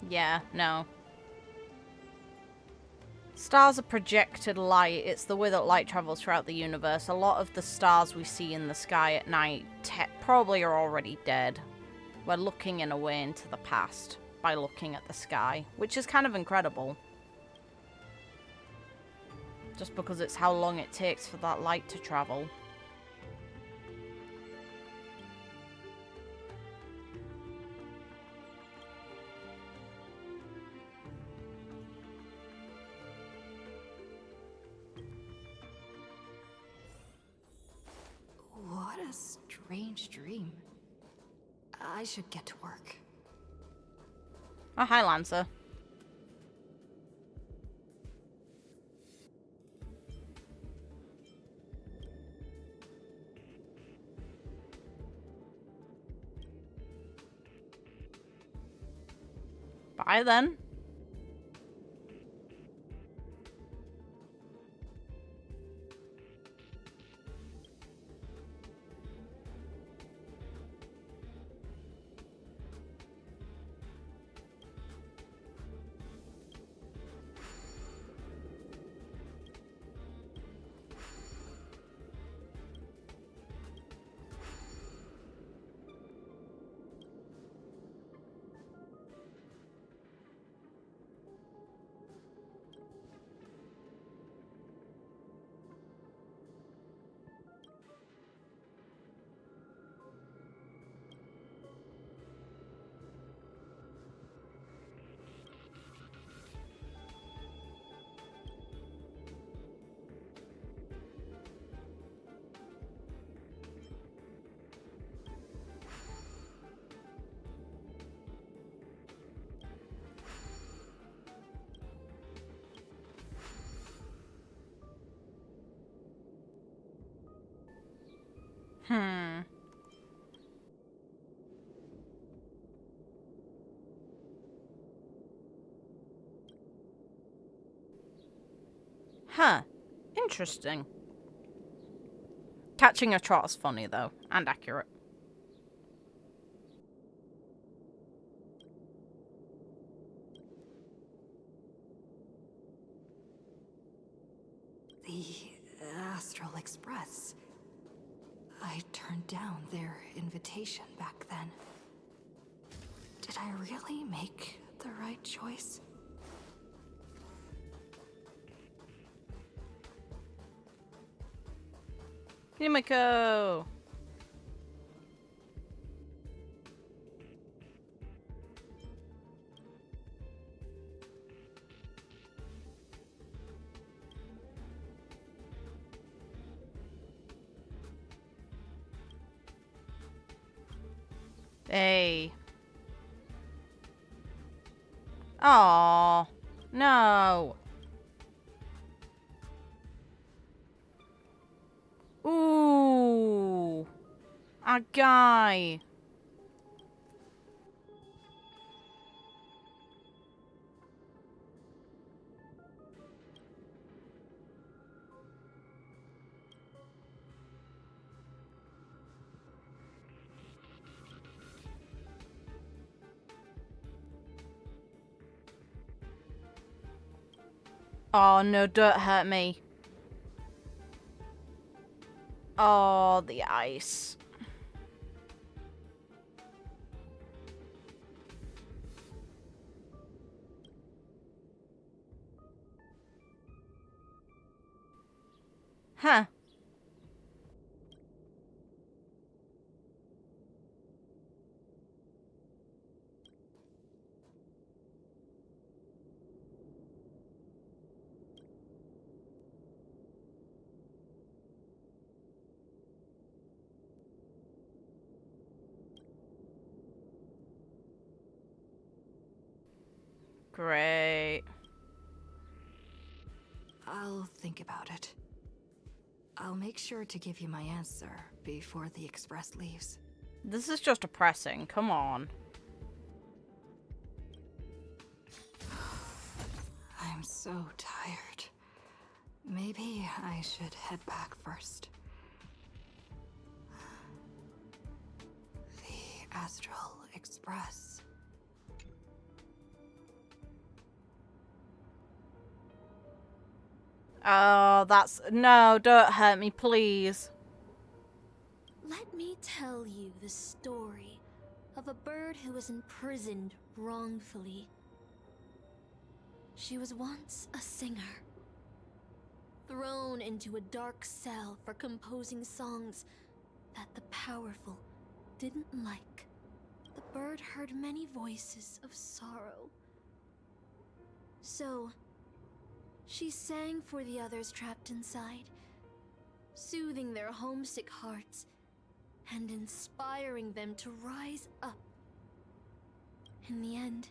Yeah, no. Stars are projected light. It's the way that light travels throughout the universe. A lot of the stars we see in the sky at night probably are already dead. We're looking in a way into the past by looking at the sky, which is kind of incredible. Just because it's how long it takes for that light to travel. What a strange dream. I should get to work. Oh, hi, Lancer. Bye then. Huh. Interesting. Catching a trot's funny, though, and accurate. The Astral Express. I turned down their invitation back then. Did I really make the right choice? Himiko! Hey. Aww. No. Ooh. A guy. Oh no, don't hurt me. Oh, the ice. Huh. Great. I'll think about it. I'll make sure to give you my answer before the express leaves. This is just depressing. Come on. I'm so tired. Maybe I should head back first. The Astral Express. Oh, that's... No, don't hurt me, please. Let me tell you the story of a bird who was imprisoned wrongfully. She was once a singer, thrown into a dark cell for composing songs that the powerful didn't like. The bird heard many voices of sorrow. So, she sang for the others trapped inside, soothing their homesick hearts and inspiring them to rise up. In the end,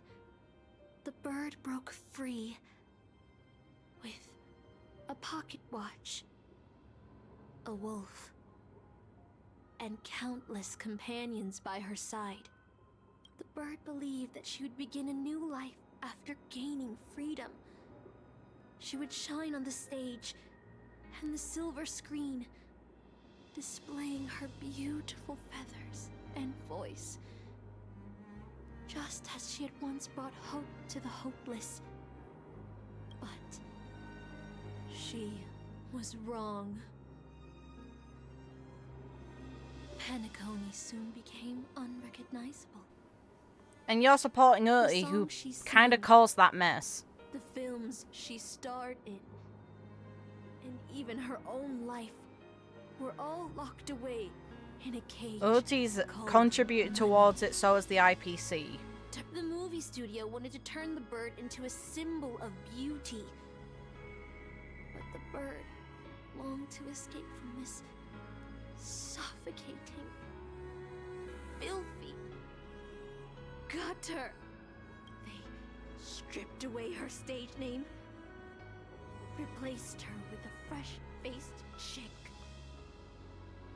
the bird broke free with a pocket watch, a wolf, and countless companions by her side. The bird believed that she would begin a new life after gaining freedom. She would shine on the stage and the silver screen, displaying her beautiful feathers and voice, just as she had once brought hope to the hopeless. But she was wrong. Penacony soon became unrecognizable. And you're supporting Oti, who kind of caused that mess. The films she starred in, and even her own life, were all locked away in a cage. Oti's contributed towards it, so has the IPC. The movie studio wanted to turn the bird into a symbol of beauty. But the bird longed to escape from this suffocating, filthy gutter. They stripped away her stage name, replaced her with a fresh-faced chick,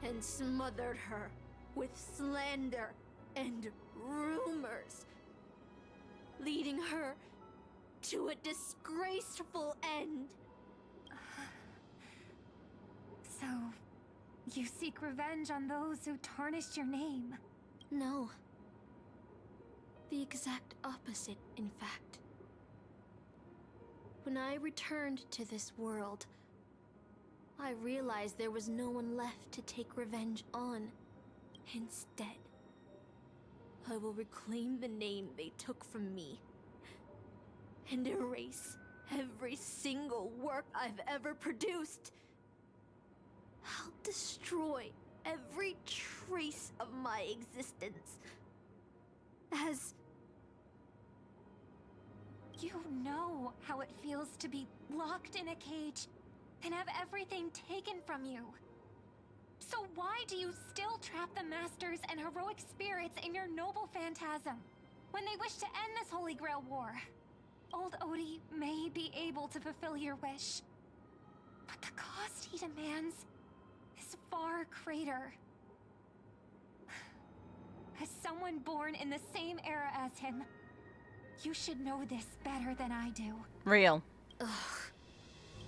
and smothered her with slander and rumors, leading her to a disgraceful end. So, you seek revenge on those who tarnished your name? No. The exact opposite, in fact. When I returned to this world, I realized there was no one left to take revenge on. Instead, I will reclaim the name they took from me and erase every single work I've ever produced. I'll destroy every trace of my existence. As you know how it feels to be locked in a cage and have everything taken from you. So why do you still trap the masters and heroic spirits in your noble phantasm when they wish to end this Holy Grail war? Old Oti may be able to fulfill your wish, but the cost he demands is far greater. As someone born in the same era as him, you should know this better than I do. Real. Ugh.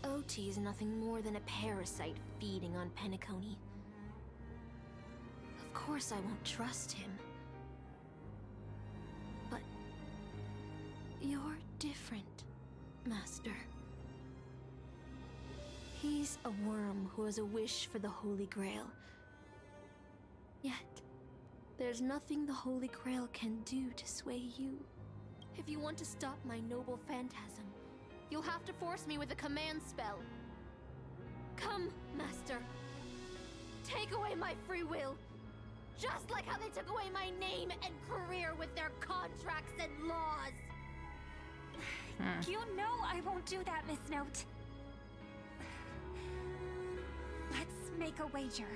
Oti is nothing more than a parasite feeding on Penacony. Of course I won't trust him. But you're different, Master. He's a worm who has a wish for the Holy Grail. Yet, there's nothing the Holy Grail can do to sway you. If you want to stop my noble phantasm, you'll have to force me with a command spell. Come, Master. Take away my free will. Just like how they took away my name and career with their contracts and laws. You know I won't do that, Miss Note. Let's make a wager.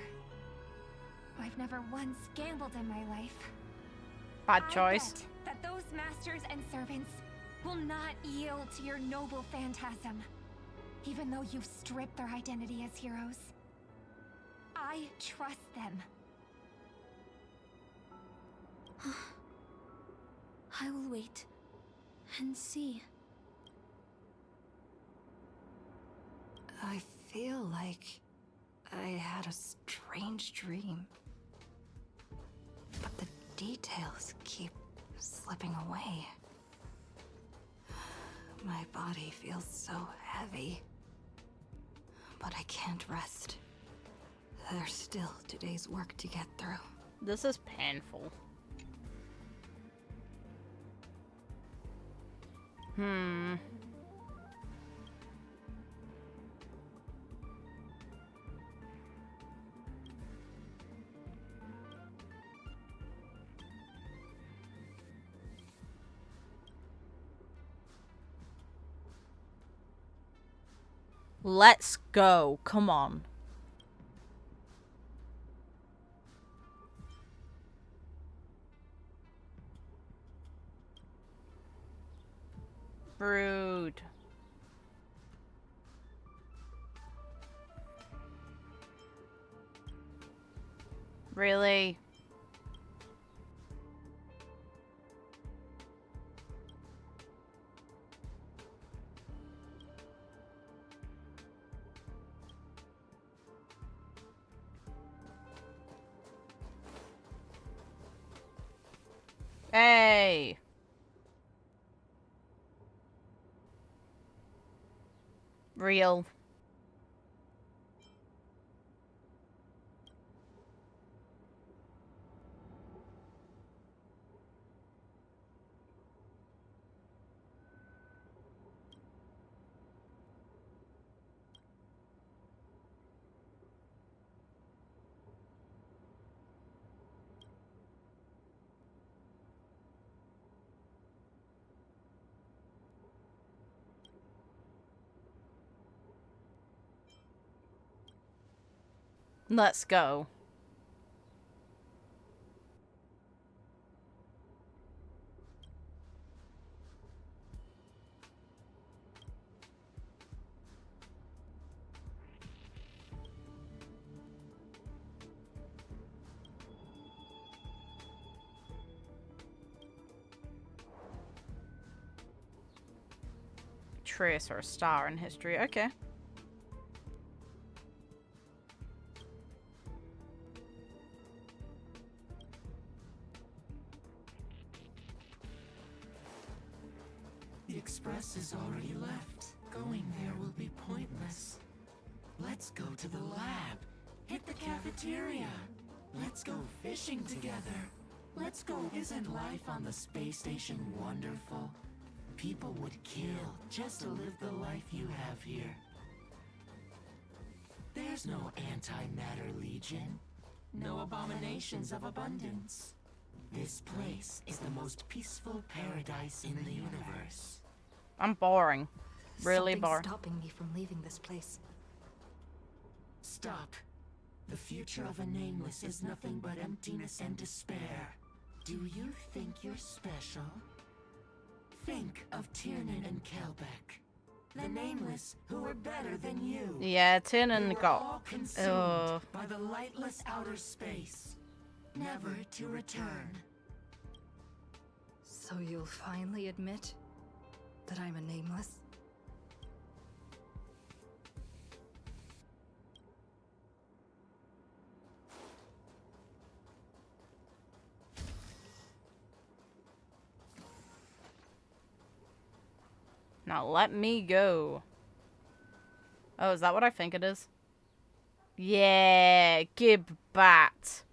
I've never once gambled in my life. Bad choice. I bet that those masters and servants will not yield to your noble phantasm, even though you've stripped their identity as heroes. I trust them. I will wait and see. I feel like I had a strange dream, but the details keep slipping away. My body feels so heavy. but I can't rest. There's still today's work to get through. This is painful. Let's go. Come on. Rude. Really? Hey. Real. Let's go. Trace or a star in history. Okay. The express is already left. Going there will be pointless. Let's go to the lab. Hit the cafeteria. Let's go fishing together. Let's go. Isn't life on the space station wonderful? People would kill just to live the life you have here. There's no antimatter legion. No abominations of abundance. This place is the most peaceful paradise in the universe. I'm boring. Really Something's boring. stopping me from leaving this place. Stop. The future of a nameless is nothing but emptiness and despair. Do you think you're special? Think of Tiernan and Kelbeck. The nameless who were better than you. Yeah, Tiernan They were got. all consumed by the lightless outer space, never to return. So you'll finally admit that I'm a nameless? Now let me go. Oh, is that what I think it is? Yeah, give bat.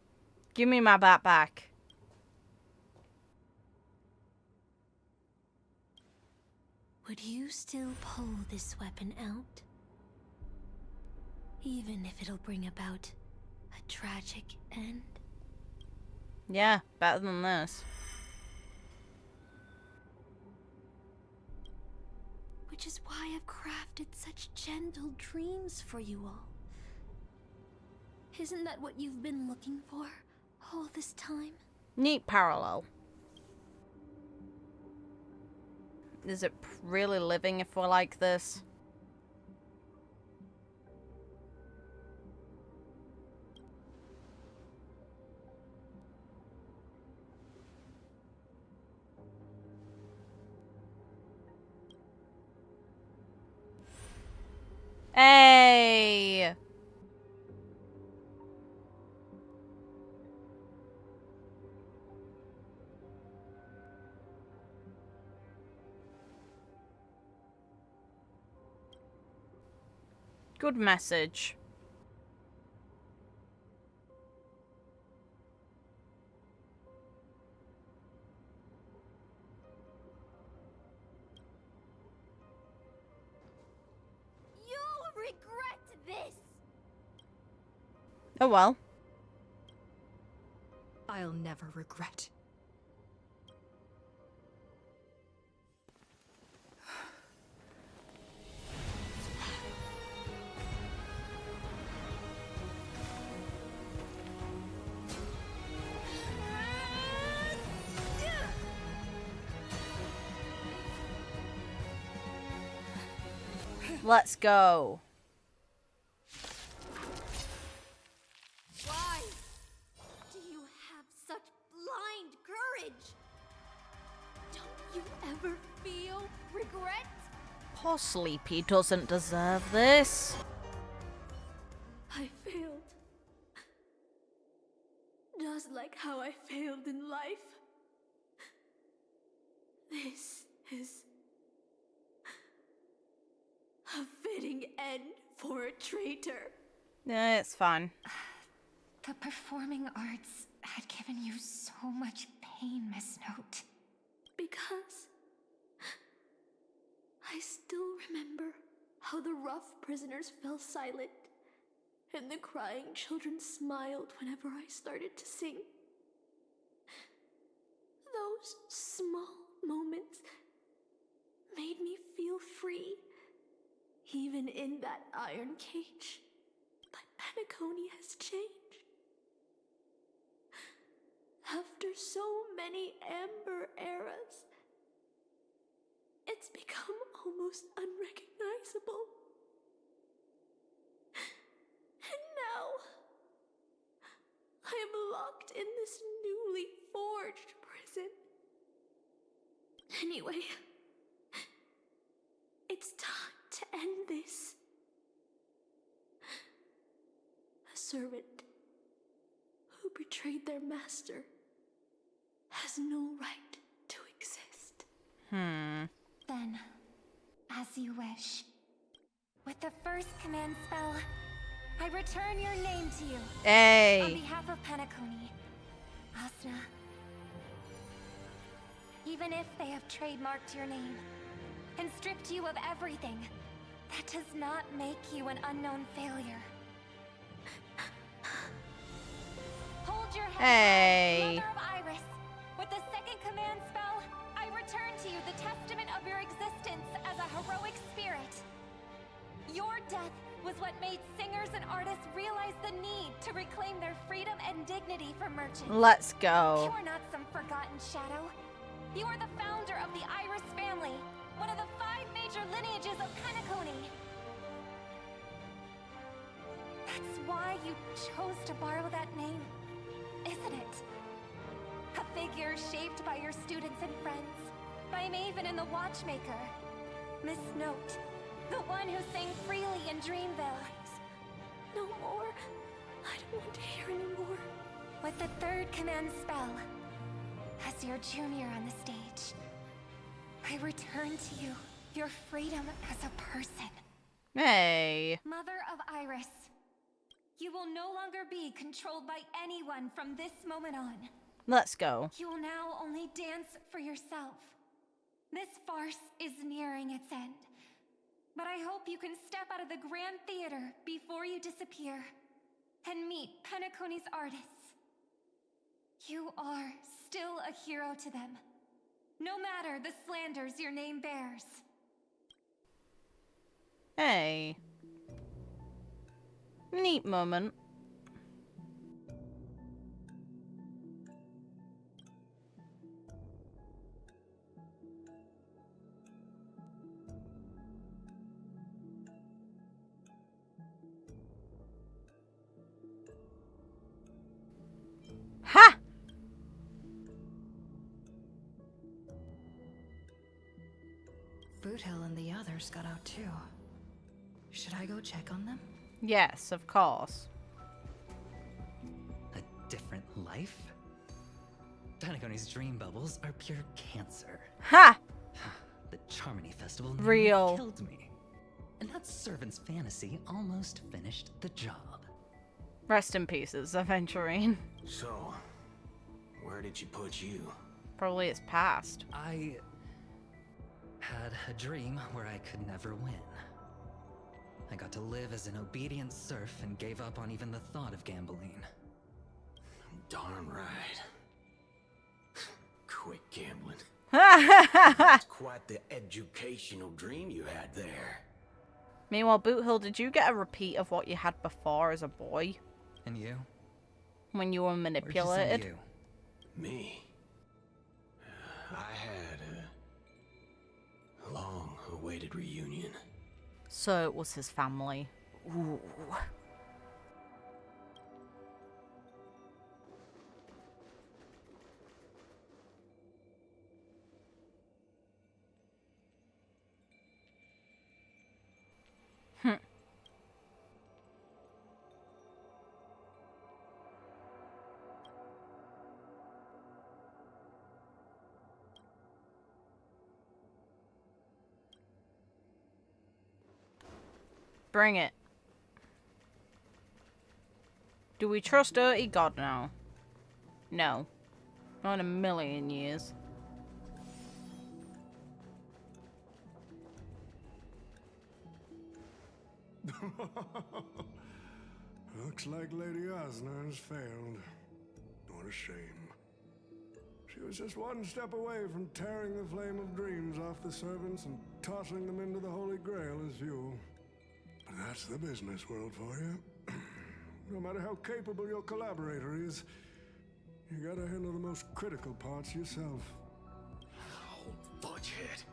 Give me my bat back. Would you still pull this weapon out? Even if it'll bring about a tragic end? Yeah, better than this. Which is why I've crafted such gentle dreams for you all. Isn't that what you've been looking for all this time? Neat parallel. Is it really living if we're like this? Hey! Good message. You'll regret this! Oh well. I'll never regret. Let's go. Why do you have such blind courage? Don't you ever feel regret? Poor Sleepy doesn't deserve this. I failed. Just like how I failed in life. This is a fitting end for a traitor. Yeah, it's fine. The performing arts had given you so much pain, Miss Note. Because I still remember how the rough prisoners fell silent and the crying children smiled whenever I started to sing. Those small moments made me feel free, even in that iron cage. But Penacony has changed. After so many Amber eras, it's become almost unrecognizable. And now, I am locked in this newly forged prison. Anyway, it's time to end this. A servant who betrayed their master has no right to exist. Then, as you wish. With the first command spell, I return your name to you. Hey. On behalf of Penacony, Asuna. Even if they have trademarked your name and stripped you of everything, that does not make you an unknown failure. Hold your head high, Mother of Iris. With the second command spell, I return to you the testament of your existence as a heroic spirit. Your death was what made singers and artists realize the need to reclaim their freedom and dignity from merchants. Let's go. You are not some forgotten shadow. You are the founder of the Iris family, one of the 5 major lineages of Penacony. That's why you chose to borrow that name, isn't it? A figure shaped by your students and friends, by Maven and the Watchmaker. Miss Note, the one who sang freely in Dreamville. No more. I don't want to hear anymore. With the third command spell, as your junior on the stage, I return to you your freedom as a person. Hey. Mother of Iris, you will no longer be controlled by anyone from this moment on. Let's go. You will now only dance for yourself. This farce is nearing its end. But I hope you can step out of the Grand Theater before you disappear and meet Penacony's artists. You are still a hero to them, no matter the slanders your name bears. Hey. Neat moment. Ha! Boothill and the others got out too. Should I go check on them? Yes, of course. A different life? Penacony's dream bubbles are pure cancer. Ha! The Charmony Festival Real. killed me. and that servant's fantasy almost finished the job. Rest in pieces, Aventurine. So, where did she put you? Probably it's past. I had a dream where I could never win. I got to live as an obedient serf and gave up on even the thought of gambling. Darn right. Quit gambling. That's quite the educational dream you had there. Meanwhile, Boothill, did you get a repeat of what you had before as a boy? And you? When you were manipulated? Where'd you send you? Me? I had a long-awaited reunion. So it was his family. Ooh. Bring it. Do we trust Dirty God now? No. Not in a million years. Looks like Lady Osner has failed. What a shame. She was just one step away from tearing the flame of dreams off the servants and tossing them into the Holy Grail as fuel. But that's the business world for you. No matter how capable your collaborator is, you gotta handle the most critical parts yourself. Oh, fudgehead.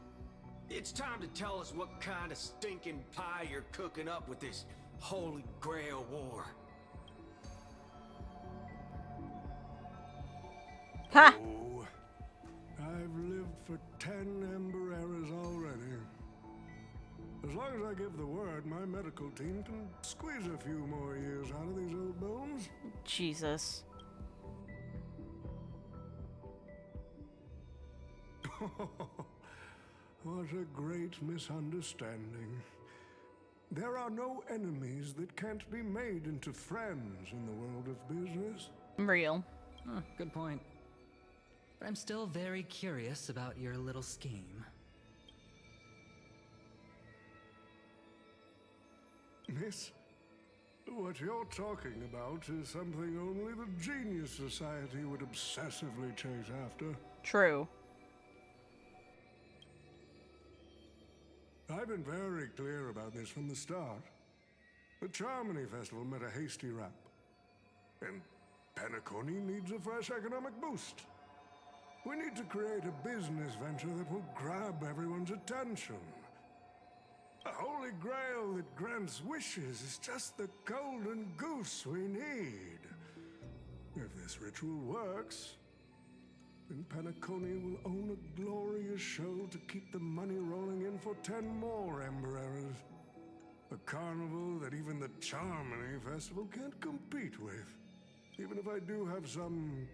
It's time to tell us what kind of stinking pie you're cooking up with this Holy Grail war. Ha! Oh, I've lived for 10 Ember Eras already. As long as I give the word, my medical team can squeeze a few more years out of these old bones. Jesus. What a great misunderstanding. There are no enemies that can't be made into friends in the world of business. Real. Oh, good point. But I'm still very curious about your little scheme. Miss, what you're talking about is something only the Genius Society would obsessively chase after. True. I've been very clear about this from the start. The Charmony Festival met a hasty rap. And Penacony needs a fresh economic boost. We need to create a business venture that will grab everyone's attention. A Holy Grail that grants wishes is just the golden goose we need. If this ritual works, then Penacony will own a glorious show to keep the money rolling in for 10 more Ember Eras. A carnival that even the Charmony Festival can't compete with. Even if I do have some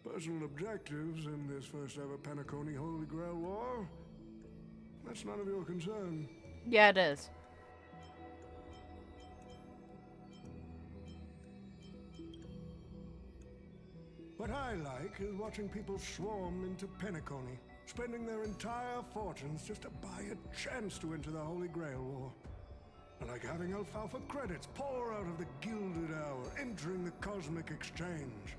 personal objectives in this first ever Penacony Holy Grail War, that's none of your concern. Yeah, it is. What I like is watching people swarm into Penacony, spending their entire fortunes just to buy a chance to enter the Holy Grail War. I like having alfalfa credits pour out of the Gilded Hour, entering the Cosmic Exchange.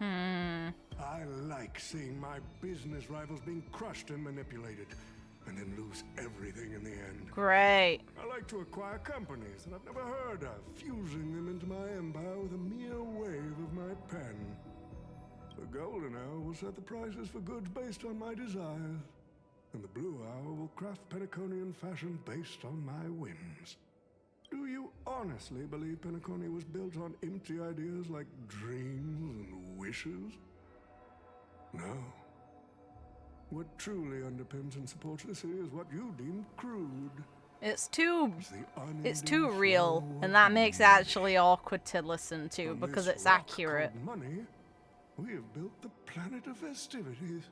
I like seeing my business rivals being crushed and manipulated, and then lose everything in the end. Great. I like to acquire companies that I've never heard of, fusing them into my empire with a mere wave of my pen. The Golden Hour will set the prices for goods based on my desires, and the Blue Hour will craft Penaconian fashion based on my whims. Do you honestly believe Penacony was built on empty ideas like dreams and wishes? No. What truly underpins and supports the city is what you deem crude. It's too real, and that makes it actually awkward to listen to because it's accurate. Money, we have built the planet of festivities.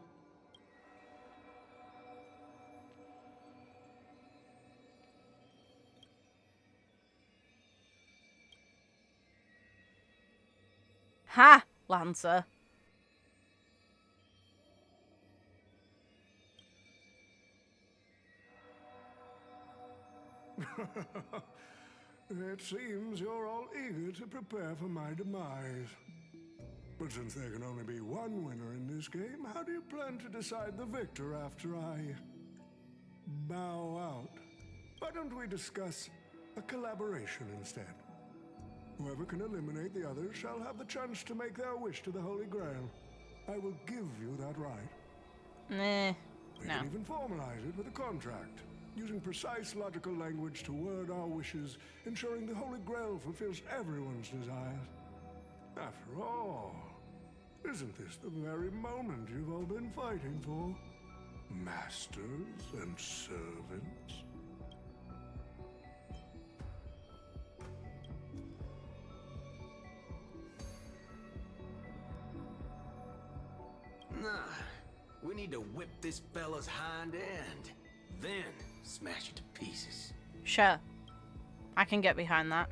Ha! Lancer. It seems you're all eager to prepare for my demise. But since there can only be one winner in this game, how do you plan to decide the victor after I bow out? Why don't we discuss a collaboration instead? Whoever can eliminate the others shall have the chance to make their wish to the Holy Grail. I will give you that right. Nah, We no. can even formalize it with a contract, using precise logical language to word our wishes, ensuring the Holy Grail fulfills everyone's desires. After all, isn't this the very moment you've all been fighting for? Masters and servants. Nah, we need to whip this fella's hind end, then smash it to pieces. Sure. I can get behind that.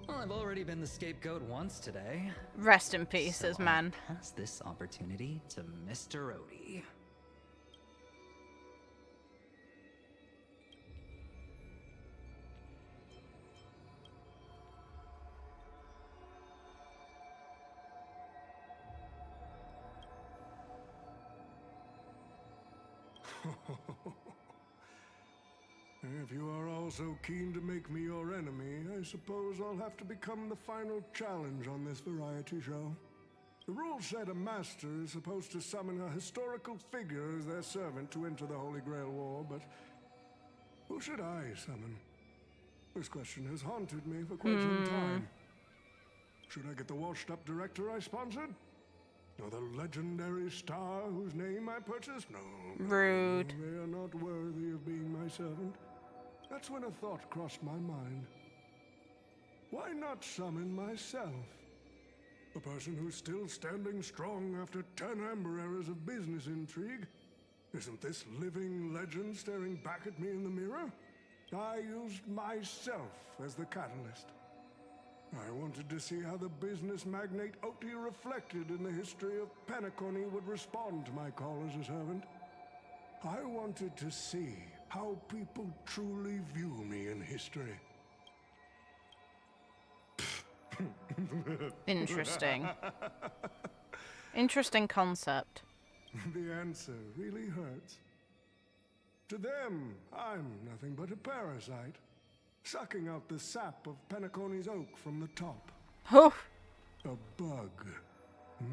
Well, I've already been the scapegoat once today. Rest in pieces, So man. I'll pass this opportunity to Mr. Odie. If you are all so keen to make me your enemy, I suppose I'll have to become the final challenge on this variety show. The rules said a master is supposed to summon a historical figure as their servant to enter the Holy Grail War, but who should I summon? This question has haunted me for quite some time. Should I get the washed-up director I sponsored? Or the legendary star whose name I purchased? No. Rude. They are not worthy of being my servant. That's when a thought crossed my mind. Why not summon myself? A person who's still standing strong after 10 amber eras of business intrigue? Isn't this living legend staring back at me in the mirror? I used myself as the catalyst. I wanted to see how the business magnate Oti reflected in the history of Penacony would respond to my call as a servant. I wanted to see how people truly view me in history. Interesting. Interesting concept. The answer really hurts. To them, I'm nothing but a parasite, sucking out the sap of Penacony's oak from the top. Oh. A bug,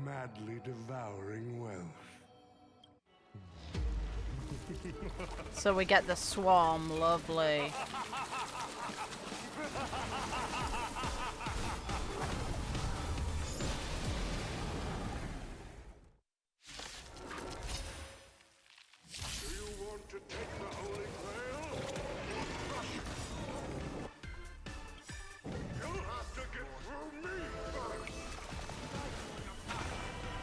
madly devouring wealth. So we get the swarm, lovely. Do you want to take the Holy Grail? You'll have to get through me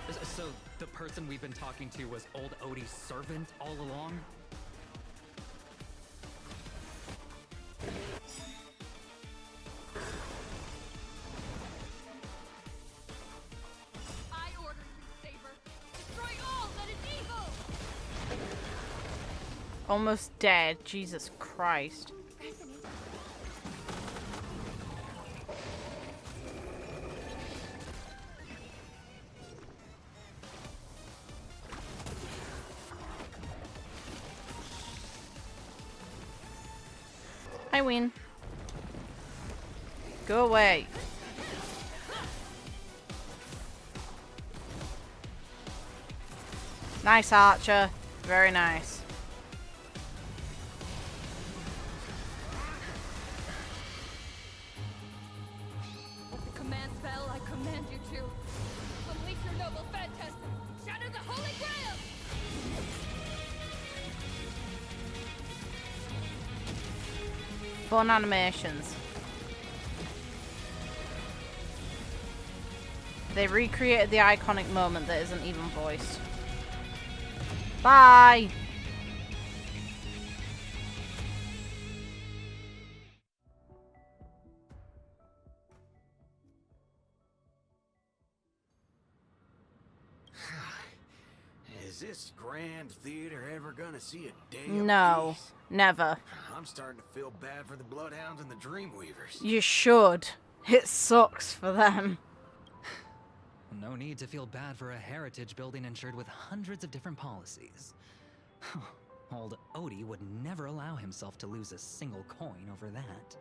first. So the person we've been talking to was old Odie's servant all along? I order you, Saber. Destroy all that is evil! Almost dead. Jesus Christ. I win. Go away. Nice, Archer. Very nice. With the command spell, I command you to unleash your noble phantasm, shatter the Holy Grail! Fun animations. They recreated the iconic moment that isn't even voiced. Bye! Is this grand theater ever gonna see a day of No, peace? never. I'm starting to feel bad for the Bloodhounds and the Dreamweavers. You should. It sucks for them. No need to feel bad for a heritage building insured with hundreds of different policies. Old Odie would never allow himself to lose a single coin over that.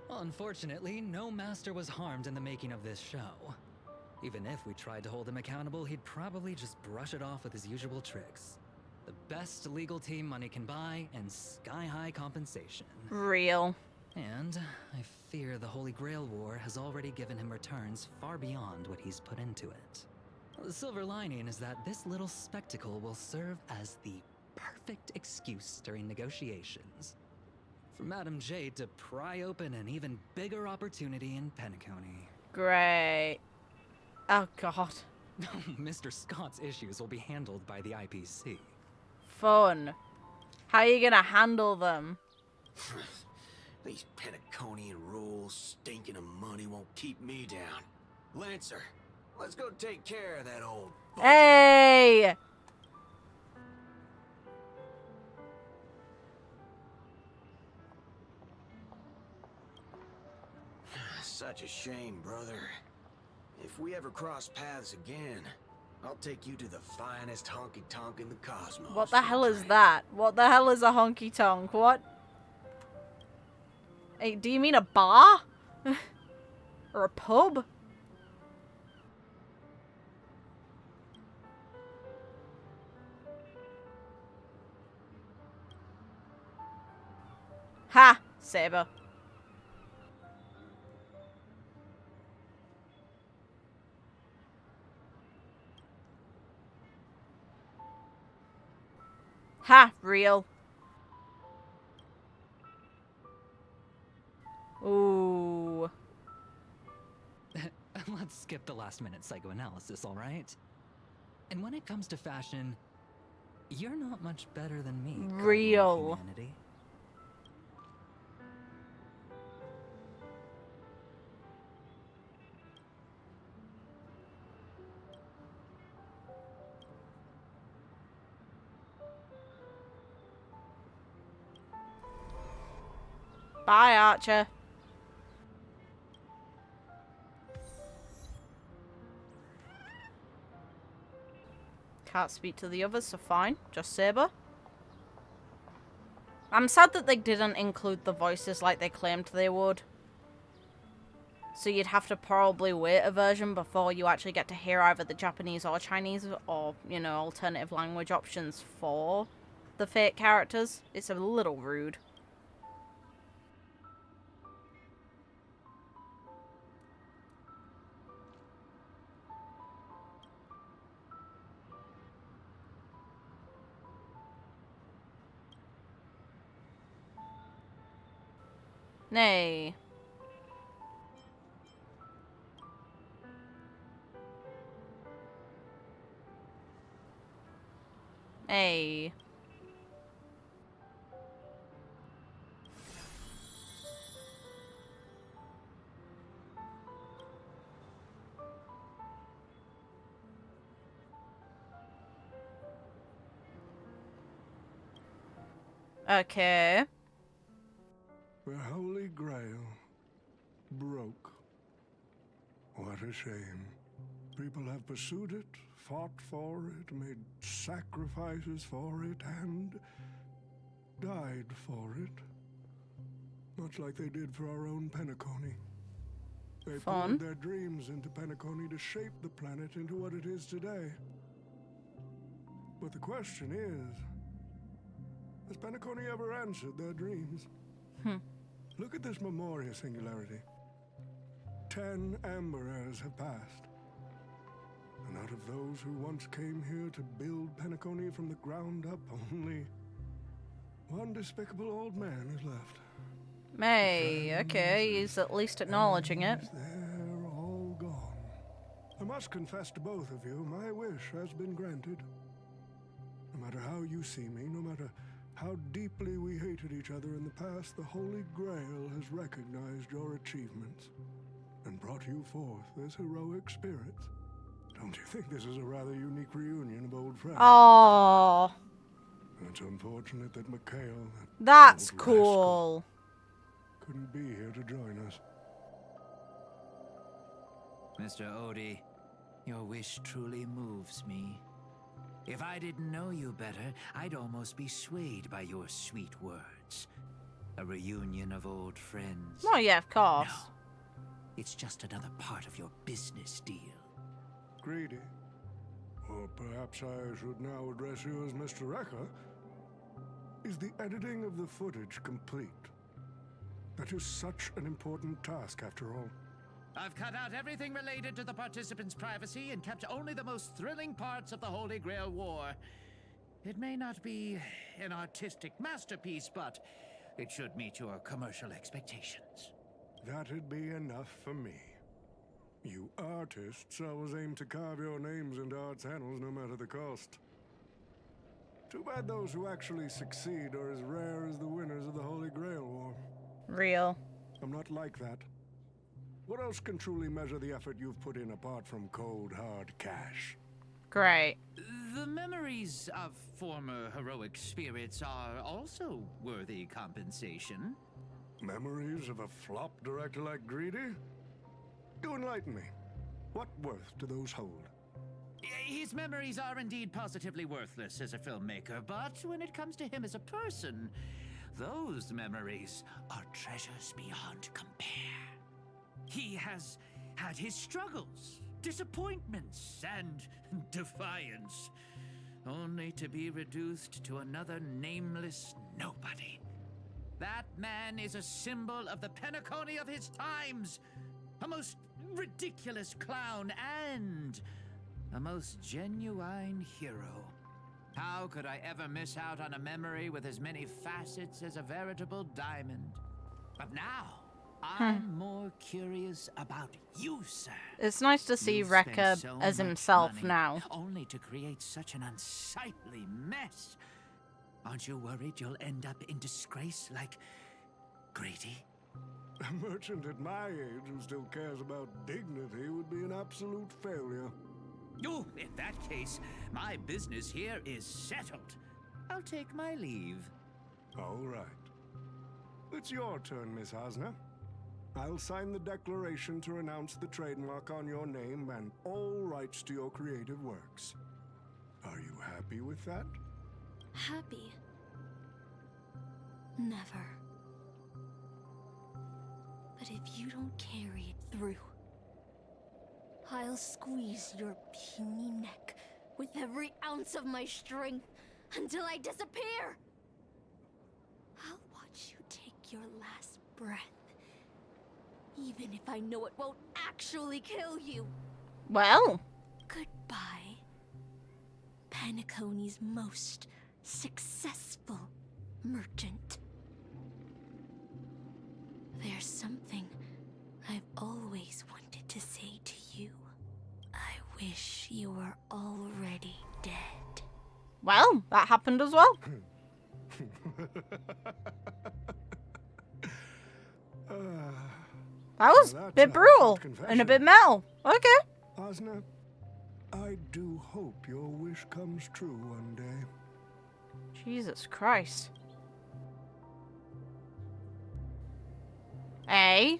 Unfortunately, no master was harmed in the making of this show. Even if we tried to hold him accountable, he'd probably just brush it off with his usual tricks. The best legal team money can buy, and sky-high compensation. Real. And I fear the Holy Grail War has already given him returns far beyond what he's put into it. The silver lining is that this little spectacle will serve as the perfect excuse during negotiations for Madame Jade to pry open an even bigger opportunity in Penacony. Great. Oh god. Mr. Scott's issues will be handled by the IPC. Fun. How are you gonna handle them? These Penaconian rules, stinking of money won't keep me down. Lancer, let's go take care of that old... Hey! Such a shame, brother. If we ever cross paths again, I'll take you to the finest honky-tonk in the cosmos. What the hell is that? What the hell is a honky-tonk? What? Hey, do you mean a bar? Or a pub? Ha! Saber. Ha! Real. Ooh. Let's skip the last-minute psychoanalysis, all right? And when it comes to fashion, you're not much better than me. Real. Humanity. Bye, Archer. Can't speak to the others, so fine. Just Saber. I'm sad that they didn't include the voices like they claimed they would. So you'd have to probably wait a version before you actually get to hear either the Japanese or Chinese or, you know, alternative language options for the fake characters. It's a little rude. Nay. Hey. Okay. The Holy Grail broke. What a shame. People have pursued it, fought for it, made sacrifices for it, and died for it. Much like they did for our own Penacony. They poured their dreams into Penacony to shape the planet into what it is today. But the question is, has Penacony ever answered their dreams? Look at this Memoria singularity. 10 Amber Heirs have passed. And out of those who once came here to build Penacony from the ground up, only one despicable old man is left. May, okay, he's at least acknowledging it. They're all gone. I must confess to both of you, my wish has been granted. No matter how you see me, no matter how deeply we hated each other in the past, the Holy Grail has recognized your achievements and brought you forth as heroic spirits. Don't you think this is a rather unique reunion of old friends? Oh, It's unfortunate that Mikhail, that's old cool. rascal, couldn't be here to join us. Mr. Odie, your wish truly moves me. If I didn't know you better, I'd almost be swayed by your sweet words. A reunion of old friends. Oh yeah, of course. No, it's just another part of your business deal. Grady, or perhaps I should now address you as Mr. Rekka. Is the editing of the footage complete? That is such an important task, after all. I've cut out everything related to the participants' privacy and kept only the most thrilling parts of the Holy Grail War. It may not be an artistic masterpiece, but it should meet your commercial expectations. That'd be enough for me. You artists always aim to carve your names into art's annals no matter the cost. Too bad those who actually succeed are as rare as the winners of the Holy Grail War. Real. I'm not like that. What else can truly measure the effort you've put in apart from cold, hard cash? Great. The memories of former heroic spirits are also worthy compensation. Memories of a flop director like Grady? Do enlighten me. What worth do those hold? His memories are indeed positively worthless as a filmmaker, but when it comes to him as a person, those memories are treasures beyond compare. He has had his struggles, disappointments, and defiance, only to be reduced to another nameless nobody. That man is a symbol of the Penacony of his times, a most ridiculous clown and a most genuine hero. How could I ever miss out on a memory with as many facets as a veritable diamond? But now, I'm more curious about you, sir. It's nice to see You've spent Rekka so as much himself money now. only to create such an unsightly mess. Aren't you worried you'll end up in disgrace like Grady? A merchant at my age who still cares about dignity would be an absolute failure. Oh, in that case, my business here is settled. I'll take my leave. All right. It's your turn, Miss Hasna. I'll sign the declaration to renounce the trademark on your name and all rights to your creative works. Are you happy with that? Happy? Never. But if you don't carry it through, I'll squeeze your puny neck with every ounce of my strength until I disappear. I'll watch you take your last breath, even if I know it won't actually kill you. Well. Goodbye, Penacony's most successful merchant. There's something I've always wanted to say to you. I wish you were already dead. Well, that happened as well. That was a bit brutal and a bit metal. Okay. Hasna, I do hope your wish comes true one day. Jesus Christ. Eh?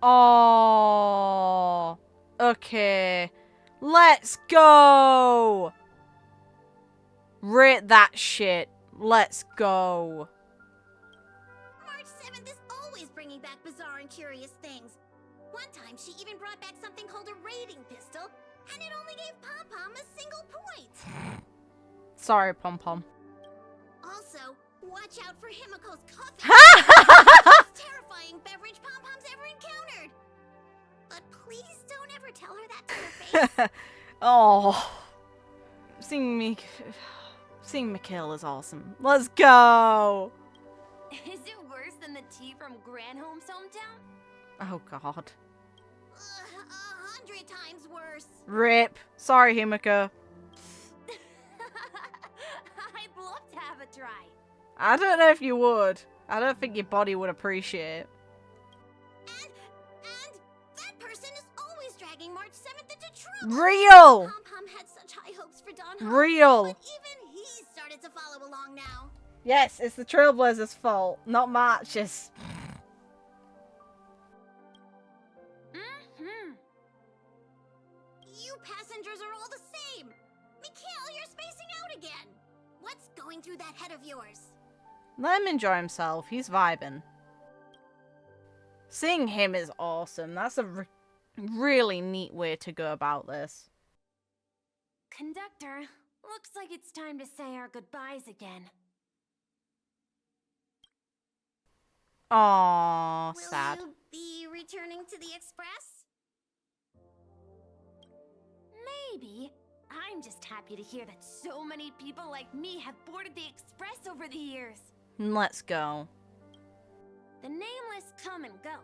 Oh. Okay. Let's go. Rate that shit. Let's go. March 7th is always bringing back bizarre and curious things. One time, she even brought back something called a raiding pistol, and it only gave Pom-Pom a single point. Sorry, Pom-Pom. Also, watch out for Himiko's coffee. Most terrifying beverage Pom-Pom's ever encountered. But please don't ever tell her that to her face. Oh. Seeing Seeing Mikhail is awesome. Let's go! Is it worse than the tea from Granholm's hometown? Oh god. 100 times worse. Rip. Sorry, Himiko. I'd love to have a try. I don't know if you would. I don't think your body would appreciate it. And that person is always dragging March 7th into trouble. Real! Pom-Pom had such high hopes for Don. Real! But even he started to follow along now. Yes, it's the Trailblazers' fault, not March's. You passengers are all the same. Mikhail, you're spacing out again. What's going through that head of yours? Let him enjoy himself. He's vibing. Seeing him is awesome. That's a really neat way to go about this. Conductor, looks like it's time to say our goodbyes again. Aww, sad. Will you be returning to the Express? Maybe. I'm just happy to hear that so many people like me have boarded the Express over the years. Let's go. The nameless come and go.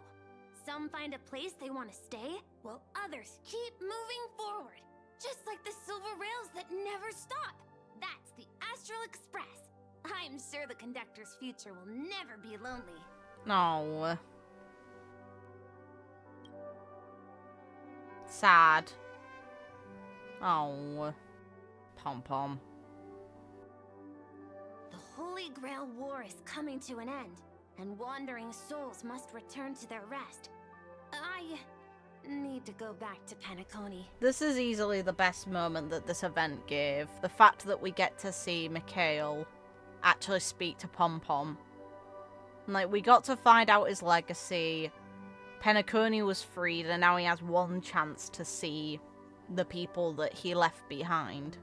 Some find a place they want to stay, while others keep moving forward. Just like the silver rails that never stop. That's the Astral Express. I'm sure the conductor's future will never be lonely. No. Sad. Oh. Pom-pom. The Holy Grail War is coming to an end, and wandering souls must return to their rest. I need to go back to Penacony. This is easily the best moment that this event gave. The fact that we get to see Mikhail actually speak to Pom-Pom. Like, we got to find out his legacy. Penacony was freed, and now he has one chance to see the people that he left behind.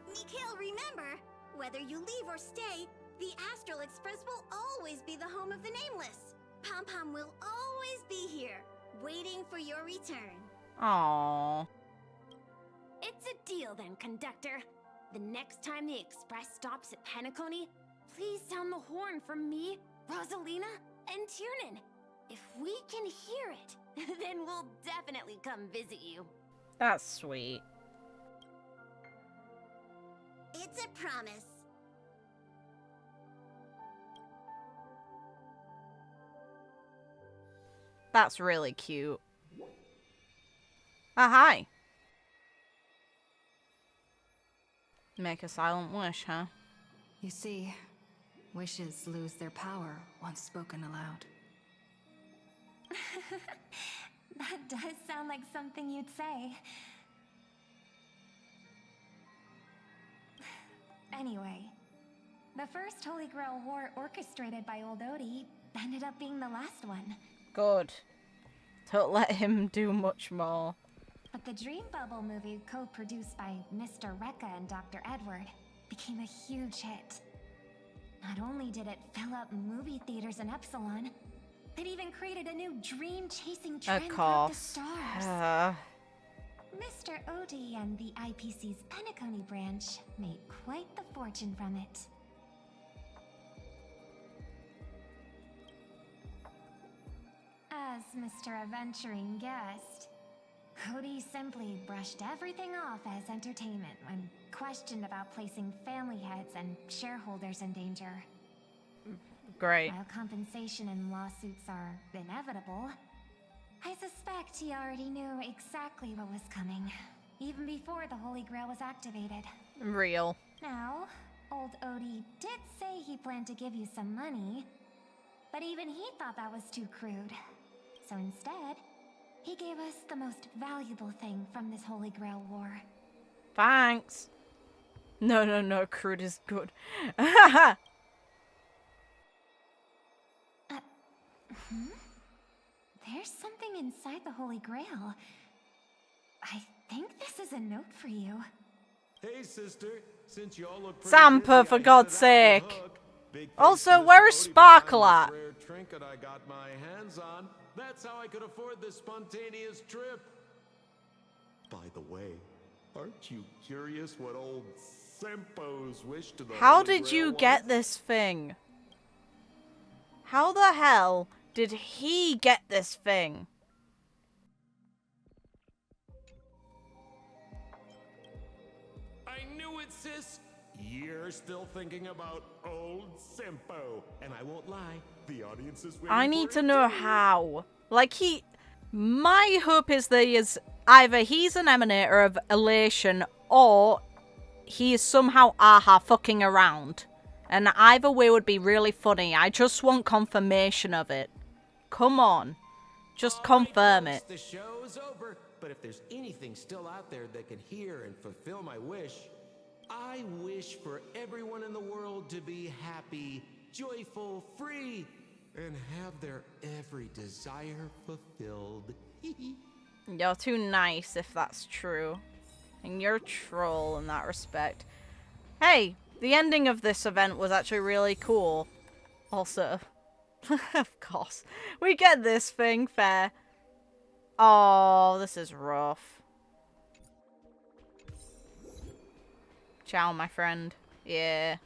Mikhail, remember, whether you leave or stay, the Astral Express will always be the home of the Nameless. Pom-Pom will always be here, waiting for your return. Aww. It's a deal then, conductor. The next time the Express stops at Penacony, please sound the horn for me, Rosalina, and Tiernan. If we can hear it, then we'll definitely come visit you. That's sweet. It's a promise. That's really cute. Ah, hi. Make a silent wish, huh? You see, wishes lose their power once spoken aloud. That does sound like something you'd say. Anyway, the first Holy Grail War orchestrated by Old Odie ended up being the last one. Good. Don't let him do much more. But the Dream Bubble movie, co-produced by Mr. Rekka and Dr. Edward, became a huge hit. Not only did it fill up movie theaters in Epsilon, it even created a new dream-chasing trend throughout the stars. Mr. Odie and the IPC's Penacony branch made quite the fortune from it. As Mr. Adventuring guessed, Odie simply brushed everything off as entertainment when questioned about placing family heads and shareholders in danger. Great. While compensation and lawsuits are inevitable, I suspect he already knew exactly what was coming, even before the Holy Grail was activated. Real. Now, old Odie did say he planned to give you some money, but even he thought that was too crude. So instead, he gave us the most valuable thing from this Holy Grail War. Thanks. No, crude is good. There's something inside the Holy Grail. I think this is a note for you. Hey, sister. Since y'all look pretty Samper, busy, for I God's headed out sake. for a hug. Big Also, thanks to where Mr. is Odie Sparkle behind at? this rare trinket I got my hands on. That's how I could afford this spontaneous trip. By the way, aren't you curious what old Simpo's wish to the How Holy did you Grail get was- this thing? How the hell did he get this thing? I knew it, sis. You're still thinking about old Simpo. And I won't lie, the audience is waiting I need for to it know too. how. Like, my hope is that he is either he's an emanator of elation or he is somehow aha fucking around. And either way would be really funny. I just want confirmation of it. Come on. Just confirm it. The show's over, but if there's anything still out there that can hear and fulfill my wish, I wish for everyone in the world to be happy, joyful, free, and have their every desire fulfilled. You're too nice if that's true. And you're a troll in that respect. Hey, the ending of this event was actually really cool. Also, of course, we get this thing, fair. Oh, this is rough. Ciao, my friend. Yeah.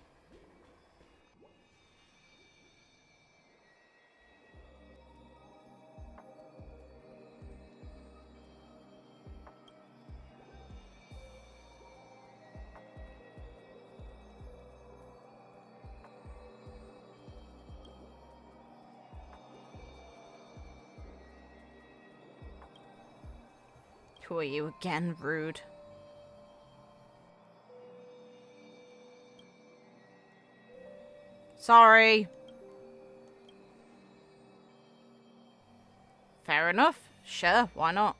Who are you again, rude? Sorry. Fair enough. Sure, why not?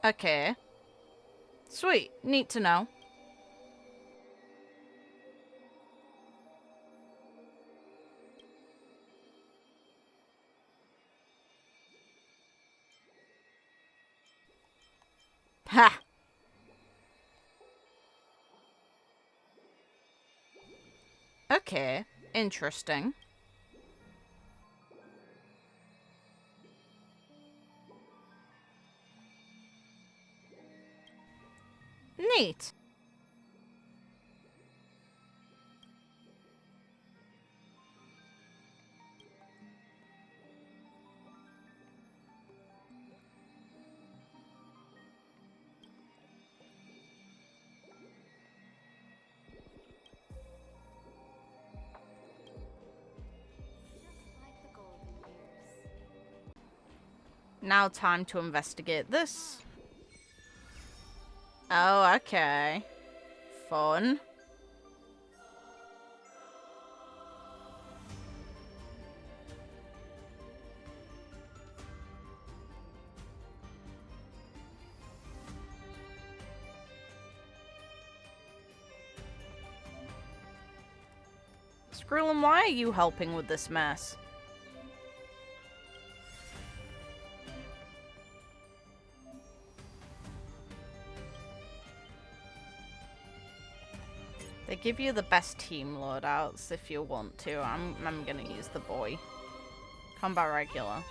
Okay. Sweet. Neat to know. Ha! Okay. Interesting. Neat. Now time to investigate this. Oh, okay. Fun. Skrillin, why are you helping with this mess? They give you the best team loadouts if you want to. I'm gonna use the boy. Combat regular.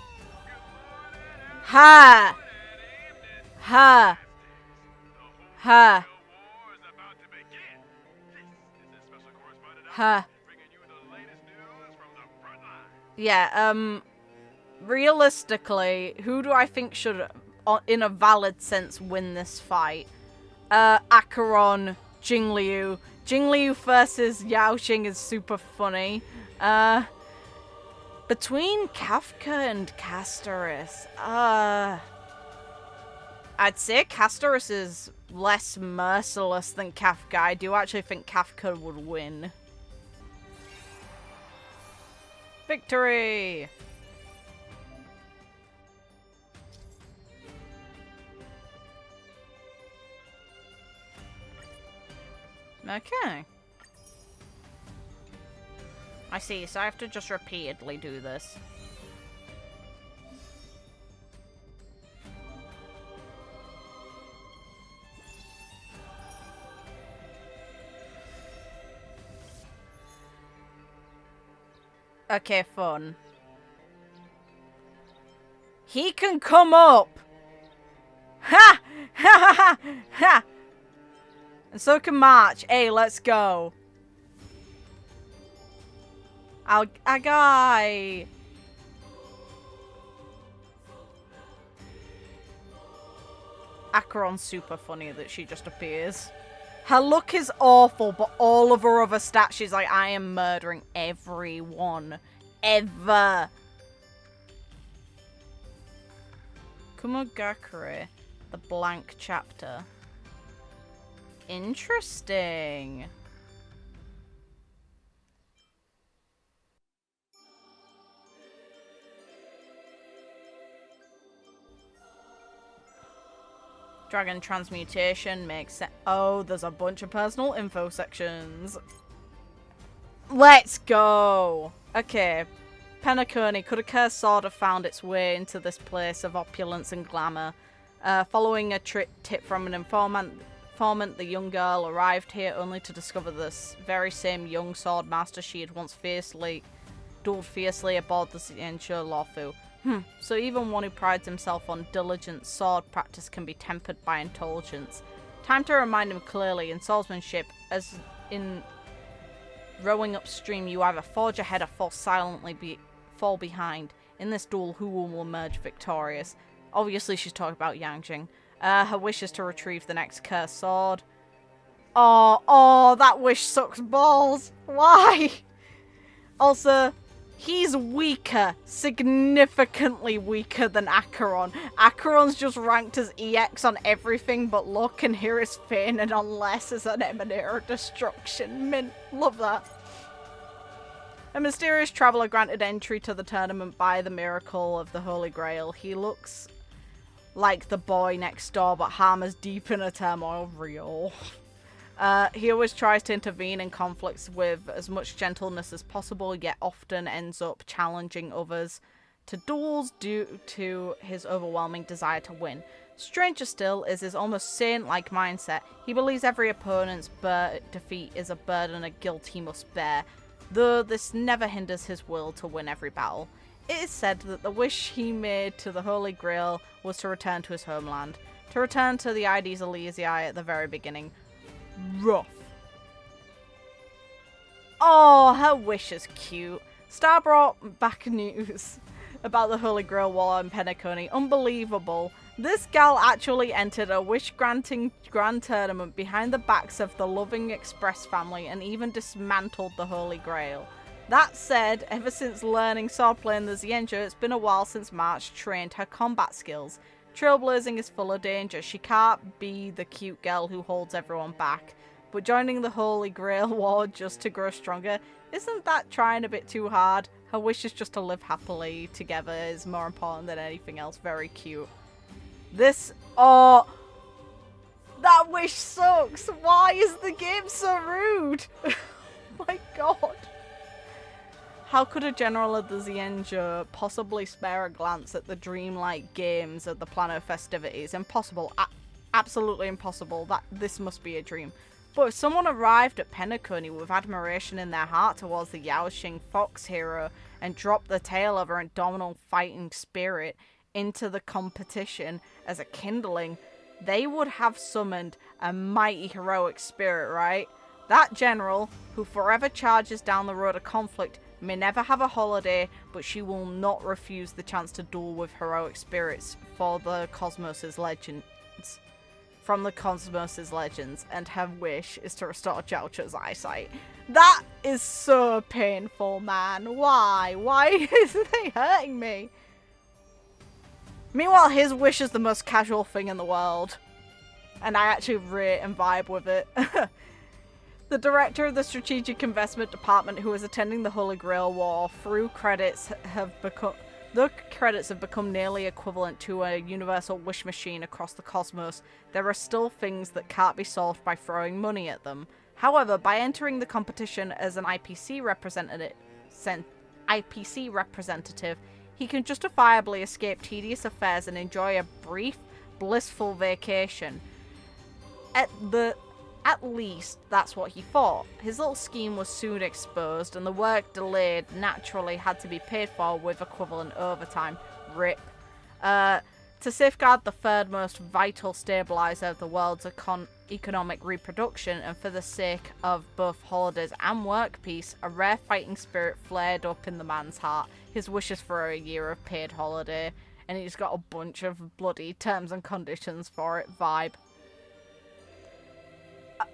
Ha! Ha! Ha! Ha! Yeah, realistically, who do I think should, in a valid sense, win this fight? Acheron, Jingliu. Jingliu versus Yaoxing is super funny. Between Kafka and Castoris, I'd say Castoris is less merciless than Kafka. I do actually think Kafka would win. Victory! Okay. I see, so I have to just repeatedly do this. Okay, fun. He can come up! Ha! Ha ha ha! Ha! And so can March. Hey, let's go. A guy. Acheron's super funny that she just appears. Her look is awful, but all of her other stats, she's like, I am murdering everyone. Ever. Kumogakure, the blank chapter. Interesting. Dragon transmutation makes sense. Oh, there's a bunch of personal info sections. Let's go. Okay. Penacony. Could a cursed sword have found its way into this place of opulence and glamour? Following a tip from an informant, the young girl arrived here only to discover this very same young sword master she had once dueled fiercely aboard the Xianzhou Luofu. So even one who prides himself on diligent sword practice can be tempered by indulgence. Time to remind him clearly, in swordsmanship, as in rowing upstream, you either forge ahead or fall behind. In this duel, who will emerge victorious? Obviously, she's talking about Yangjing. Her wish is to retrieve the next cursed sword. Oh, that wish sucks balls. Why? Also, he's weaker, significantly weaker than Acheron. Acheron's just ranked as EX on everything but luck, and here is Phainon on less as an Emanator of Destruction. Mint, love that. A mysterious traveller granted entry to the tournament by the miracle of the Holy Grail. He looks like the boy next door, but hammers deep in a turmoil real. He always tries to intervene in conflicts with as much gentleness as possible, yet often ends up challenging others to duels due to his overwhelming desire to win. Stranger still is his almost saint-like mindset. He believes every opponent's defeat is a burden, a guilt he must bear, though this never hinders his will to win every battle. It is said that the wish he made to the Holy Grail was to return to his homeland, to return to the Ides Elysiae at the very beginning. Rough. Oh, her wish is cute. Star brought back news about the Holy Grail War in Penacony. Unbelievable. This gal actually entered a wish-granting grand tournament behind the backs of the loving Express family and even dismantled the Holy Grail. That said, ever since learning swordplay in the Xianzhou, it's been a while since March trained her combat skills. Trailblazing is full of danger. She can't be the cute girl who holds everyone back. But joining the Holy Grail War just to grow stronger, isn't that trying a bit too hard? Her wish is just to live happily together is more important than anything else. Very cute. Oh, that wish sucks. Why is the game so rude? Oh my god. How could a general of the Xianzhou possibly spare a glance at the dreamlike games of the Plano festivities? Impossible. Absolutely impossible. This must be a dream. But if someone arrived at Penacony with admiration in their heart towards the Yaoxing Fox hero and dropped the tale of her indomitable fighting spirit into the competition as a kindling, they would have summoned a mighty heroic spirit, right? That general, who forever charges down the road of conflict, may never have a holiday, but she will not refuse the chance to duel with heroic spirits from the Cosmos' legends, and her wish is to restore Jiaochu's eyesight. That is so painful, man. Why? Why is they hurting me? Meanwhile, his wish is the most casual thing in the world, and I actually rate and vibe with it. The director of the Strategic Investment Department, who is attending the Holy Grail War, though credits have become nearly equivalent to a universal wish machine across the cosmos, there are still things that can't be solved by throwing money at them. However, by entering the competition as an IPC representative, he can justifiably escape tedious affairs and enjoy a brief, blissful vacation. At least, that's what he thought. His little scheme was soon exposed, and the work delayed naturally had to be paid for with equivalent overtime. RIP. To safeguard the third most vital stabilizer of the world's economic reproduction, and for the sake of both holidays and work peace, a rare fighting spirit flared up in the man's heart. His wishes for a year of paid holiday, and he's got a bunch of bloody terms and conditions for it vibe.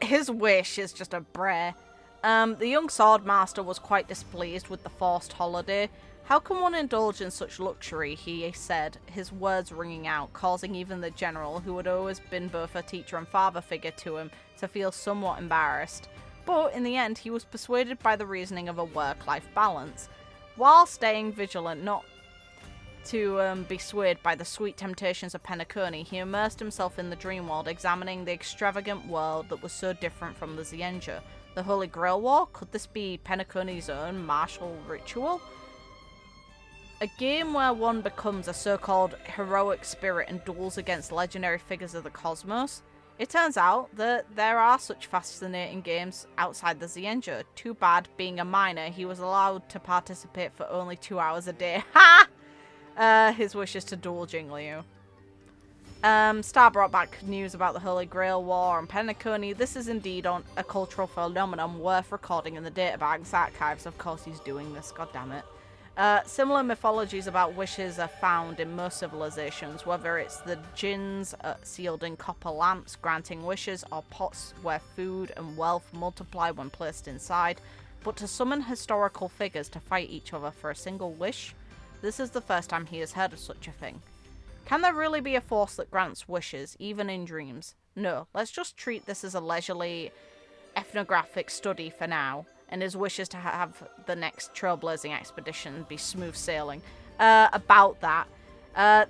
His wish is just a prayer. The young swordmaster was quite displeased with the forced holiday. How can one indulge in such luxury, he said, his words ringing out, causing even the general, who had always been both a teacher and father figure to him, to feel somewhat embarrassed. But in the end, he was persuaded by the reasoning of a work-life balance. While staying vigilant not to be swayed by the sweet temptations of Penacony, he immersed himself in the dream world, examining the extravagant world that was so different from the Xienja. The Holy Grail War? Could this be Penacony's own martial ritual? A game where one becomes a so-called heroic spirit and duels against legendary figures of the cosmos? It turns out that there are such fascinating games outside the Xienja. Too bad, being a minor, he was allowed to participate for only 2 hours a day. Ha! His wish is to duel Jingliu. Star brought back news about the Holy Grail War and Penacony. This is indeed a cultural phenomenon worth recording in the databank's archives. Of course he's doing this, goddammit. Similar mythologies about wishes are found in most civilizations, whether it's the jinns sealed in copper lamps granting wishes, or pots where food and wealth multiply when placed inside. But to summon historical figures to fight each other for a single wish? This is the first time he has heard of such a thing. Can there really be a force that grants wishes, even in dreams? No, let's just treat this as a leisurely ethnographic study for now, and his wish is to have the next trailblazing expedition be smooth sailing. About that,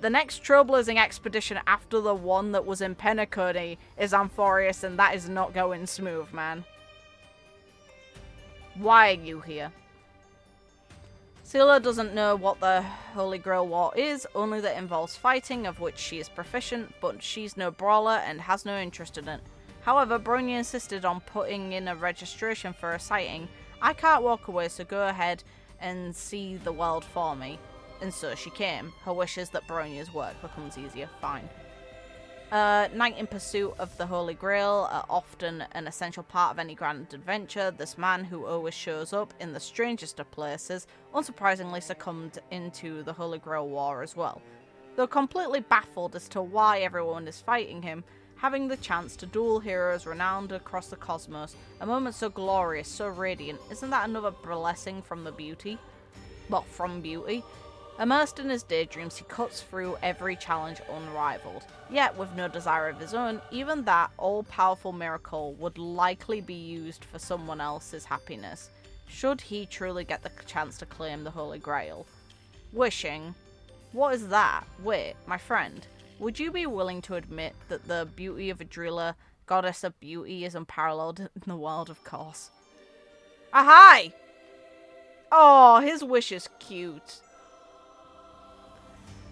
the next trailblazing expedition after the one that was in Penacony is Amphorius, and that is not going smooth, man. Why are you here? Scylla doesn't know what the Holy Grail War is, only that it involves fighting, of which she is proficient, but she's no brawler and has no interest in it. However, Bronya insisted on putting in a registration for a sighting. I can't walk away, so go ahead and see the world for me. And so she came. Her wish is that Bronya's work becomes easier. Fine. Night in pursuit of the Holy Grail are often an essential part of any grand adventure. This man, who always shows up in the strangest of places, unsurprisingly succumbed into the Holy Grail War as well. Though completely baffled as to why everyone is fighting him, having the chance to duel heroes renowned across the cosmos, a moment so glorious, so radiant, isn't that another blessing from the beauty? Well, from beauty. Immersed in his daydreams, he cuts through every challenge unrivaled. Yet, with no desire of his own, even that all-powerful miracle would likely be used for someone else's happiness, should he truly get the chance to claim the Holy Grail. Wishing. What is that? Wait, my friend. Would you be willing to admit that the beauty of Adrila, goddess of beauty, is unparalleled in the world, of course? Ahai! Oh, his wish is cute.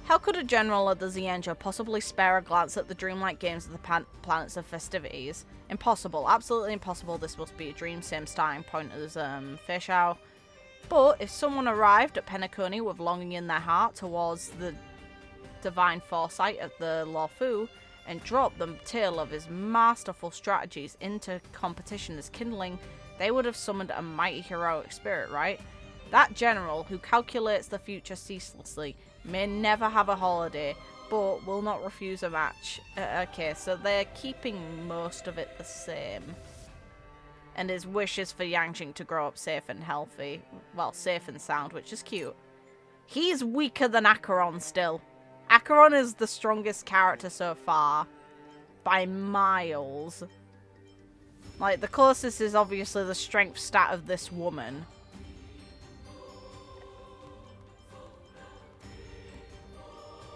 How could a general of the Xienja possibly spare a glance at the dreamlike games of the planets of festivities? Impossible. Absolutely impossible. This must be a dream. Same starting point as Phainon. But if someone arrived at Penacony with longing in their heart towards the divine foresight of the Lawfu, and dropped the tale of his masterful strategies into competition as kindling, they would have summoned a mighty heroic spirit, right? That general, who calculates the future ceaselessly, may never have a holiday, but will not refuse a match. Okay, so they're keeping most of it the same. And his wish is for Yangjing to grow up safe and healthy. Well, safe and sound, which is cute. He's weaker than Acheron still. Acheron is the strongest character so far. By miles. Like, the closest is obviously the strength stat of this woman.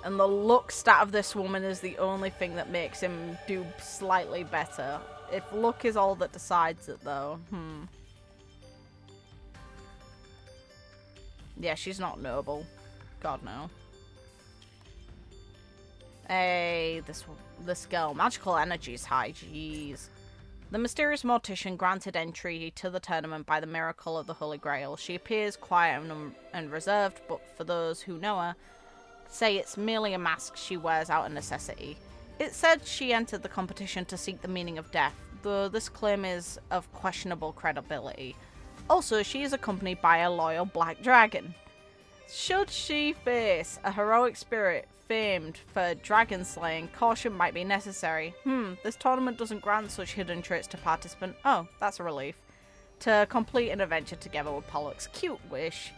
And the luck stat of this woman is the only thing that makes him do slightly better. If luck is all that decides it, though, Yeah, she's not noble. God, no. Hey, this girl. Magical energy is high. Jeez. The mysterious mortician granted entry to the tournament by the miracle of the Holy Grail. She appears quiet and reserved, but for those who know her, say it's merely a mask she wears out of necessity. It said she entered the competition to seek the meaning of death, though this claim is of questionable credibility. Also, she is accompanied by a loyal black dragon. Should she face a heroic spirit famed for dragon slaying, caution might be necessary. This tournament doesn't grant such hidden traits to participants. Oh, that's a relief. To complete an adventure together with Pollux. Cute wish.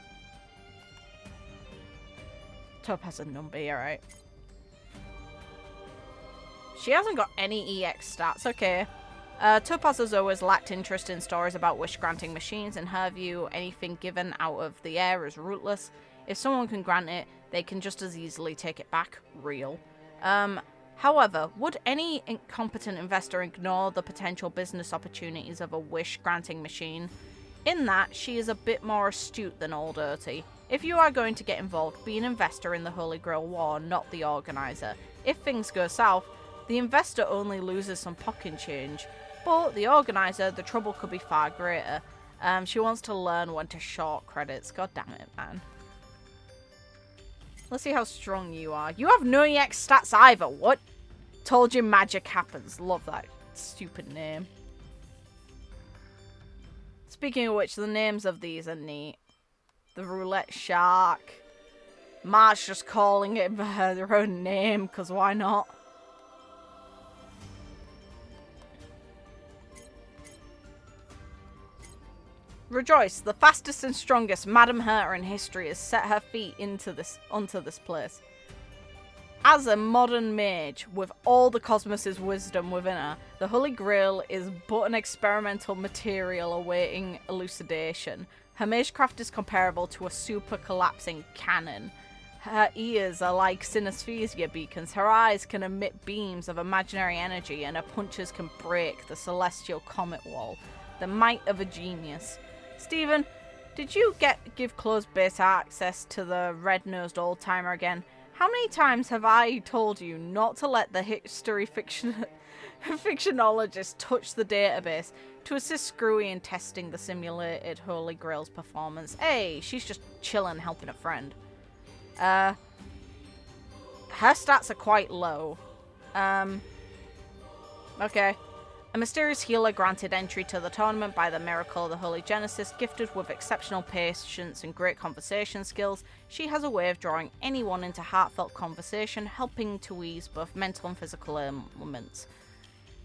Topaz and Numby, alright. She hasn't got any EX stats, okay. Topaz has always lacked interest in stories about wish-granting machines. In her view, anything given out of the air is rootless. If someone can grant it, they can just as easily take it back. Real. However, would any incompetent investor ignore the potential business opportunities of a wish-granting machine? In that, she is a bit more astute than Old Dirty. If you are going to get involved, be an investor in the Holy Grail War, not the organizer. If things go south, the investor only loses some pocket change, but the organizer, the trouble could be far greater. She wants to learn when to short credits. God damn it, man. Let's see how strong you are. You have no EX stats either. What? Told you magic happens. Love that stupid name. Speaking of which, the names of these are neat. The Roulette Shark. Marge just calling it by her own name, because why not? Rejoice, the fastest and strongest Madam Herta in history has set her feet onto this place. As a modern mage, with all the cosmos's wisdom within her, the Holy Grail is but an experimental material awaiting elucidation. Her magecraft is comparable to a super collapsing cannon. Her ears are like synesthesia beacons, her eyes can emit beams of imaginary energy, and her punches can break the celestial comet wall. The might of a genius. Stephen, did you give closed beta access to the red-nosed old-timer again? How many times have I told you not to let the history fictionologist touch the database to assist Screwy in testing the simulated Holy Grail's performance? Hey, she's just chilling, helping a friend. Her stats are quite low. Okay. A mysterious healer granted entry to the tournament by the miracle of the Holy Genesis. Gifted with exceptional patience and great conversation skills, she has a way of drawing anyone into heartfelt conversation, helping to ease both mental and physical ailments.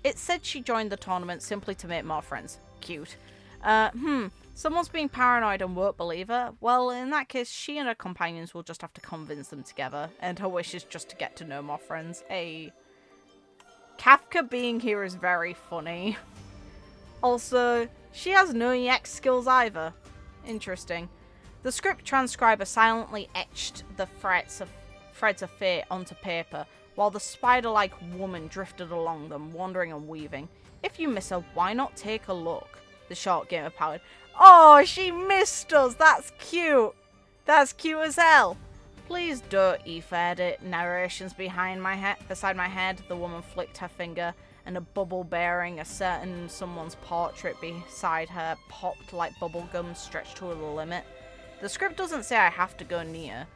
It said she joined the tournament simply to make more friends. Cute. Someone's being paranoid and won't believe her? Well, in that case, she and her companions will just have to convince them together, and her wish is just to get to know more friends. Hey. Kafka being here is very funny. Also, she has no EX skills either. Interesting. The script transcriber silently etched the threads of fate onto paper, while the spider-like woman drifted along them, wandering and weaving. If you miss her, why not take a look? The short gamer powered. Oh, she missed us! That's cute! That's cute as hell! Please don't edit narrations beside my head. The woman flicked her finger, and a bubble bearing a certain someone's portrait beside her popped like bubblegum stretched to the limit. The script doesn't say I have to go near,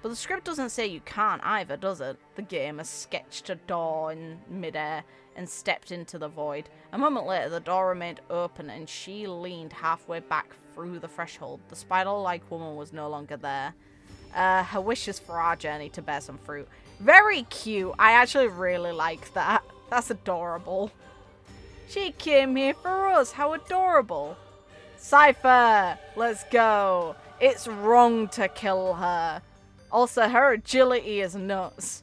but the script doesn't say you can't either, does it? The gamer sketched a door in midair and stepped into the void. A moment later, the door remained open, and she leaned halfway back through the threshold. The spider-like woman was no longer there. Her wish is for our journey to bear some fruit. Very cute. I actually really like that. That's adorable. She came here for us. How adorable. Cypher, let's go. It's wrong to kill her. Also, her agility is nuts.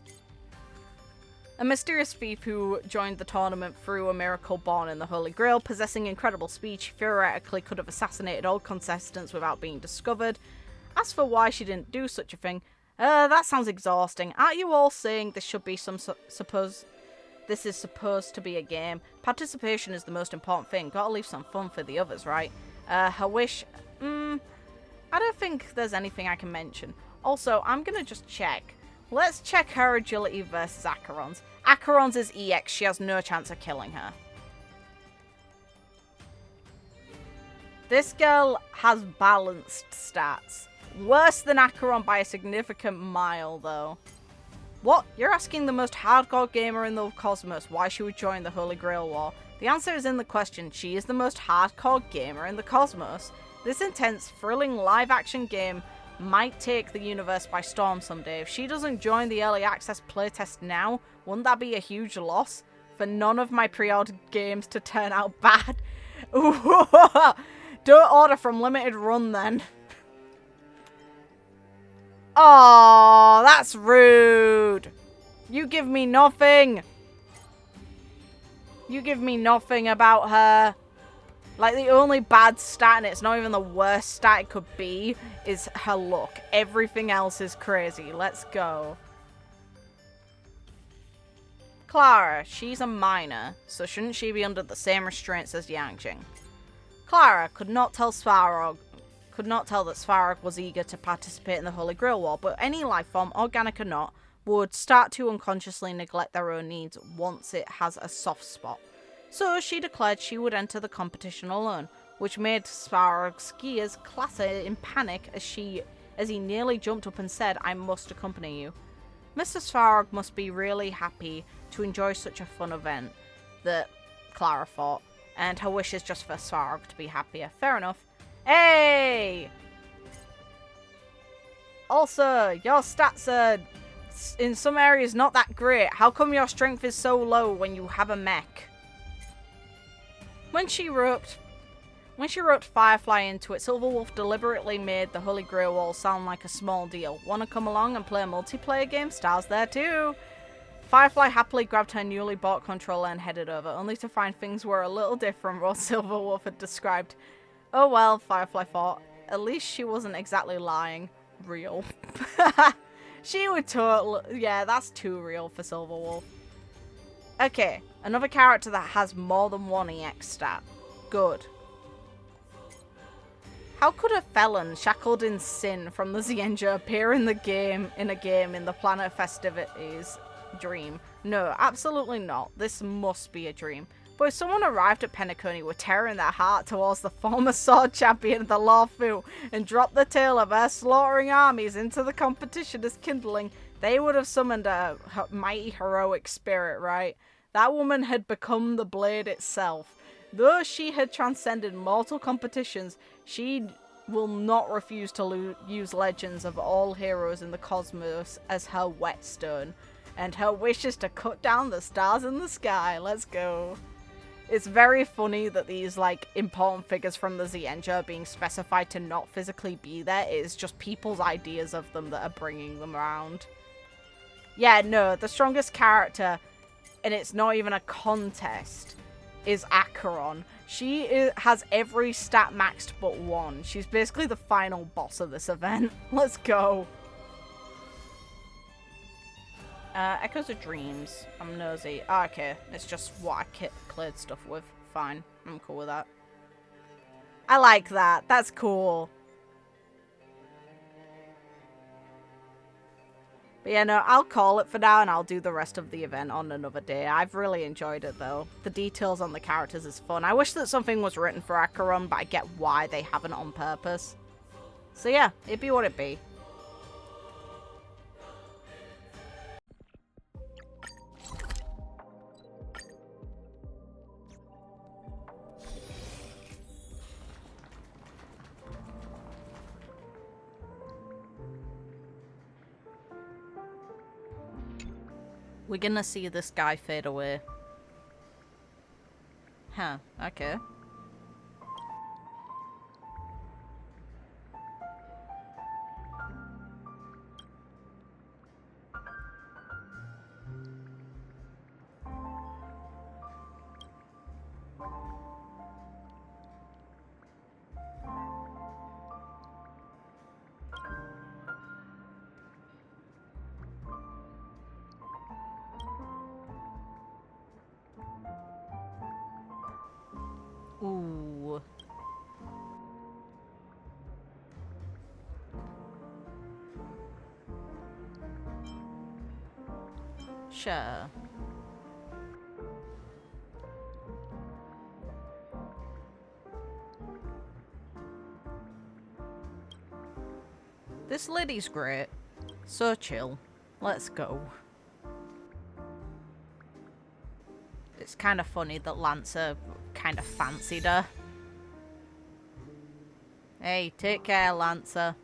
A mysterious thief who joined the tournament through a miracle born in the Holy Grail, possessing incredible speed, she theoretically could have assassinated all contestants without being discovered. As for why she didn't do such a thing, that sounds exhausting. Aren't you all saying this should be this is supposed to be a game? Participation is the most important thing. Gotta leave some fun for the others, right? Her wish, I don't think there's anything I can mention. Also, I'm gonna just check. Let's check her agility versus Acheron's. Acheron's is EX, she has no chance of killing her. This girl has balanced stats. Worse than Acheron by a significant mile, though. What? You're asking the most hardcore gamer in the cosmos why she would join the Holy Grail War. The answer is in the question. She is the most hardcore gamer in the cosmos. This intense, thrilling live-action game might take the universe by storm someday. If she doesn't join the early access playtest now, wouldn't that be a huge loss? For none of my pre-ordered games to turn out bad. Don't order from Limited Run then. Oh, that's rude. You give me nothing. You give me nothing about her. Like, the only bad stat, and it's not even the worst stat it could be, is her look. Everything else is crazy. Let's go. Clara, she's a minor, so shouldn't she be under the same restraints as Yangjing? Clara could not tell that Svarog was eager to participate in the Holy Grail War, but any life form, organic or not, would start to unconsciously neglect their own needs once it has a soft spot. So she declared she would enter the competition alone, which made Svarog's skiers clatter in panic as he nearly jumped up and said, "I must accompany you." Mr. Svarog must be really happy to enjoy such a fun event, that Clara thought, and her wish is just for Svarog to be happier. Fair enough. Hey! Also, your stats are in some areas not that great. How come your strength is so low when you have a mech? When she wrote Firefly into it, Silverwolf deliberately made the Holy Grail Wall sound like a small deal. Wanna come along and play a multiplayer game? Star's there too! Firefly happily grabbed her newly bought controller and headed over, only to find things were a little different from what Silverwolf had described. Oh well, Firefly thought. At least she wasn't exactly lying. Real. She would totally... Yeah, that's too real for Silverwolf. Okay, another character that has more than one EX stat. Good. How could a felon shackled in sin from the Xienja appear in a game in the Planet Festivities dream? No, absolutely not. This must be a dream. But if someone arrived at Penacony with terror in their heart towards the former sword champion of the Lawfu and dropped the tale of her slaughtering armies into the competition as kindling, they would have summoned a mighty heroic spirit, right? That woman had become the blade itself. Though she had transcended mortal competitions, she will not refuse to use legends of all heroes in the cosmos as her whetstone. And her wish is to cut down the stars in the sky. Let's go. It's very funny that these, like, important figures from the Xienja are being specified to not physically be there. It's just people's ideas of them that are bringing them around. Yeah, no, the strongest character, and it's not even a contest, is Acheron. She has every stat maxed but one. She's basically the final boss of this event. Let's go. Echoes of Dreams. I'm nosy. Oh, okay. It's just what I cleared stuff with. Fine. I'm cool with that. I like that. That's cool. But yeah, no, I'll call it for now and I'll do the rest of the event on another day. I've really enjoyed it though. The details on the characters is fun. I wish that something was written for Acheron, but I get why they haven't on purpose. So yeah, it'd be what it be. We're gonna see this guy fade away. Huh, okay. Ooh. Sure. This lady's great. So chill. Let's go. It's kind of funny that Lancer kind of fancied her. Hey, take care, Lancer.